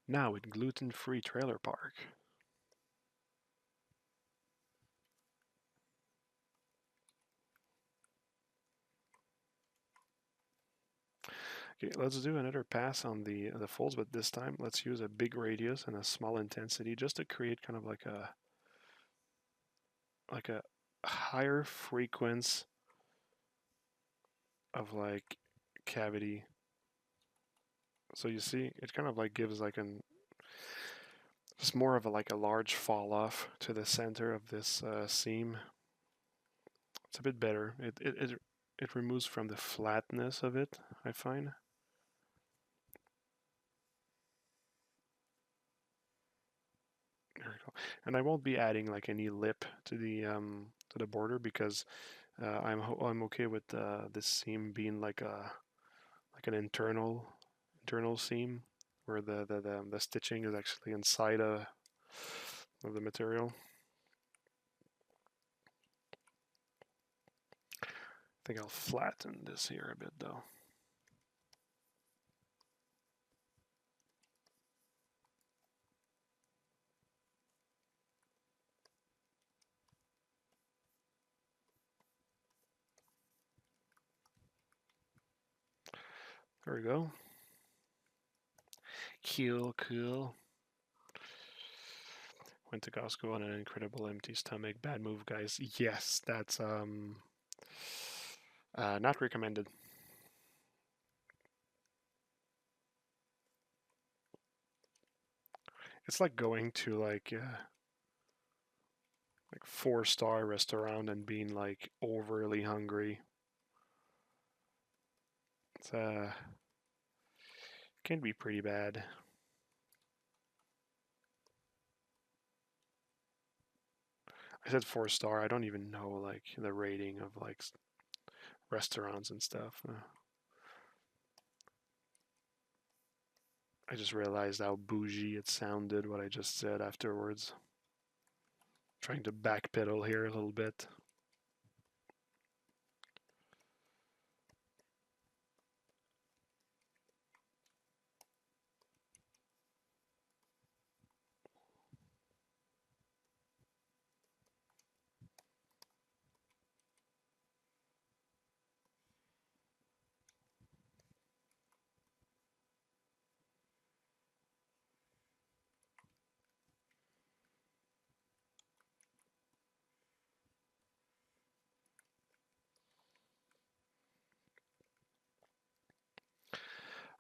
Now with gluten-free trailer park. Okay, let's do another pass on the folds, but this time let's use a big radius and a small intensity just to create kind of like a higher frequency of like cavity. So you see, it kind of like gives like an it's more of like a large fall off to the center of this seam. It's a bit better. It removes from the flatness of it, I find. There we go. And I won't be adding like any lip to the border because I'm okay with this seam being like an internal seam where the stitching is actually inside of the material. I think I'll flatten this here a bit though. There we go. Cool. Went to Costco on an incredible empty stomach. Bad move, guys. Yes, that's not recommended. It's like going to like 4-star restaurant and being like overly hungry. It's can be pretty bad. I said 4-star. I don't even know like the rating of like restaurants and stuff. I just realized how bougie it sounded what I just said afterwards. Trying to backpedal here a little bit.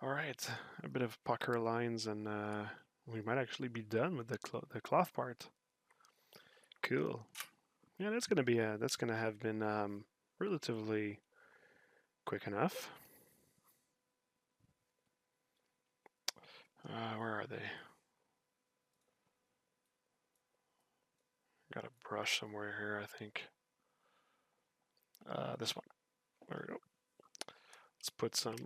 All right, a bit of pucker lines, and we might actually be done with the cloth part. Cool. Yeah, that's gonna have been relatively quick enough. Where are they? Got a brush somewhere here, I think. This one. There we go. Let's put some.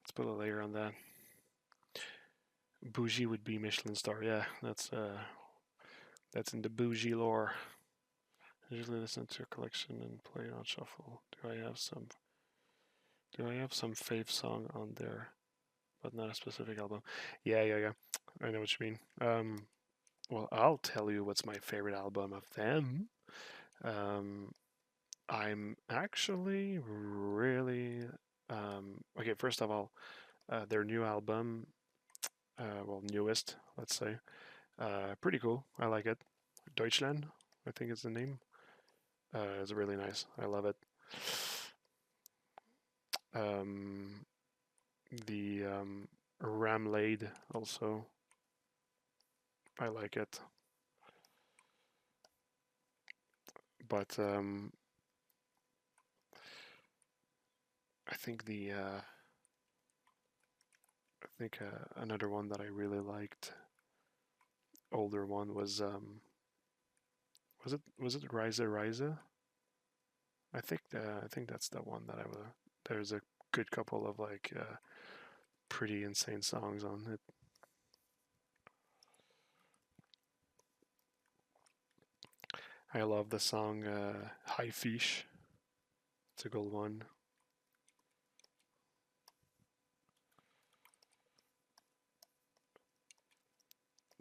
Let's put a layer on that. Bougie would be Michelin star. Yeah, that's in the bougie lore. Usually listen to your collection and play on shuffle. Do I have some fave song on there, but not a specific album? Yeah. I know what you mean. Well, I'll tell you what's my favorite album of them. Um, I'm actually really okay. First of all, their new album, well, newest, let's say, pretty cool. I like it. Deutschland, I think is the name. It's really nice. I love it. Um, the Ramlade also, I like it. But I think another one that I really liked, older one was it Rise? I think that's the one that I was. There's a good couple of like pretty insane songs on it. I love the song High Fish. It's a good one.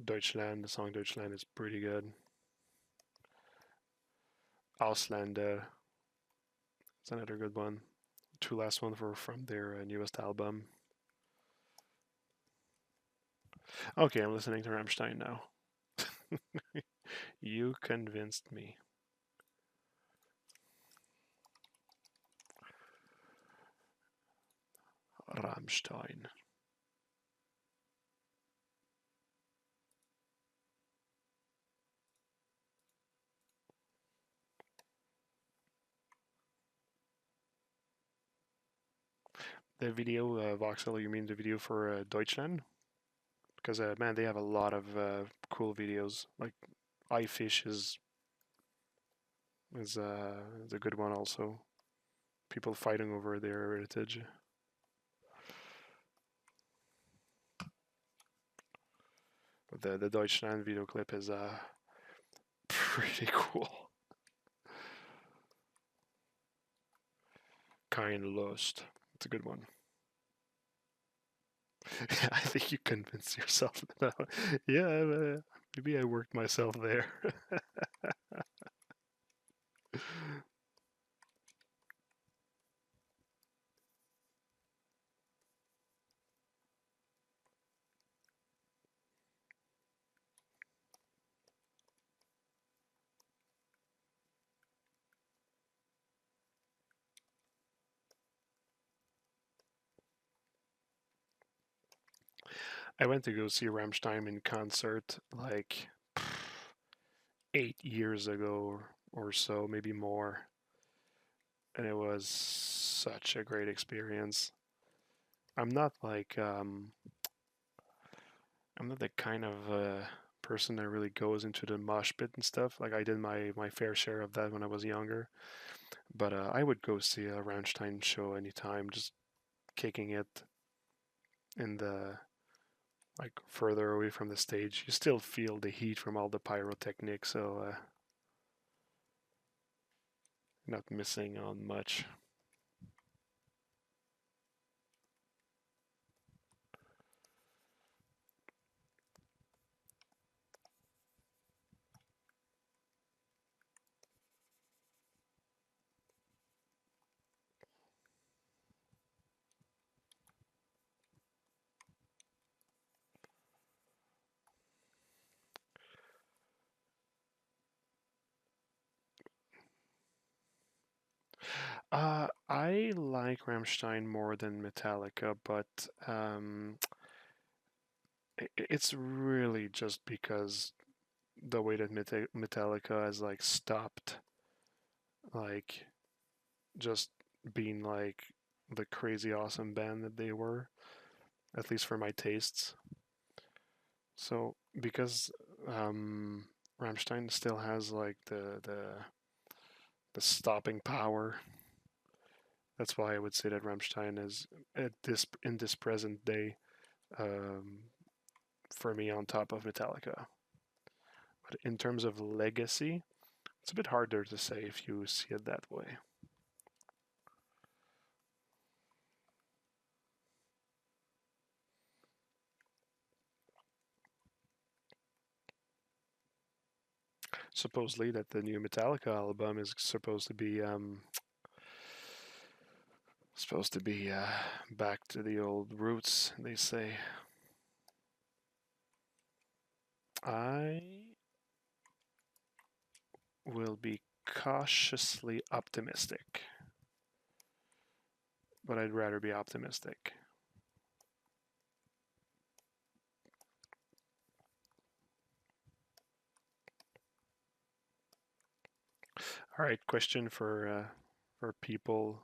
Deutschland, the song Deutschland is pretty good. Ausländer, it's another good one. Two last ones were from their newest album. Okay, I'm listening to Rammstein now. You convinced me. Rammstein. The video, Voxel, you mean the video for Deutschland? Because, man, they have a lot of cool videos. Like, iFish is a good one also. People fighting over their heritage. But the Deutschland video clip is pretty cool. Kein Lust. It's a good one. I think you convinced yourself. Yeah, maybe I worked myself there. I went to go see Rammstein in concert like 8 years ago or so, maybe more, and it was such a great experience. I'm not like I'm not the kind of person that really goes into the mosh pit and stuff. Like I did my fair share of that when I was younger, but I would go see a Rammstein show anytime, just kicking it in the like further away from the stage. You still feel the heat from all the pyrotechnics, so not missing on much. I like Rammstein more than Metallica, but it's really just because the way that Metallica has like stopped like just being like the crazy awesome band that they were, at least for my tastes. So because Rammstein still has like the stopping power, that's why I would say that Rammstein is at this in this present day um, for me on top of Metallica. But in terms of legacy, it's a bit harder to say if you see it that way. Supposedly that the new Metallica album is supposed to be back to the old roots. They say. I will be cautiously optimistic, but I'd rather be optimistic. All right, question for people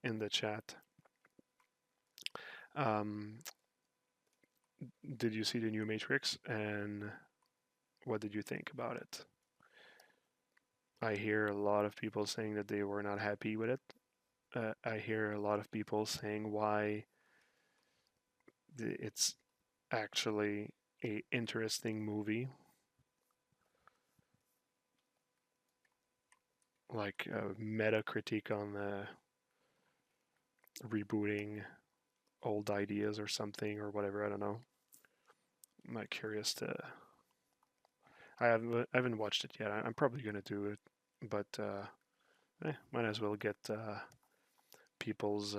in the chat. Um, did you see the new Matrix, and what did you think about it? I hear a lot of people saying that they were not happy with it. I hear a lot of people saying why it's actually a interesting movie, like a meta critique on the rebooting old ideas or something or whatever. I don't know. I'm not curious to. I haven't watched it yet. I'm probably gonna do it, but might as well get people's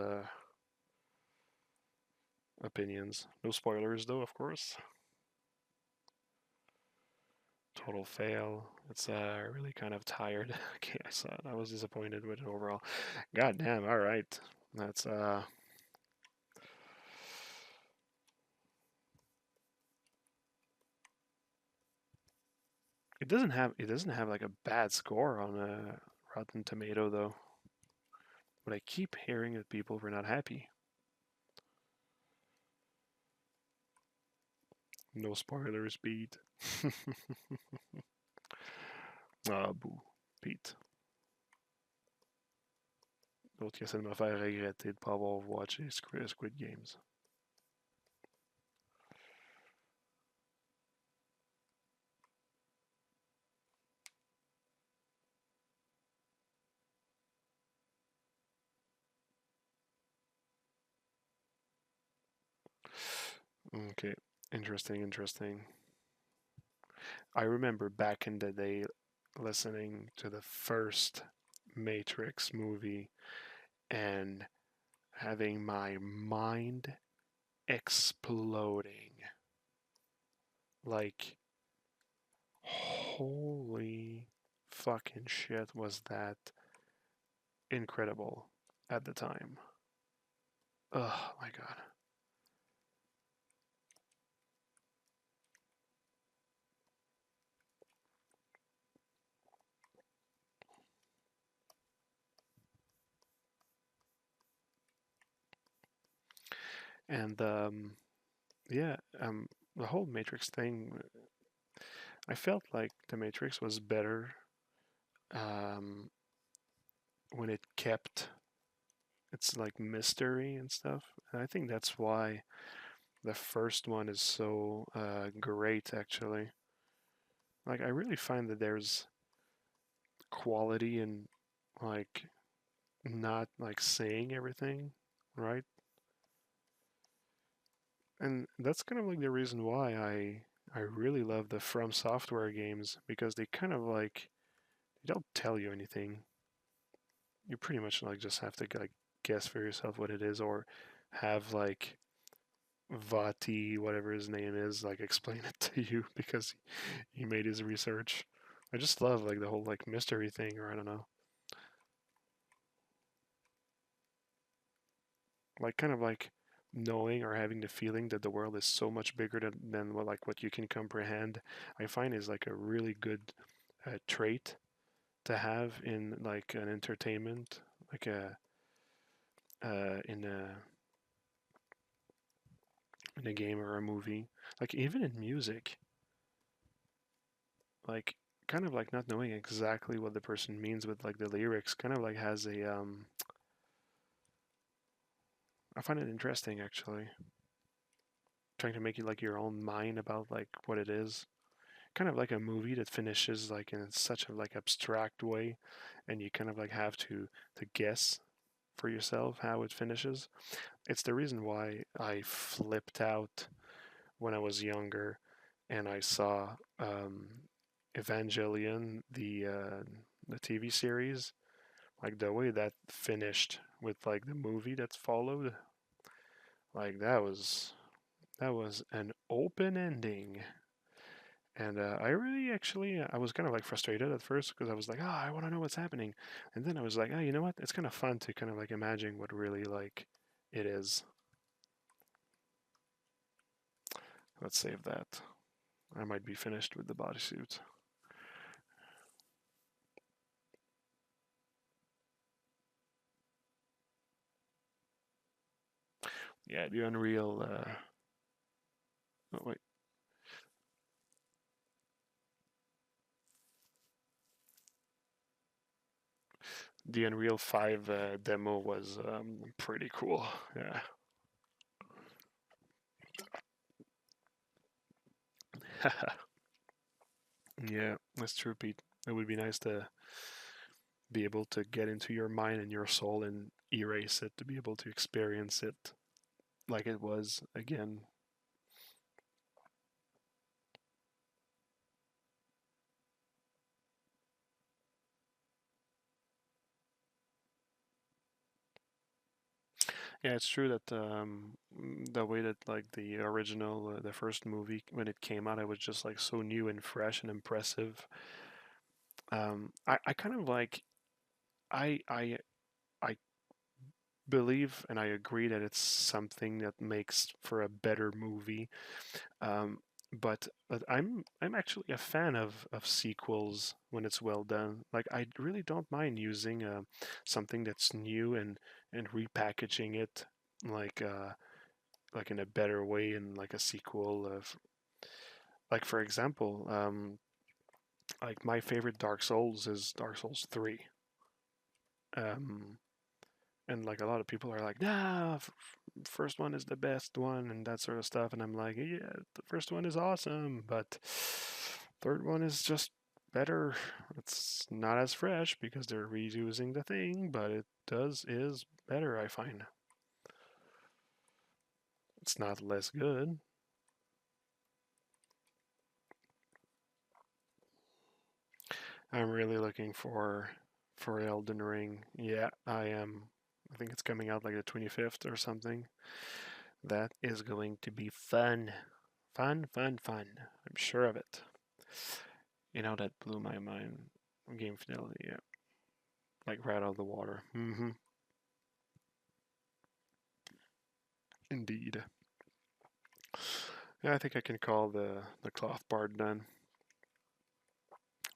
opinions. No spoilers though, of course. Total fail. It's really kind of tired. Okay, I saw it. I was disappointed with it overall. God damn. All right. That's it doesn't have like a bad score on Rotten Tomato though. But I keep hearing that people were not happy. No spoilers, Pete. Ah, boo. Pete. L'autre qui essaie de me faire regretter de ne pas avoir watché Squid Games. Okay. Interesting, interesting. I remember back in the day listening to the first Matrix movie and having my mind exploding. Like, holy fucking shit, was that incredible at the time. Oh my god. And yeah, the whole Matrix thing, I felt like the Matrix was better um, when it kept its like mystery and stuff. And I think that's why the first one is so great, actually. Like, I really find that there's quality in like not like saying everything, right? And that's kind of like the reason why I really love the From Software games because they kind of like they don't tell you anything. You pretty much like just have to like guess for yourself what it is or have like Vati, whatever his name is, like explain it to you because he made his research. I just love like the whole like mystery thing, or I don't know, like kind of like knowing or having the feeling that the world is so much bigger than what like what you can comprehend. I find is like a really good trait to have in like an entertainment, like in a game or a movie, like even in music, like kind of like not knowing exactly what the person means with like the lyrics, kind of like has a I find it interesting actually, trying to make it like your own mind about like what it is. Kind of like a movie that finishes like in such a like abstract way, and you kind of like have to guess for yourself how it finishes. It's the reason why I flipped out when I was younger, and I saw Evangelion, the TV series, like the way that finished with like the movie that followed, like that was an open ending. And I really actually, I was kind of like frustrated at first because I was like, oh, I want to know what's happening. And then I was like, oh, you know what? It's kind of fun to kind of like imagine what really like it is. Let's save that. I might be finished with the bodysuit. Yeah, the Unreal. Oh wait, the Unreal 5 demo was pretty cool. Yeah. Yeah, that's true, Pete. It would be nice to be able to get into your mind and your soul and erase it, to be able to experience it like it was again. Yeah, it's true that the way that like the original, the first movie when it came out, it was just like so new and fresh and impressive. I kind of like I believe and I agree that it's something that makes for a better movie. Um, but I'm actually a fan of sequels when it's well done. Like I really don't mind using something that's new and repackaging it like like in a better way in like a sequel of like for example like my favorite Dark Souls is Dark Souls 3. Um, and like a lot of people are like, nah, first one is the best one and that sort of stuff, and I'm like, yeah, the first one is awesome, but third one is just better. It's not as fresh because they're reusing the thing, but it does is better. I find it's not less good. I'm really looking for Elden Ring. Yeah, I am. I think it's coming out like the 25th or something. That is going to be fun. Fun, fun, fun. I'm sure of it. You know, that blew my mind. Game Fidelity, yeah. Like right out of the water. Indeed. Yeah, I think I can call the cloth part done.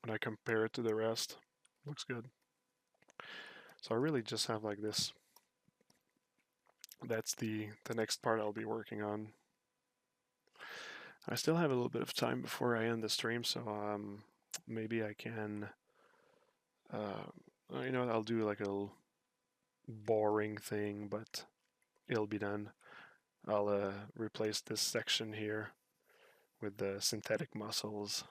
When I compare it to the rest, looks good. So I really just have like this That's the next part I'll be working on. I still have a little bit of time before I end the stream, so maybe I can, I'll do like a little boring thing, but it'll be done. I'll replace this section here with the synthetic muscles.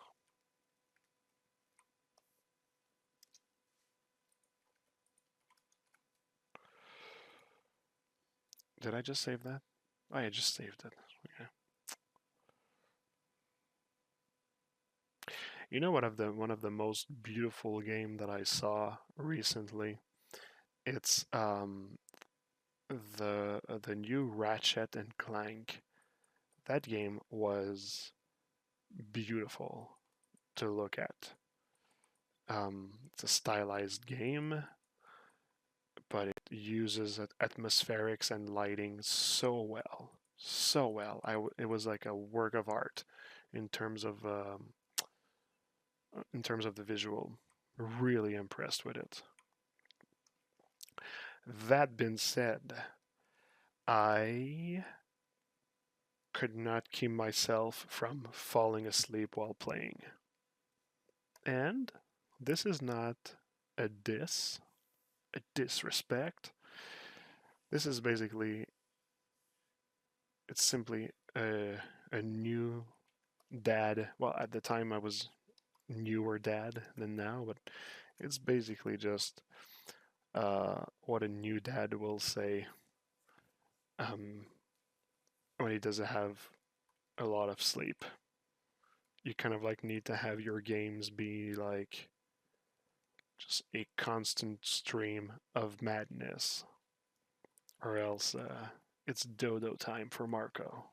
Did I just save that? Oh, I just saved it. Okay. You know, one of the most beautiful game that I saw recently. It's the new Ratchet and Clank. That game was beautiful to look at. It's a stylized game, but it uses atmospherics and lighting so well, so well. It was like a work of art in terms of the visual. Really impressed with it. That being said, I could not keep myself from falling asleep while playing. And this is not a disrespect. This is basically, it's simply a new dad. Well, at the time I was newer dad than now, but it's basically just what a new dad will say um, when he doesn't have a lot of sleep. You kind of like need to have your games be like just a constant stream of madness, or else it's dodo time for Marco.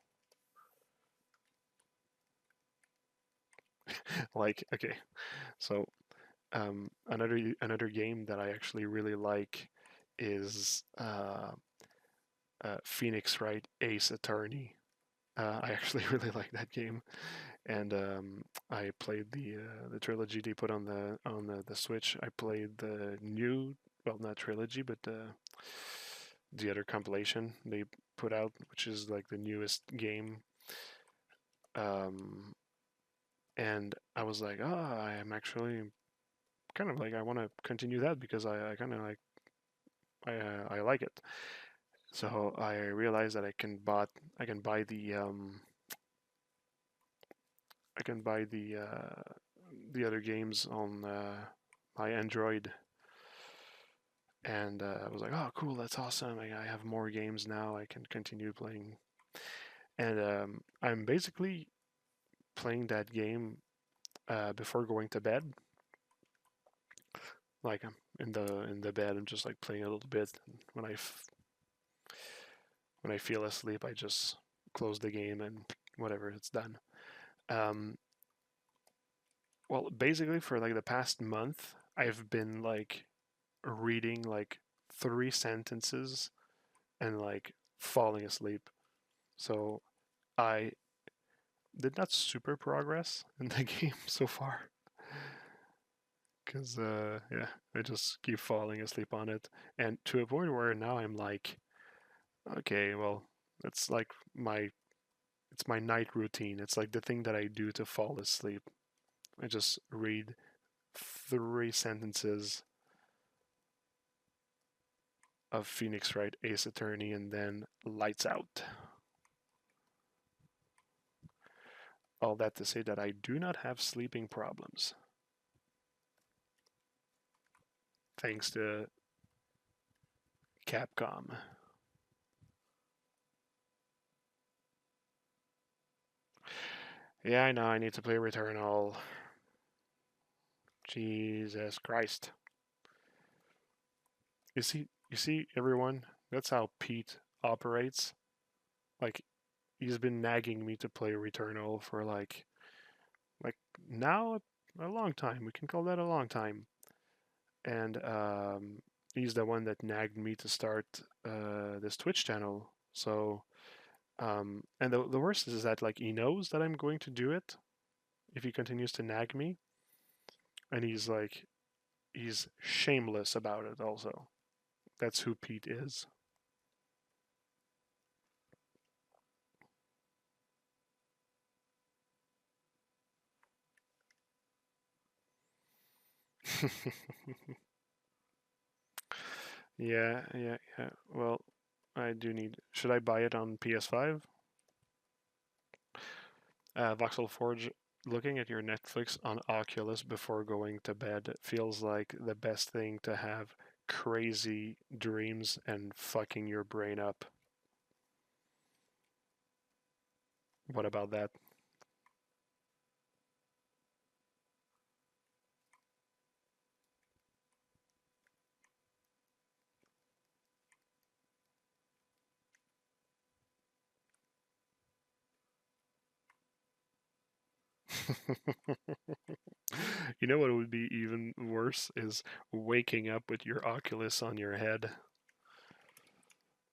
Like, okay, so another game that I actually really like is Phoenix Wright Ace Attorney. I actually really like that game, and I played the trilogy they put on the Switch. I played the new, well, not trilogy, but the other compilation they put out, which is like the newest game. Um, and I was like, oh, I am actually kind of like I want to continue that because I kind of like I like it. So I realized that I can buy the other games on my Android, and I was like, oh, cool, that's awesome. I have more games now. I can continue playing, and I'm basically playing that game before going to bed. Like I'm in the bed, I'm just like playing a little bit. When when I feel asleep, I just close the game and whatever, it's done. Um, well, basically for like the past month, I've been like reading like three sentences and like falling asleep. So I did not super progress in the game so far because yeah, I just keep falling asleep on it, and to a point where now I'm like, okay, well, it's like my night routine. It's like the thing that I do to fall asleep. I just read three sentences of Phoenix Wright Ace Attorney and then lights out. All that to say that I do not have sleeping problems. Thanks to Capcom. Yeah, I know, I need to play Returnal. Jesus Christ. You see, everyone? That's how Pete operates. Like, he's been nagging me to play Returnal for like now a long time. We can call that a long time. And he's the one that nagged me to start this Twitch channel. So and the worst is that like he knows that I'm going to do it if he continues to nag me, and he's shameless about it. Also, that's who Pete is. Yeah, yeah, yeah. Well, I do need. Should I buy it on PS5? Voxel Forge. Looking at your Netflix on Oculus before going to bed feels like the best thing to have crazy dreams and fucking your brain up. What about that? You know what would be even worse is waking up with your Oculus on your head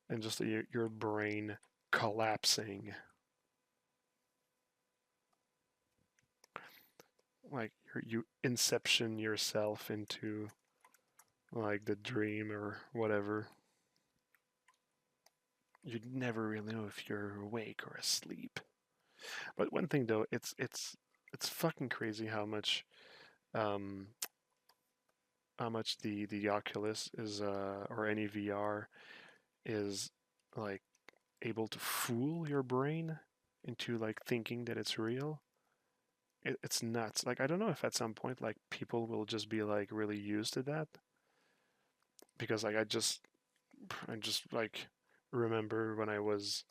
and just your brain collapsing. Like you inception yourself into like the dream or whatever. You'd never really know if you're awake or asleep. But one thing though, it's fucking crazy um how much the Oculus is or any VR is like able to fool your brain into like thinking that it's real. It's nuts. Like I don't know if at some point like people will just be like really used to that because like I just like remember when I was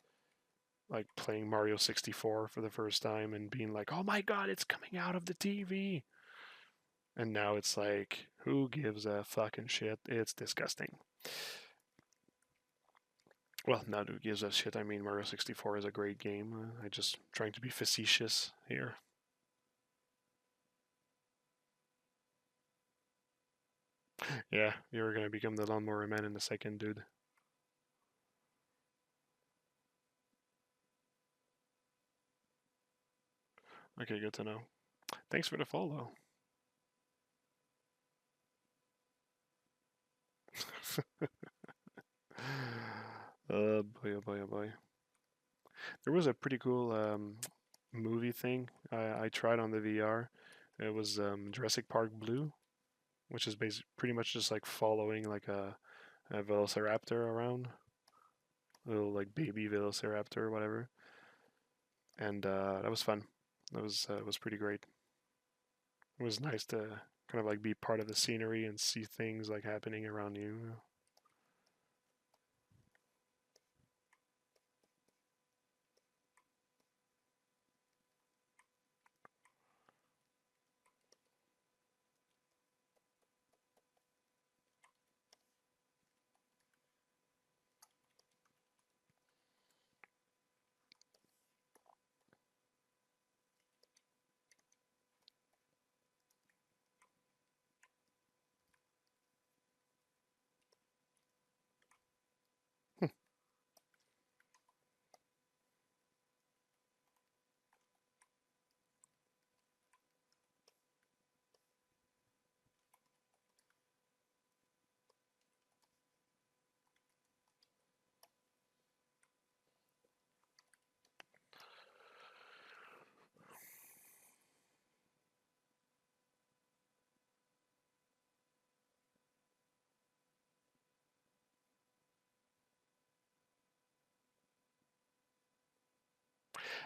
like playing Mario 64 for the first time and being like, "Oh my god, it's coming out of the TV." And now it's like, who gives a fucking shit? It's disgusting. Well, not who gives a shit. I mean, Mario 64 is a great game. I just trying to be facetious here. Yeah, you're gonna become the lawnmower man in a second, dude. Okay, good to know. Thanks for the follow. Boy, oh boy, oh boy. There was a pretty cool movie thing I tried on the VR. It was Jurassic Park Blue, which is pretty much just like following like a velociraptor around, a little like baby velociraptor or whatever, and that was fun. That was pretty great. It was nice to kind of like be part of the scenery and see things like happening around you.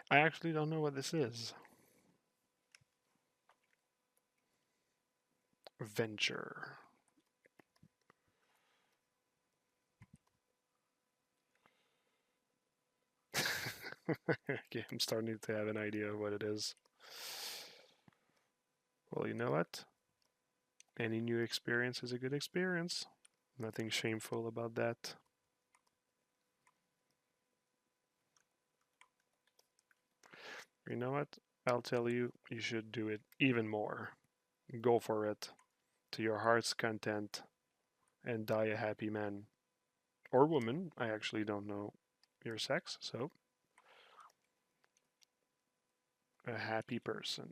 I actually don't know what this is. Venture. Okay, I'm starting to have an idea of what it is. Well, you know what? Any new experience is a good experience. Nothing shameful about that. You know what? I'll tell you, you should do it even more. Go for it to your heart's content and die a happy man or woman. I actually don't know your sex, so a happy person.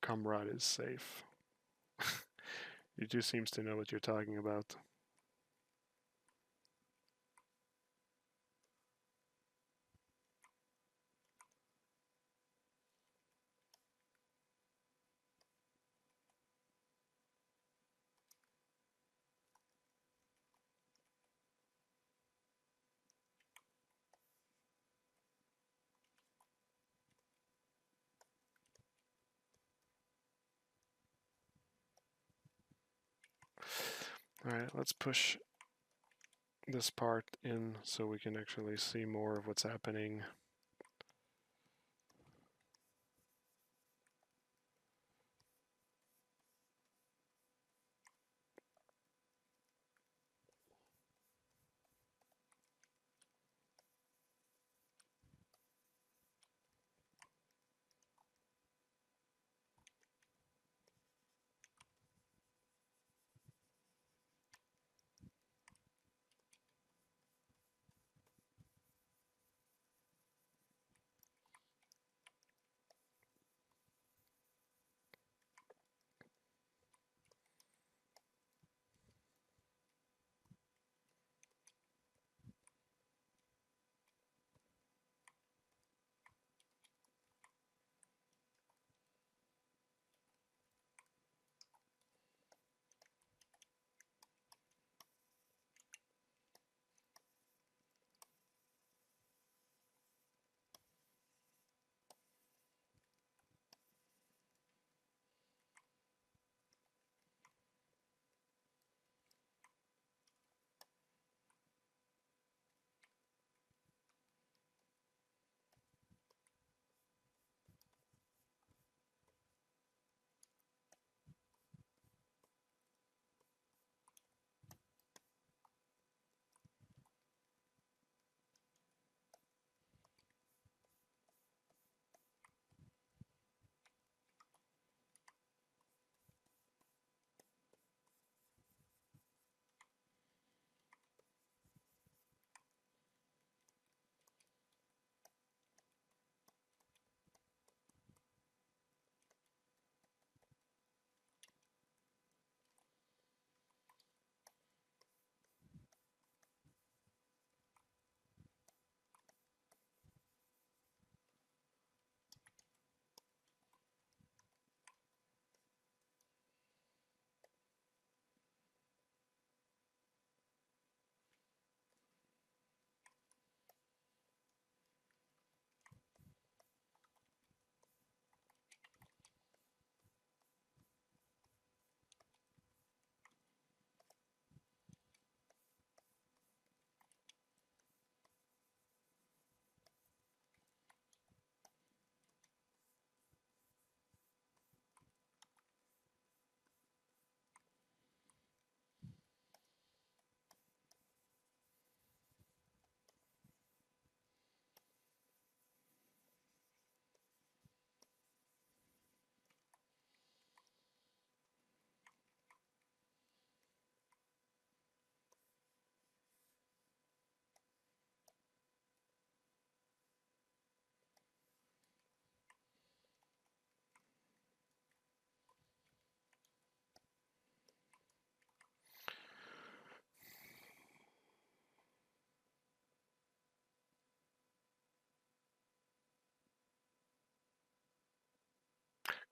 comrade is safe. You two seems to know what you're talking about. Alright, let's push this part in so we can actually see more of what's happening.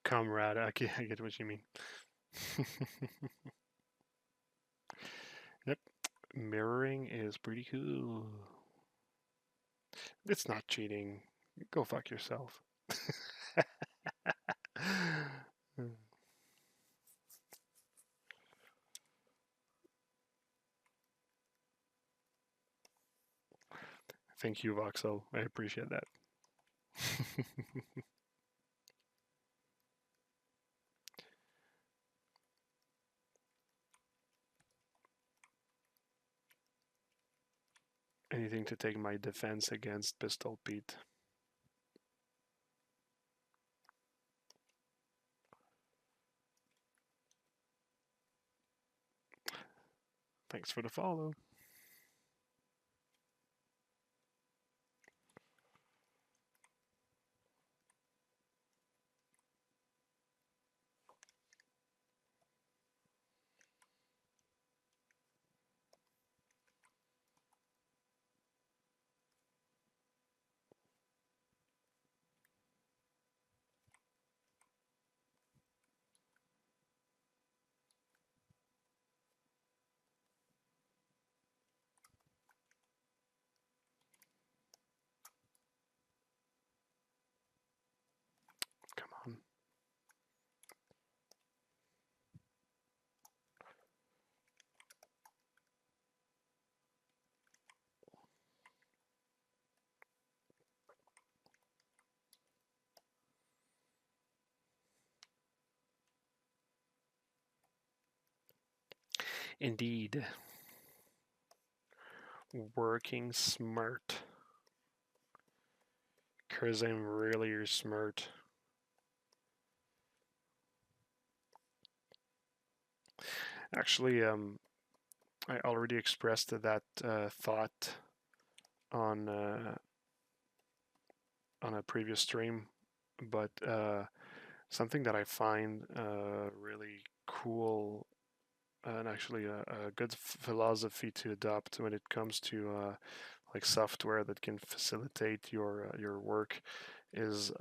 Comrade, I get what you mean. Yep, mirroring is pretty cool. It's not cheating. Go fuck yourself. Thank you, Voxel. I appreciate that. Anything to take my defense against Pistol Pete. Thanks for the follow. Indeed, working smart. Because I'm really smart. Actually, I already expressed that thought on on a previous stream, but something that I find really cool and actually a good philosophy to adopt when it comes to like software that can facilitate your work is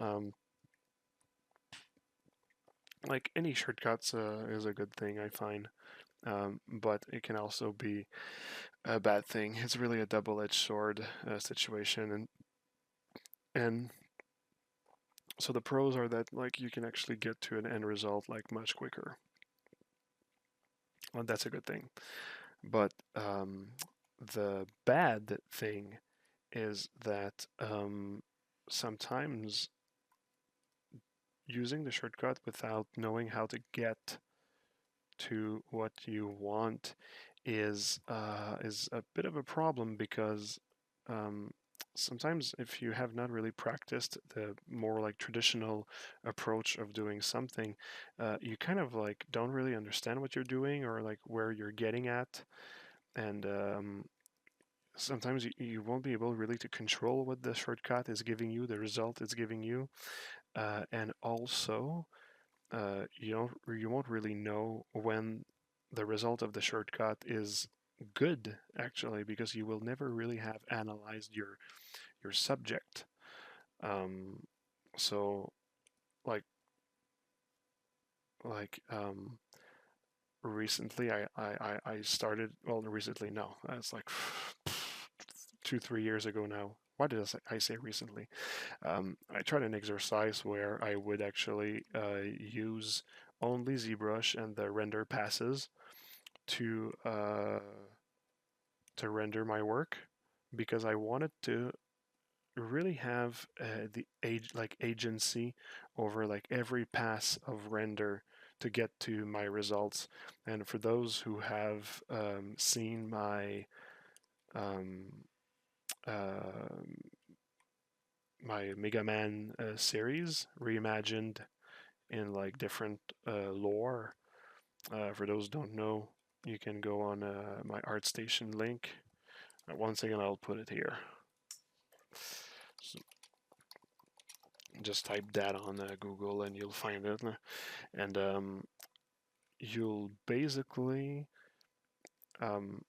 like any shortcuts is a good thing I find, but it can also be a bad thing. It's really a double-edged sword situation, and so the pros are that like you can actually get to an end result like much quicker. Well, that's a good thing. But the bad thing is that sometimes using the shortcut without knowing how to get to what you want is a bit of a problem because um, sometimes if you have not really practiced the more like traditional approach of doing something, you kind of like don't really understand what you're doing or like where you're getting at, and sometimes you won't be able really to control what the shortcut is giving you, the result it's giving you, and also you won't really know when the result of the shortcut is good actually because you will never really have analyzed your subject. Um, so like like recently I started, well, recently, no, it's like 2 3 years ago now. Why did I say recently? I tried an exercise where I would actually use only ZBrush and the render passes to render my work because I wanted to really have the like agency over like every pass of render to get to my results. And for those who have seen um, uh, my Mega Man series reimagined in like different lore. For those who don't know, you can go on my ArtStation link. Once again, I'll put it here. So just type that on Google and you'll find it. And you'll basically um,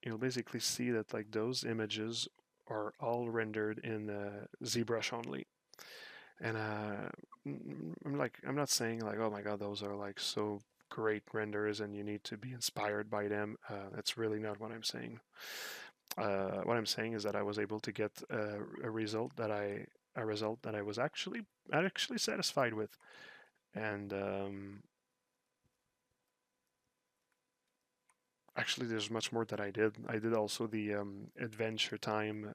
you'll basically see that like those images are all rendered in ZBrush only. And I'm not saying like, oh my god, those are like so great renders and you need to be inspired by them. That's really not what I'm saying. What I'm saying is that I was able to get a result that I was actually satisfied with, and actually there's much more that I did. I did also the Adventure Time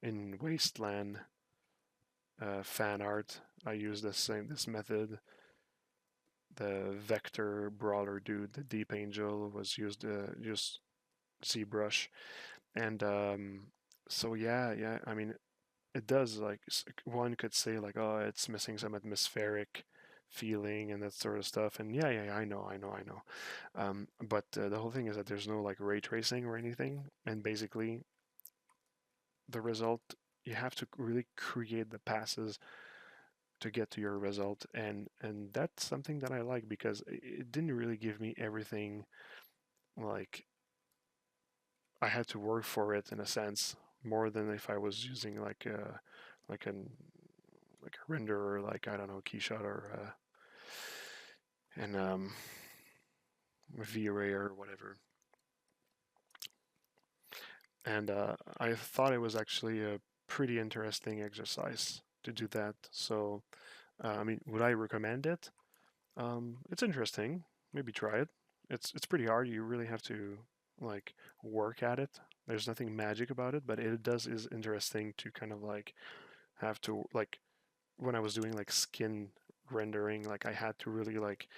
in Wasteland fan art. I used this method. The vector brawler dude, the Deep Angel, was used just ZBrush, and so yeah. I mean, it does like one could say like, oh, it's missing some atmospheric feeling and that sort of stuff. And yeah, I know. But the whole thing is that there's no like ray tracing or anything, and basically the result you have to really create the passes to get to your result, and that's something that I like because it didn't really give me everything. Like I had to work for it in a sense more than if I was using like an like a renderer, like I don't know, Keyshot or an V-Ray or whatever. And I thought it was actually a pretty interesting exercise to do that. So I mean, would I recommend it? It's interesting. Maybe try it. It's pretty hard. You really have to like work at it. There's nothing magic about it, but it does is interesting to kind of like have to like when I was doing like skin rendering, like I had to really like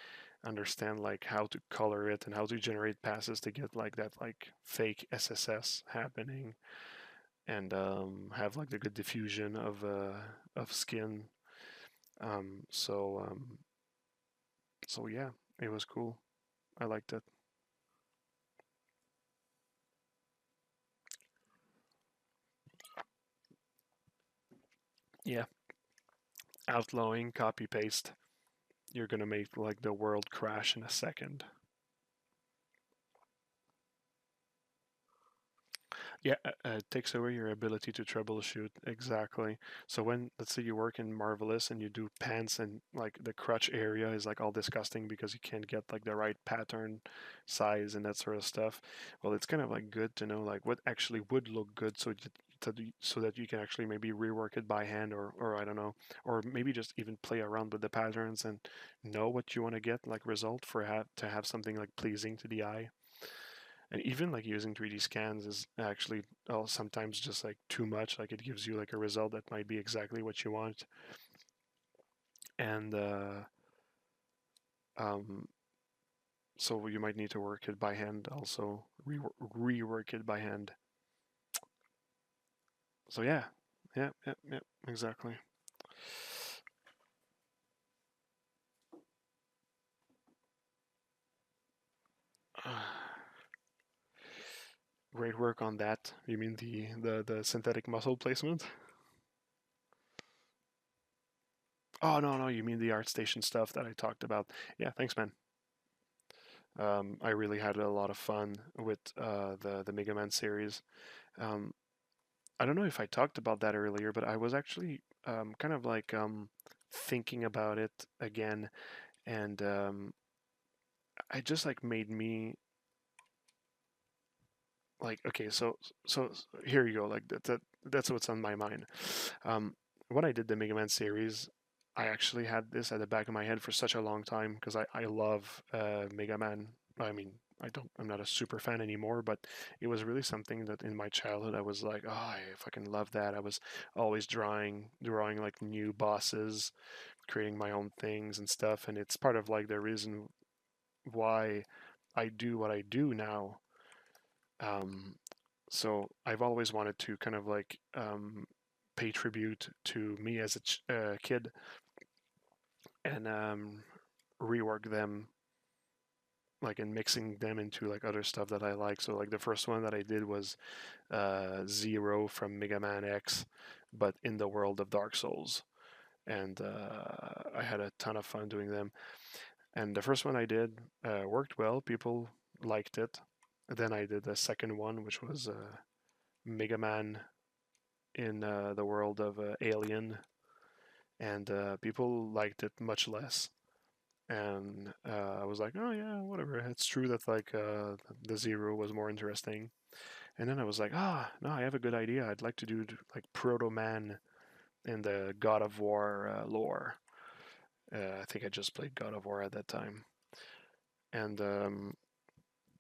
understand like how to color it and how to generate passes to get like that like fake SSS happening, and have like the good diffusion of skin. Um, so um, so yeah, it was cool. I liked it. Yeah, outlawing copy paste. You're gonna make like the world crash in a second. Yeah, it takes away your ability to troubleshoot. Exactly. So when, let's say, you work in Marvelous and you do pants and like the crotch area is like all disgusting because you can't get like the right pattern, size, and that sort of stuff. Well, it's kind of like good to know like what actually would look good, so that you can actually maybe rework it by hand, or I don't know, or maybe just even play around with the patterns and know what you want to get like result for to have something like pleasing to the eye. And even like using 3D scans is actually sometimes just like too much. Like it gives you like a result that might be exactly what you want, and um, so you might need to work it by hand, also rework it by hand. So yeah, yeah, exactly. Great work on that. You mean the synthetic muscle placement? Oh no, no, you mean the ArtStation stuff that I talked about. Yeah, thanks, man. I really had a lot of fun with the Mega Man series. Um, I don't know if I talked about that earlier, but I was actually kind of like thinking about it again, and I just like made me like, okay, so here you go, like that's what's on my mind. Um, when I did the Mega Man series, I actually had this at the back of my head for such a long time because I love Mega Man. I mean, I'm not a super fan anymore, but it was really something that in my childhood I was like, oh, I fucking love that. I was always drawing like new bosses, creating my own things and stuff, and it's part of like the reason why I do what I do now. Um, so I've always wanted to kind of like pay tribute to me as a kid, and rework them, like, and mixing them into like other stuff that I like. So like the first one that I did was Zero from Mega Man X, but in the world of Dark Souls, and I had a ton of fun doing them. And the first one I did worked well. People liked it. Then I did the second one, which was Mega Man in the world of Alien, and people liked it much less. And I was like, oh yeah, whatever. It's true that like the Zero was more interesting. And then I was like, ah, no, I have a good idea. I'd like to do like Proto Man in the God of War lore. I think I just played God of War at that time, and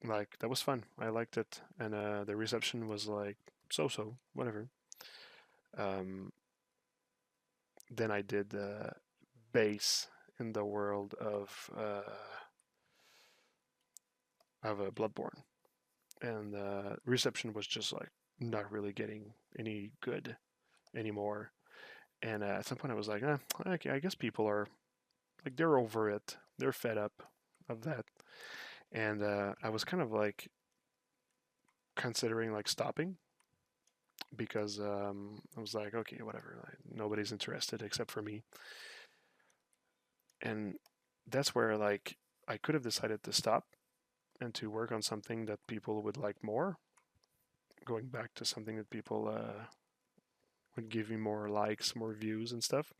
like that was fun. I liked it, and the reception was like so, whatever. Um, then I did bass in the world of a Bloodborne, and the reception was just like not really getting any good anymore. And at some point, I was like, okay, I guess people are like they're over it. They're fed up of that, and I was kind of like considering like stopping because I was like, okay, whatever. Like, nobody's interested except for me, and that's where like I could have decided to stop and to work on something that people would like more, going back to something that people would give me more likes, more views, and stuff.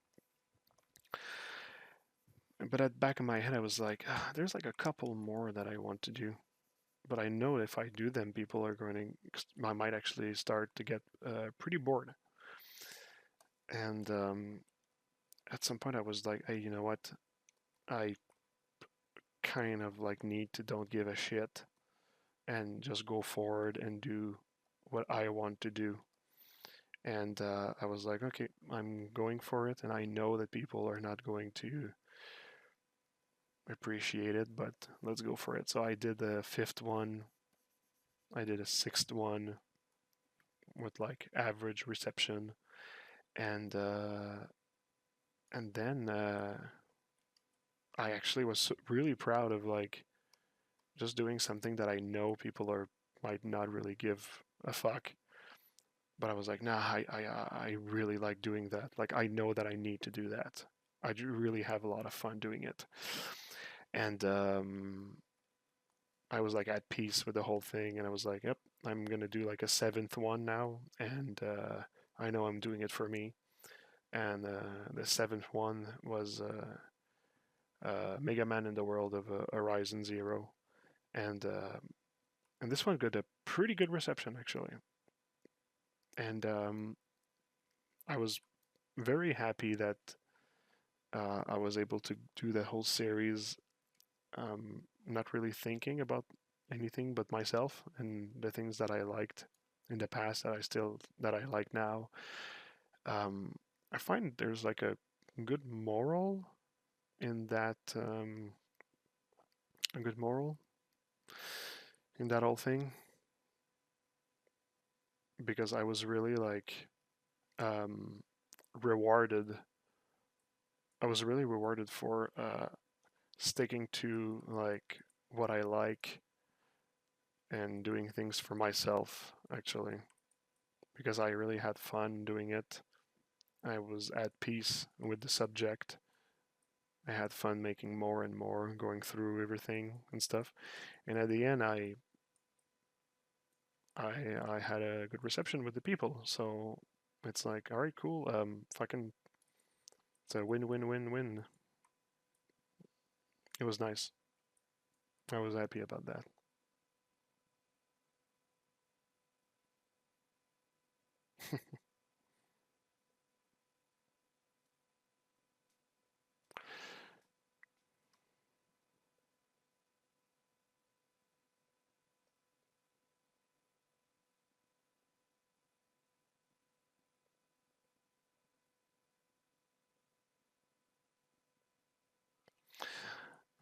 But at the back of my head, I was like, there's like a couple more that I want to do. But I know if I do them, people are going to, I might actually start to get pretty bored. And at some point, I was like, hey, you know what? I kind of like need to don't give a shit and just go forward and do what I want to do. And I was like, okay, I'm going for it, and I know that people are not going to appreciate it, but let's go for it. So I did the fifth one, I did a sixth one with like average reception, and then I actually was really proud of like just doing something that I know people are might not really give a fuck, but I was like, nah, I really like doing that. Like I know that I need to do that. I do really have a lot of fun doing it, and I was like at peace with the whole thing, and I was like, yep, I'm gonna do like a seventh one now, and I know I'm doing it for me. And the seventh one was Mega Man in the world of Horizon Zero, and uh, and this one got a pretty good reception actually, and I was very happy that I was able to do the whole series, not really thinking about anything but myself and the things that I liked in the past that I like now. Um, I find there's like a good moral in that, a good moral in that whole thing, because I was really like um, rewarded. I was really rewarded for sticking to like what I like and doing things for myself actually, because I really had fun doing it. I was at peace with the subject. I had fun making more and more, going through everything and stuff. And at the end, I had a good reception with the people. So it's like, all right, cool. Fucking, it's a win-win-win-win. It was nice. I was happy about that.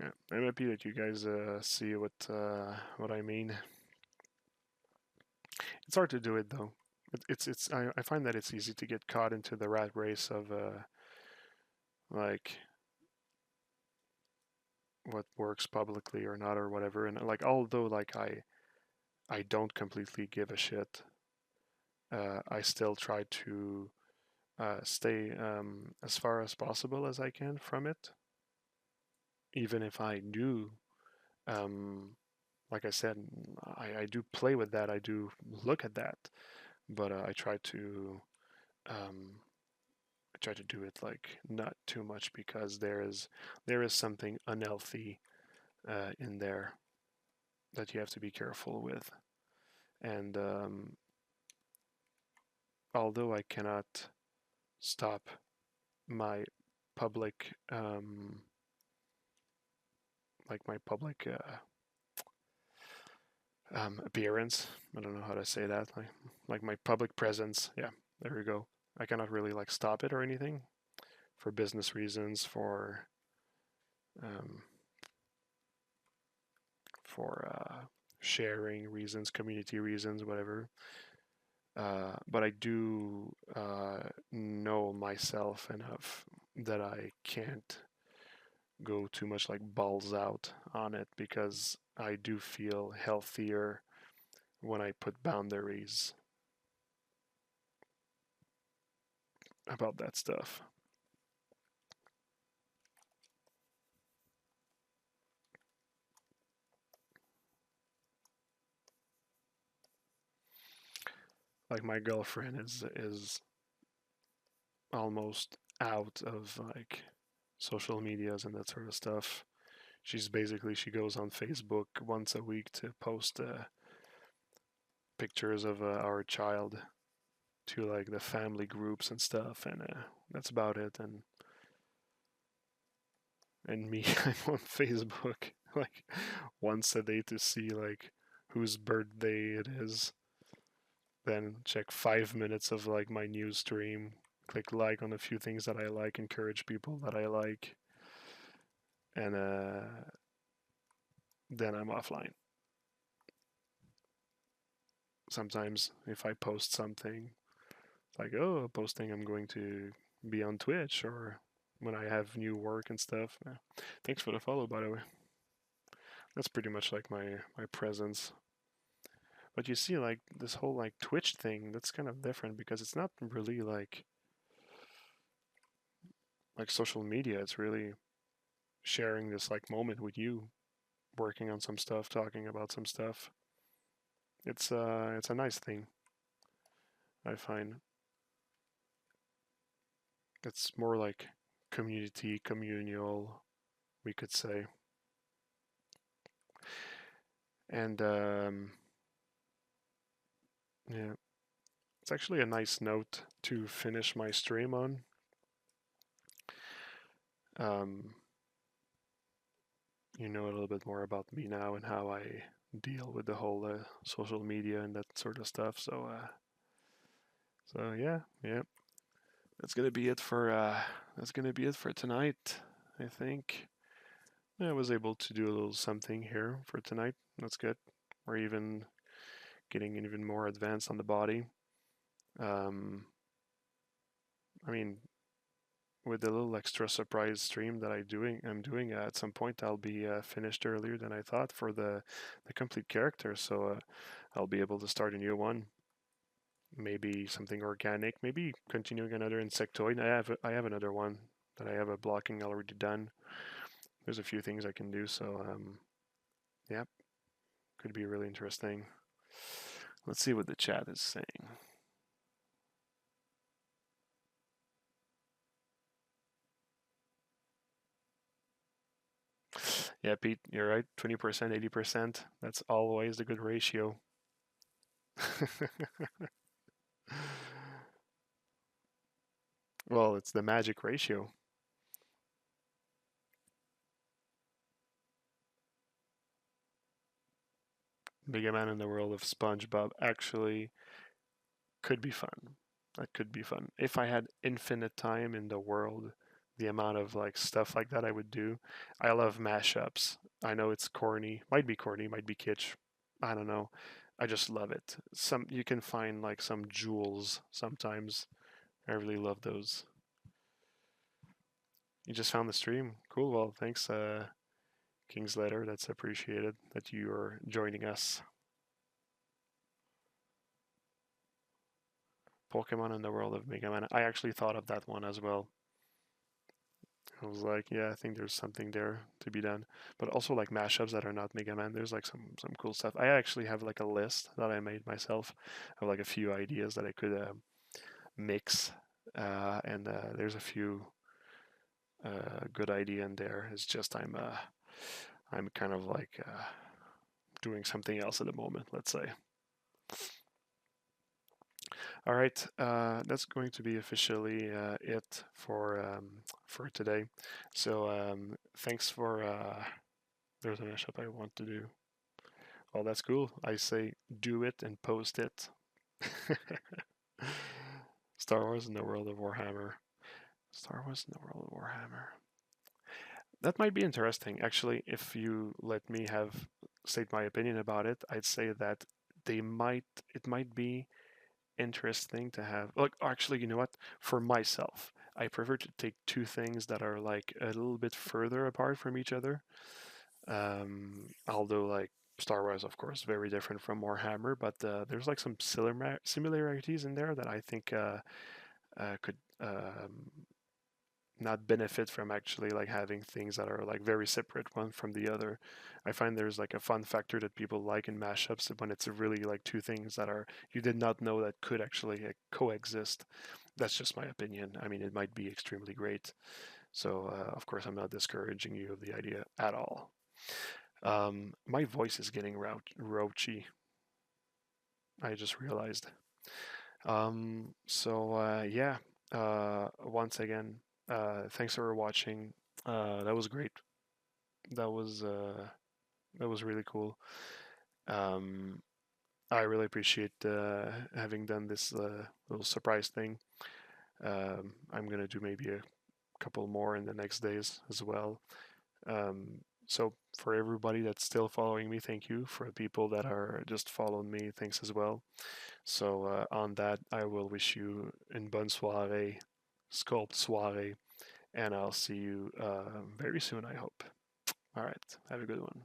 Yeah, I'm happy that you guys see what I mean. It's hard to do it though. I find that it's easy to get caught into the rat race of like what works publicly or not or whatever. And like although like I don't completely give a shit, I still try to stay as far as possible as I can from it, even if I do. Um, like I said, I do play with that. I do look at that, but um, I try to do it like not too much because there is something unhealthy in there that you have to be careful with. And although I cannot stop my public like my public appearance. I don't know how to say that. Like my public presence. Yeah, there we go. I cannot really like stop it or anything for business reasons, um, for sharing reasons, community reasons, whatever. But I do know myself enough that I can't go too much like balls out on it because I do feel healthier when I put boundaries about that stuff. Like my girlfriend is almost out of like social medias and that sort of stuff. She goes on Facebook once a week to post pictures of our child to like the family groups and stuff, and that's about it. And me, I'm on Facebook like once a day to see like whose birthday it is. Then check 5 minutes of like my news stream. Click like on a few things that I like. Encourage people that I like. and then I'm offline. Sometimes if I post something, like, oh, posting I'm going to be on Twitch, or when I have new work and stuff. Thanks for the follow, by the way. That's pretty much like my presence. But you see, like this whole like Twitch thing, that's kind of different because it's not really like social media. It's really sharing this like moment with you, working on some stuff, talking about some stuff. It's a nice thing, I find. It's more like community, communal, we could say. And yeah, it's actually a nice note to finish my stream on. Um, you know a little bit more about me now and how I deal with the whole social media and that sort of stuff. So yeah, yeah, that's gonna be it for tonight. I think I was able to do a little something here for tonight. That's good. We're even getting even more advanced on the body. Um, I mean, with the little extra surprise stream that I'm doing at some point, I'll be finished earlier than I thought for the complete character. So I'll be able to start a new one. Maybe something organic. Maybe continuing another insectoid. I have another one that I have a blocking already done. There's a few things I can do. So yeah, could be really interesting. Let's see what the chat is saying. Yeah, Pete, you're right. 20%, 80%. That's always the good ratio. Well, it's the magic ratio. Mega Man in the world of SpongeBob actually could be fun. That could be fun. If I had infinite time in the world, the amount of like stuff like that I would do. I love mashups. I know it's corny, might be kitsch. I don't know. I just love it. Some you can find like some jewels sometimes. I really love those. You just found the stream. Cool. Well, thanks, King's Letter. That's appreciated that you are joining us. Pokemon in the world of Mega Man. I actually thought of that one as well. I was like, yeah, I think there's something there to be done. But also like mashups that are not Mega Man. There's like some cool stuff. I actually have like a list that I made myself of like a few ideas that I could mix, and there's a few good idea in there. It's just I'm kind of like doing something else at the moment. Let's say. All right, that's going to be officially it for today. So thanks for. There's a mashup I want to do. Oh, that's cool. I say do it and post it. Star Wars in the world of Warhammer. Star Wars in the world of Warhammer. That might be interesting. Actually, if you let me have state my opinion about it, I'd say that it might be interesting to have, like, actually, you know what, for myself I prefer to take two things that are like a little bit further apart from each other, although like Star Wars of course very different from Warhammer, but there's like some similarities in there that I think could not benefit from actually like having things that are like very separate one from the other. I find there's like a fun factor that people like in mashups when it's really like two things that are you did not know that could actually coexist. That's just my opinion. I mean, it might be extremely great. So of course, I'm not discouraging you of the idea at all. My voice is getting roachy. I just realized. Yeah. Once again, thanks for watching. That was great. That was uh, that was really cool. Um, I really appreciate having done this little surprise thing. I'm gonna do maybe a couple more in the next days as well. So for everybody that's still following me, thank you. For the people that are just following me, thanks as well. So on that, I will wish you une bonne soirée, Sculpt Soirée, and I'll see you very soon, I hope. All right, have a good one.